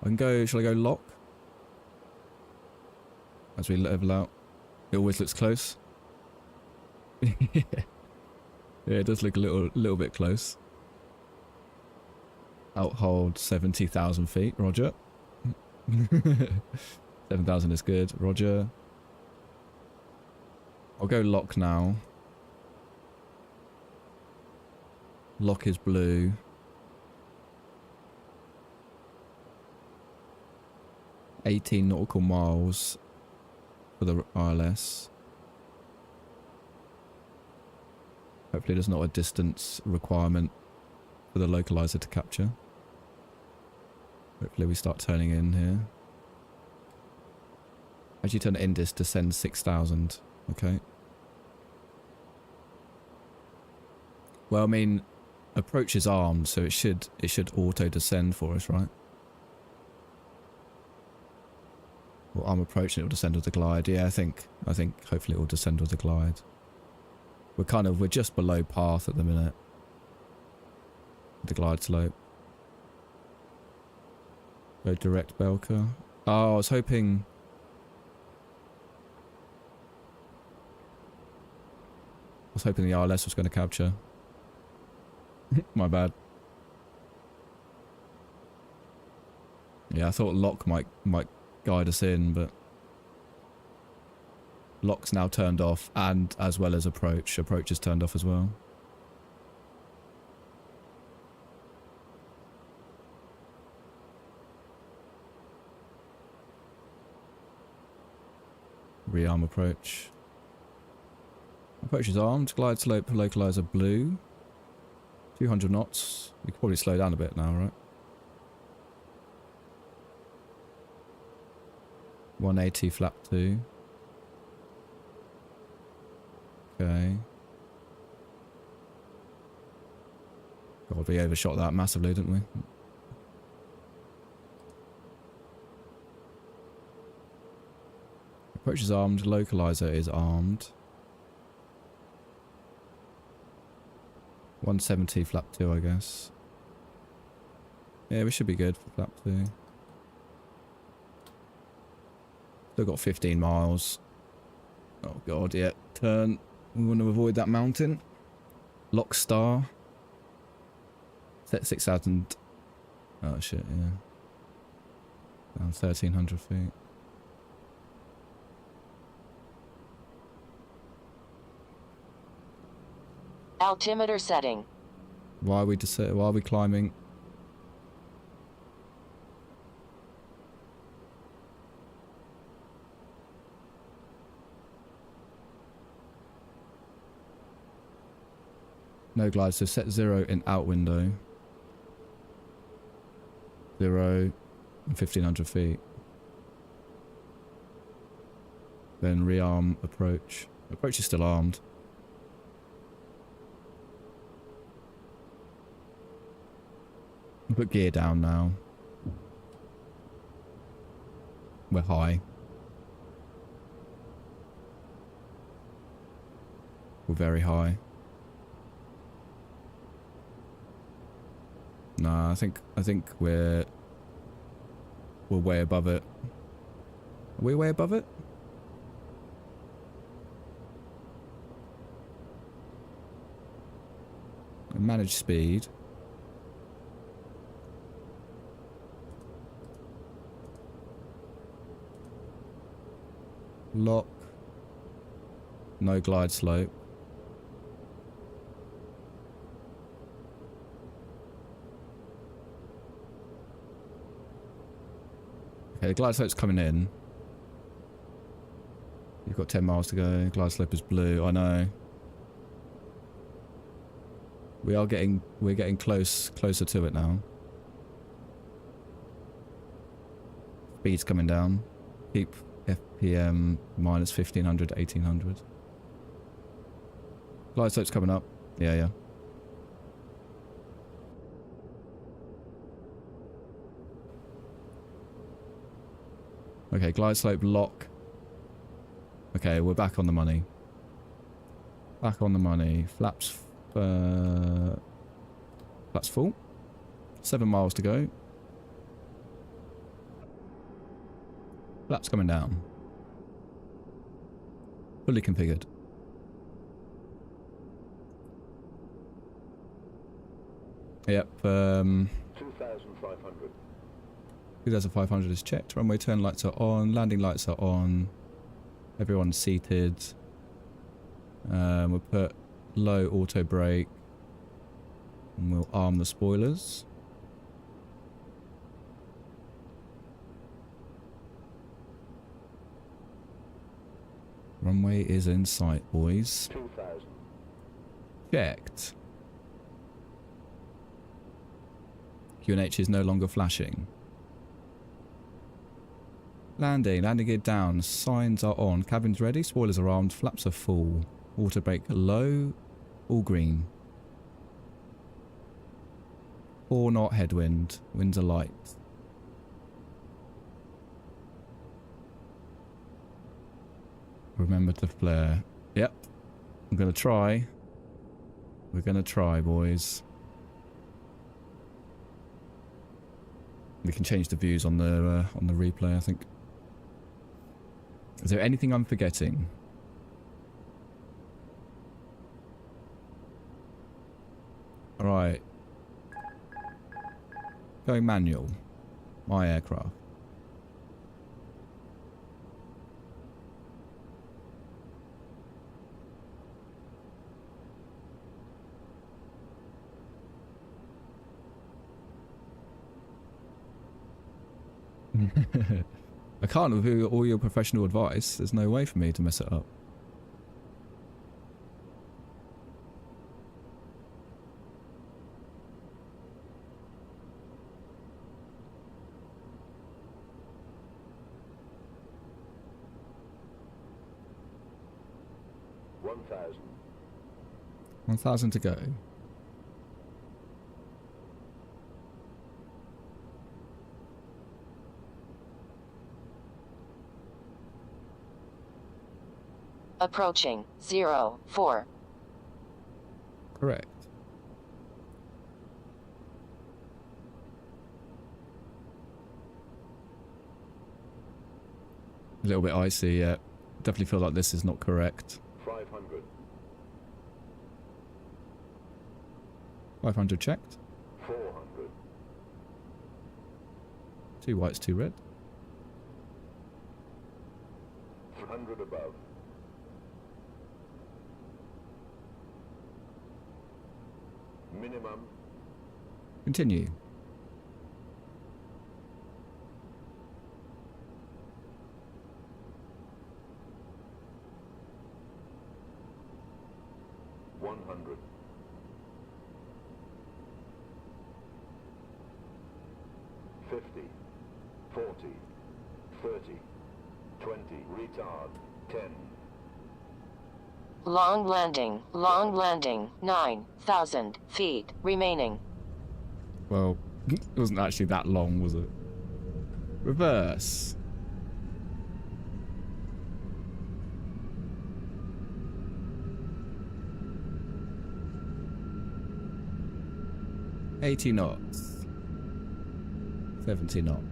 Speaker 1: I can go, shall I go lock? As we level out. It always looks close. Yeah, it does look a little bit close. Outhold 70,000 feet, roger. 7,000 is good, roger. I'll go lock now. Lock is blue. $18 nautical miles for the ILS. Hopefully there's not a distance requirement for the localizer to capture. Hopefully we start turning in here. As you turn in, this descend 6,000. Okay. Well, I mean, approach is armed, so it should auto descend for us, right? Well, I'm approaching, it will descend with the glide. Yeah, I think hopefully it will descend with the glide. We're just below path at the minute. The glide slope. Go direct Belka. Oh, I was hoping... the RLS was going to capture. My bad. Yeah, I thought lock might guide us in, but lock's now turned off, and as well as approach. Approach is turned off as well. Rearm approach. Approach is armed. Glide slope localizer blue. 200 knots. We could probably slow down a bit now, right? 180 flap 2. Okay. God, we overshot that massively, didn't we? Approach is armed. Localizer is armed. 170 flap 2, I guess. Yeah, we should be good for flap 2. Still got 15 miles. Oh god, yeah. Turn. We want to avoid that mountain. Lock star. Set 6,000. Oh shit, yeah. Down 1,300 feet.
Speaker 4: Altimeter setting.
Speaker 1: Why are we climbing? No glide, so set 0 in out window. 0 and 1,500 feet. Then rearm approach. Approach is still armed. Put gear down now. We're high. We're very high. Nah, I think we're way above it. Are we way above it? Manage speed. Lock. No glide slope. Okay, the glide slope's coming in. You've got 10 miles to go. Glide slope is blue. I know. We're getting closer to it now. Speed's coming down. Keep FPM minus 1500 to 1800. Glide slope's coming up. Yeah. Okay, glide slope lock. Okay, we're back on the money. Back on the money. Flaps full. 7 miles to go. Flaps coming down. Fully configured. Yep.
Speaker 5: 2,500.
Speaker 1: 2,500 is checked. Runway turn lights are on. Landing lights are on. Everyone's seated. We'll put low auto brake. And we'll arm the spoilers. Runway is in sight, boys.
Speaker 5: 2,000.
Speaker 1: Checked. QNH is no longer flashing. Landing gear down, signs are on, cabin's ready, spoilers are armed, flaps are full, auto brake low, all green. 4 knot headwind, winds are light. Remember to flare. Yep, I'm gonna try. We're gonna try, boys. We can change the views on the replay, I think. Is there anything I'm forgetting? Alright. Going manual. My aircraft. I can't with all your professional advice. There's no way for me to mess it up.
Speaker 5: $1,000.
Speaker 1: 1,000 to go.
Speaker 4: Approaching 0-4.
Speaker 1: Correct. A little bit icy, yeah. Definitely feel like this is not correct.
Speaker 5: 500.
Speaker 1: 500 checked.
Speaker 5: 400.
Speaker 1: 2 whites, 2 red.
Speaker 5: 300 above. Minimum.
Speaker 1: Continue.
Speaker 5: $100. 50. 40. 30. 20. Retard. 10.
Speaker 4: Long landing, 9,000 feet remaining.
Speaker 1: Well, it wasn't actually that long, was it? Reverse. 80 knots. 70 knots.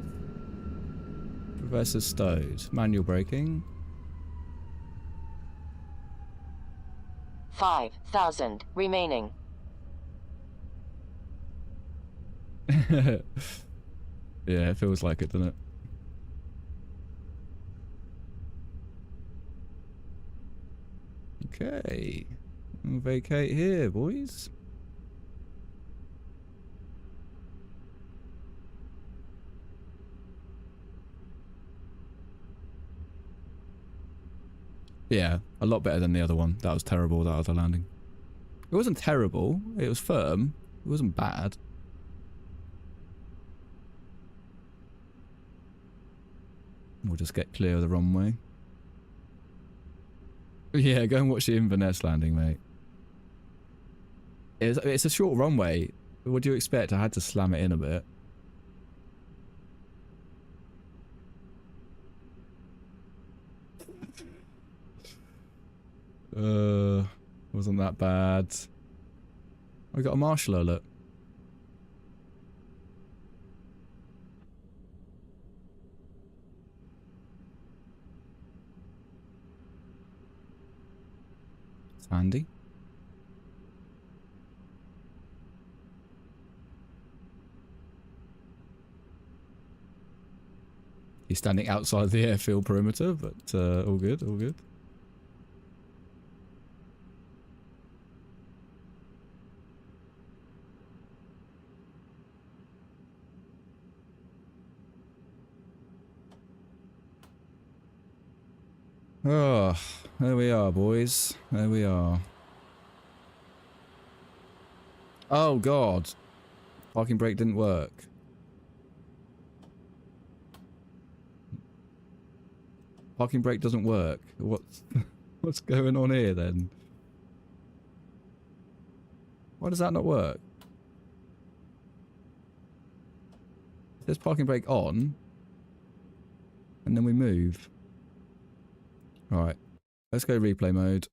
Speaker 1: Reverser stowed. Manual braking.
Speaker 4: 5,000 remaining.
Speaker 1: Yeah, it feels like it, doesn't it? Okay. We'll vacate here, boys. Yeah, a lot better than the other one. That was terrible, that other landing. It wasn't terrible. It was firm. It wasn't bad. We'll just get clear of the runway. Yeah, go and watch the Inverness landing, mate. It's a short runway. What do you expect? I had to slam it in a bit. Wasn't that bad. I got a marshal alert. It's handy. He's standing outside the airfield perimeter, but all good, all good. Oh, there we are, boys. There we are. Oh, God. Parking brake didn't work. Parking brake doesn't work. What's going on here, then? Why does that not work? It says parking brake on. And then we move. Alright, let's go replay mode.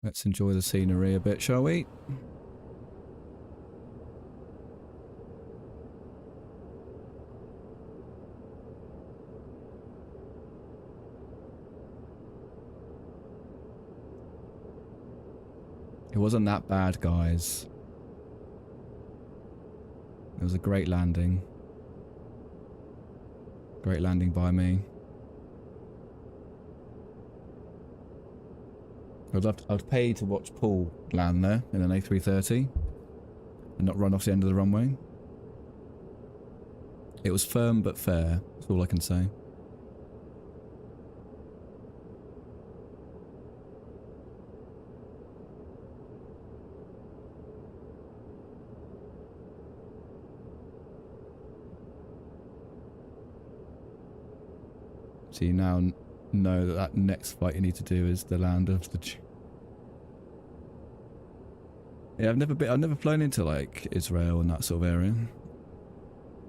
Speaker 1: Let's enjoy the scenery a bit, shall we? It wasn't that bad, guys. It was a great landing. Great landing by me. I'd pay to watch Paul land there in an A330 and not run off the end of the runway. It was firm but fair. That's all I can say. So you now know that next flight you need to do is the land of the... Yeah, I've never flown into like Israel and that sort of area.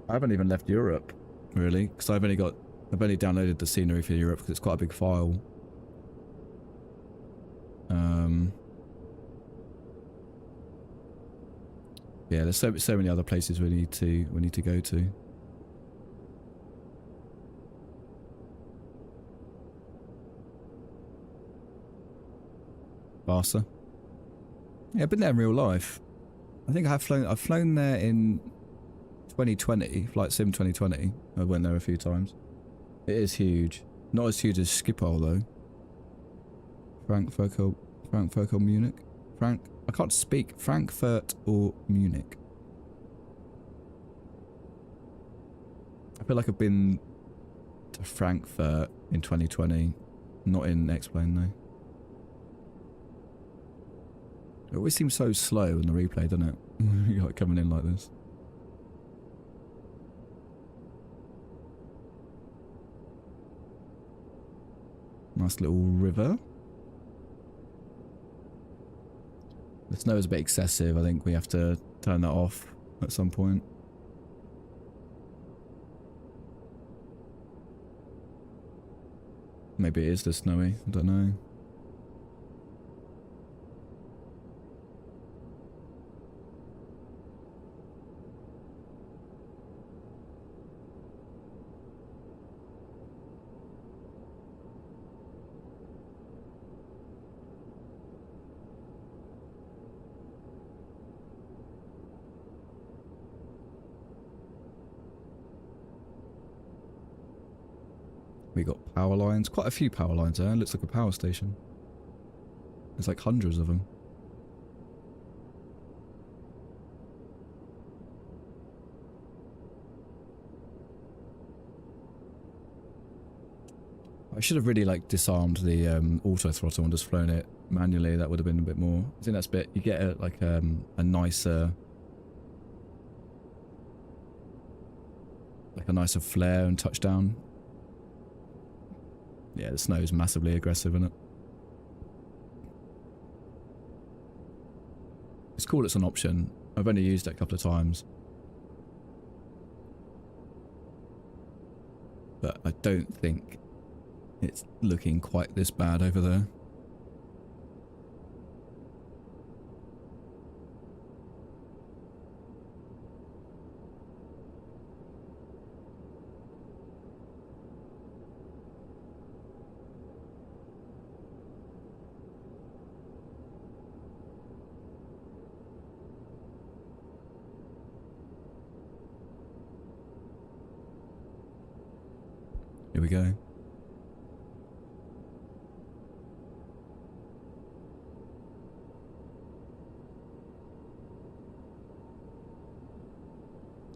Speaker 1: I haven't even left Europe, really, because I've only downloaded the scenery for Europe because it's quite a big file. Yeah, there's so many other places we need to go to. Barca. Yeah, I've been there in real life. I think I've flown there in 2020, Flight Sim 2020. I went there a few times. It is huge. Not as huge as Schiphol though. Frankfurt or Munich? I can't speak. Frankfurt or Munich. I feel like I've been to Frankfurt in 2020. Not in XPlane though. It always seems so slow in the replay, doesn't it? You're like coming in like this. Nice little river. The snow is a bit excessive. I think we have to turn that off at some point. Maybe it is this snowy. I don't know. We got power lines. Quite a few power lines there. Looks like a power station. There's like hundreds of them. I should have really like disarmed the auto throttle and just flown it manually. That would have been a bit more. I think that's a bit. You get a nicer, like a nicer flare and touchdown. Yeah, the snow is massively aggressive, isn't it? It's cool it's an option. I've only used it a couple of times. But I don't think it's looking quite this bad over there. Here we go.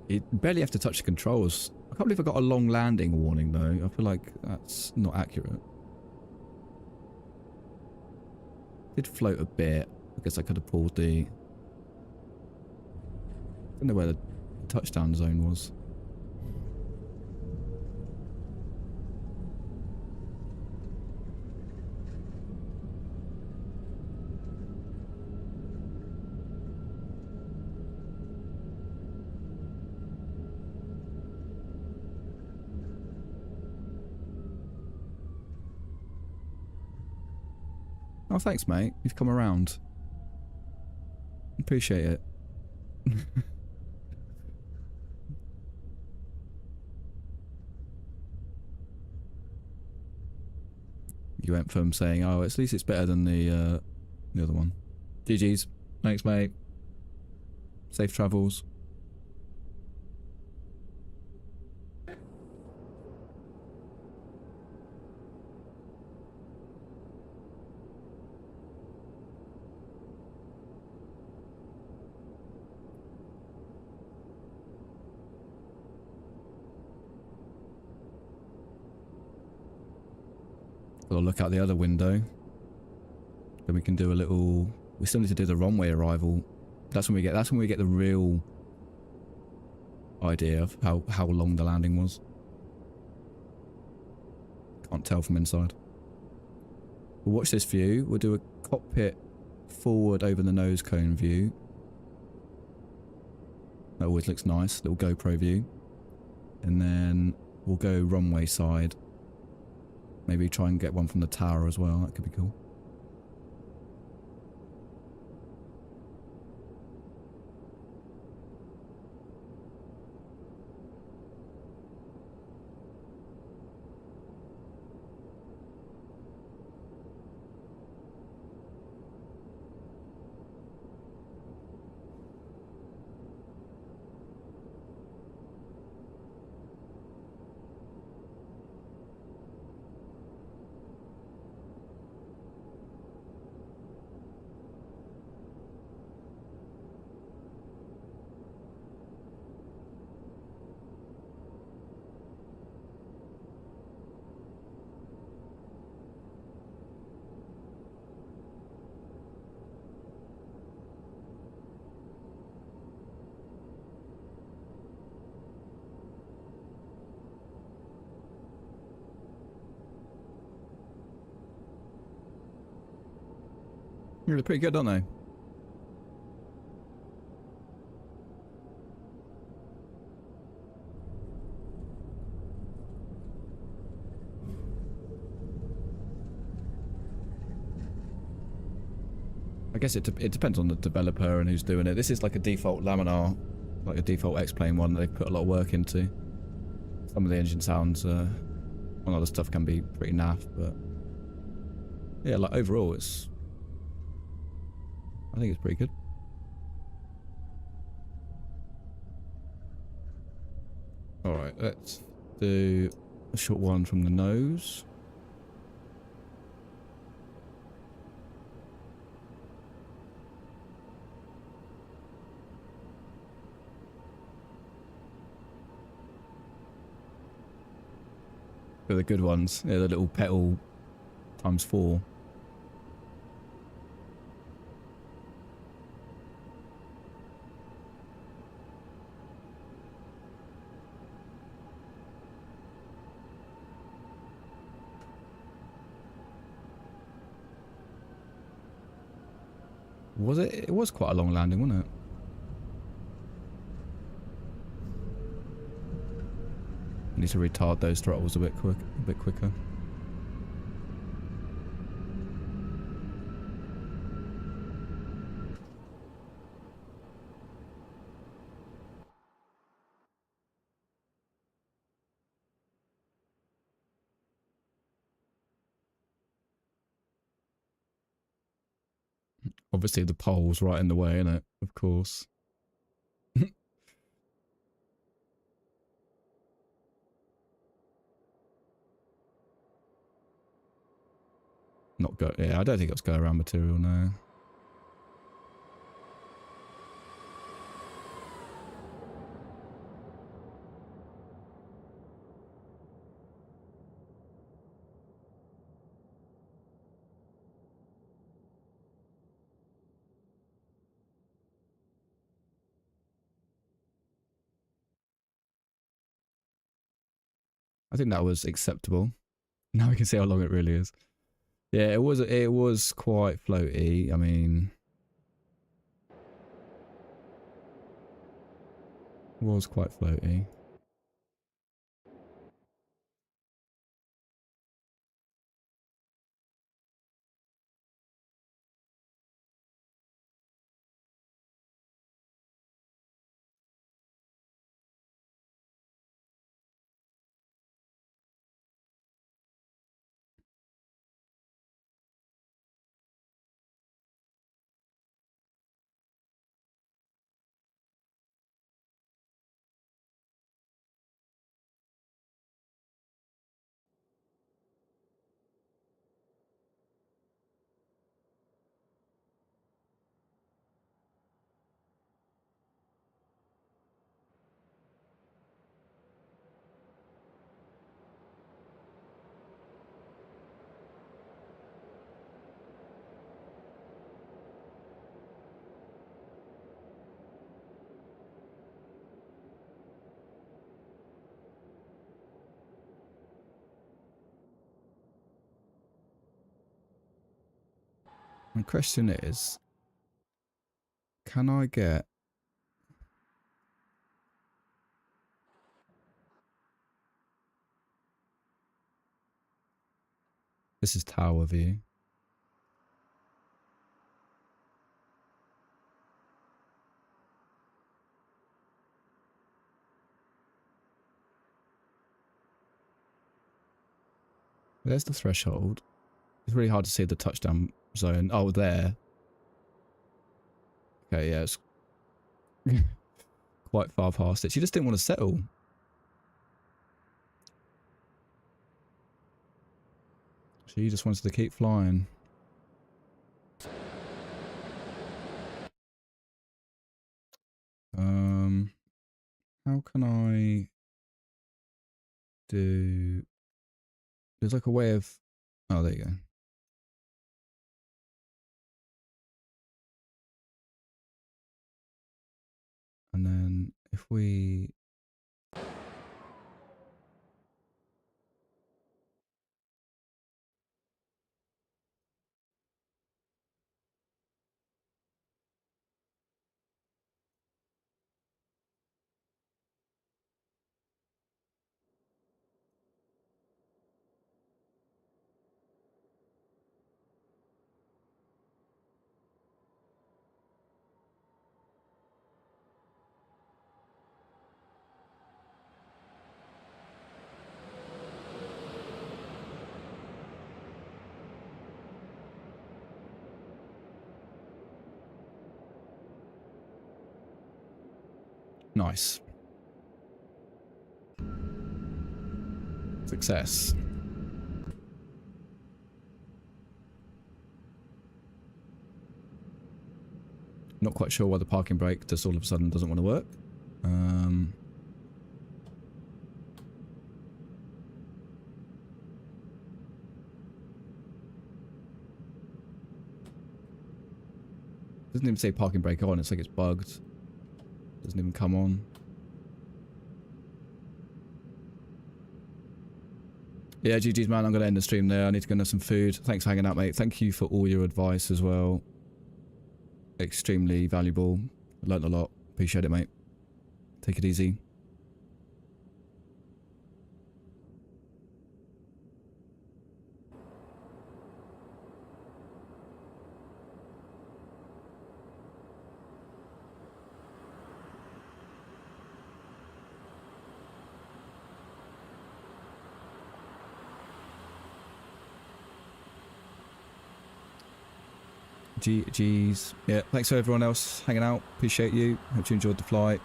Speaker 1: You barely have to touch the controls. I can't believe I got a long landing warning though. I feel like that's not accurate. Did float a bit. I guess I could have pulled the... I don't know where the touchdown zone was. Oh, thanks, mate. You've come around. Appreciate it. You went from saying, oh, at least it's better than the other one. GG's. Thanks, mate. Safe travels. We'll look out the other window. Then we can do a little... We still need to do the runway arrival. That's when we get the real idea of how long the landing was. Can't tell from inside. We'll watch this view. We'll do a cockpit forward over the nose cone view. That always looks nice. Little GoPro view. And then we'll go runway side. Maybe try and get one from the tower as well. That could be cool. They're pretty good, aren't they? guess it depends on the developer and who's doing it. This is like a default laminar, like a default XPlane one that they've put a lot of work into. Some of the engine sounds on other stuff can be pretty naff, but yeah, like overall I think it's pretty good. Alright, let's do a short one from the nose. They're the good ones. They're the little petal ×4. Was it? It was quite a long landing, wasn't it? I need to retard those throttles a bit quicker. Obviously the pole's right in the way, innit? Of course. Not go. Yeah, I don't think it's go around material now. I think that was acceptable. Now we can see how long it really is. Yeah, it was quite floaty. I mean, was quite floaty. The question is, can I get... This is tower view. There's the threshold. It's really hard to see the touchdown zone. Oh, there. Okay, yeah, it's quite far past it. She just didn't want to settle. She just wanted to keep flying. How can I do... There's like a way of... Oh, there you go. And then if we... Nice. Success. Not quite sure why the parking brake just all of a sudden doesn't want to work. Doesn't even say parking brake on, it's like it's bugged. Doesn't even come on. Yeah, GG's man, I'm going to end the stream there. I need to go and have some food. Thanks for hanging out, mate. Thank you for all your advice as well. Extremely valuable. Learned a lot. Appreciate it, mate. Take it easy. GG's. Yeah, thanks for everyone else hanging out. Appreciate you. Hope you enjoyed the flight.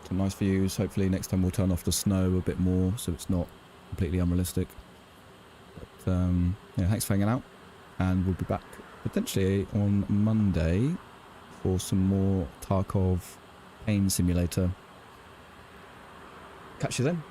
Speaker 1: Some nice views. Hopefully next time we'll turn off the snow a bit more so it's not completely unrealistic. But yeah, thanks for hanging out. And we'll be back potentially on Monday for some more Tarkov Pain Simulator. Catch you then.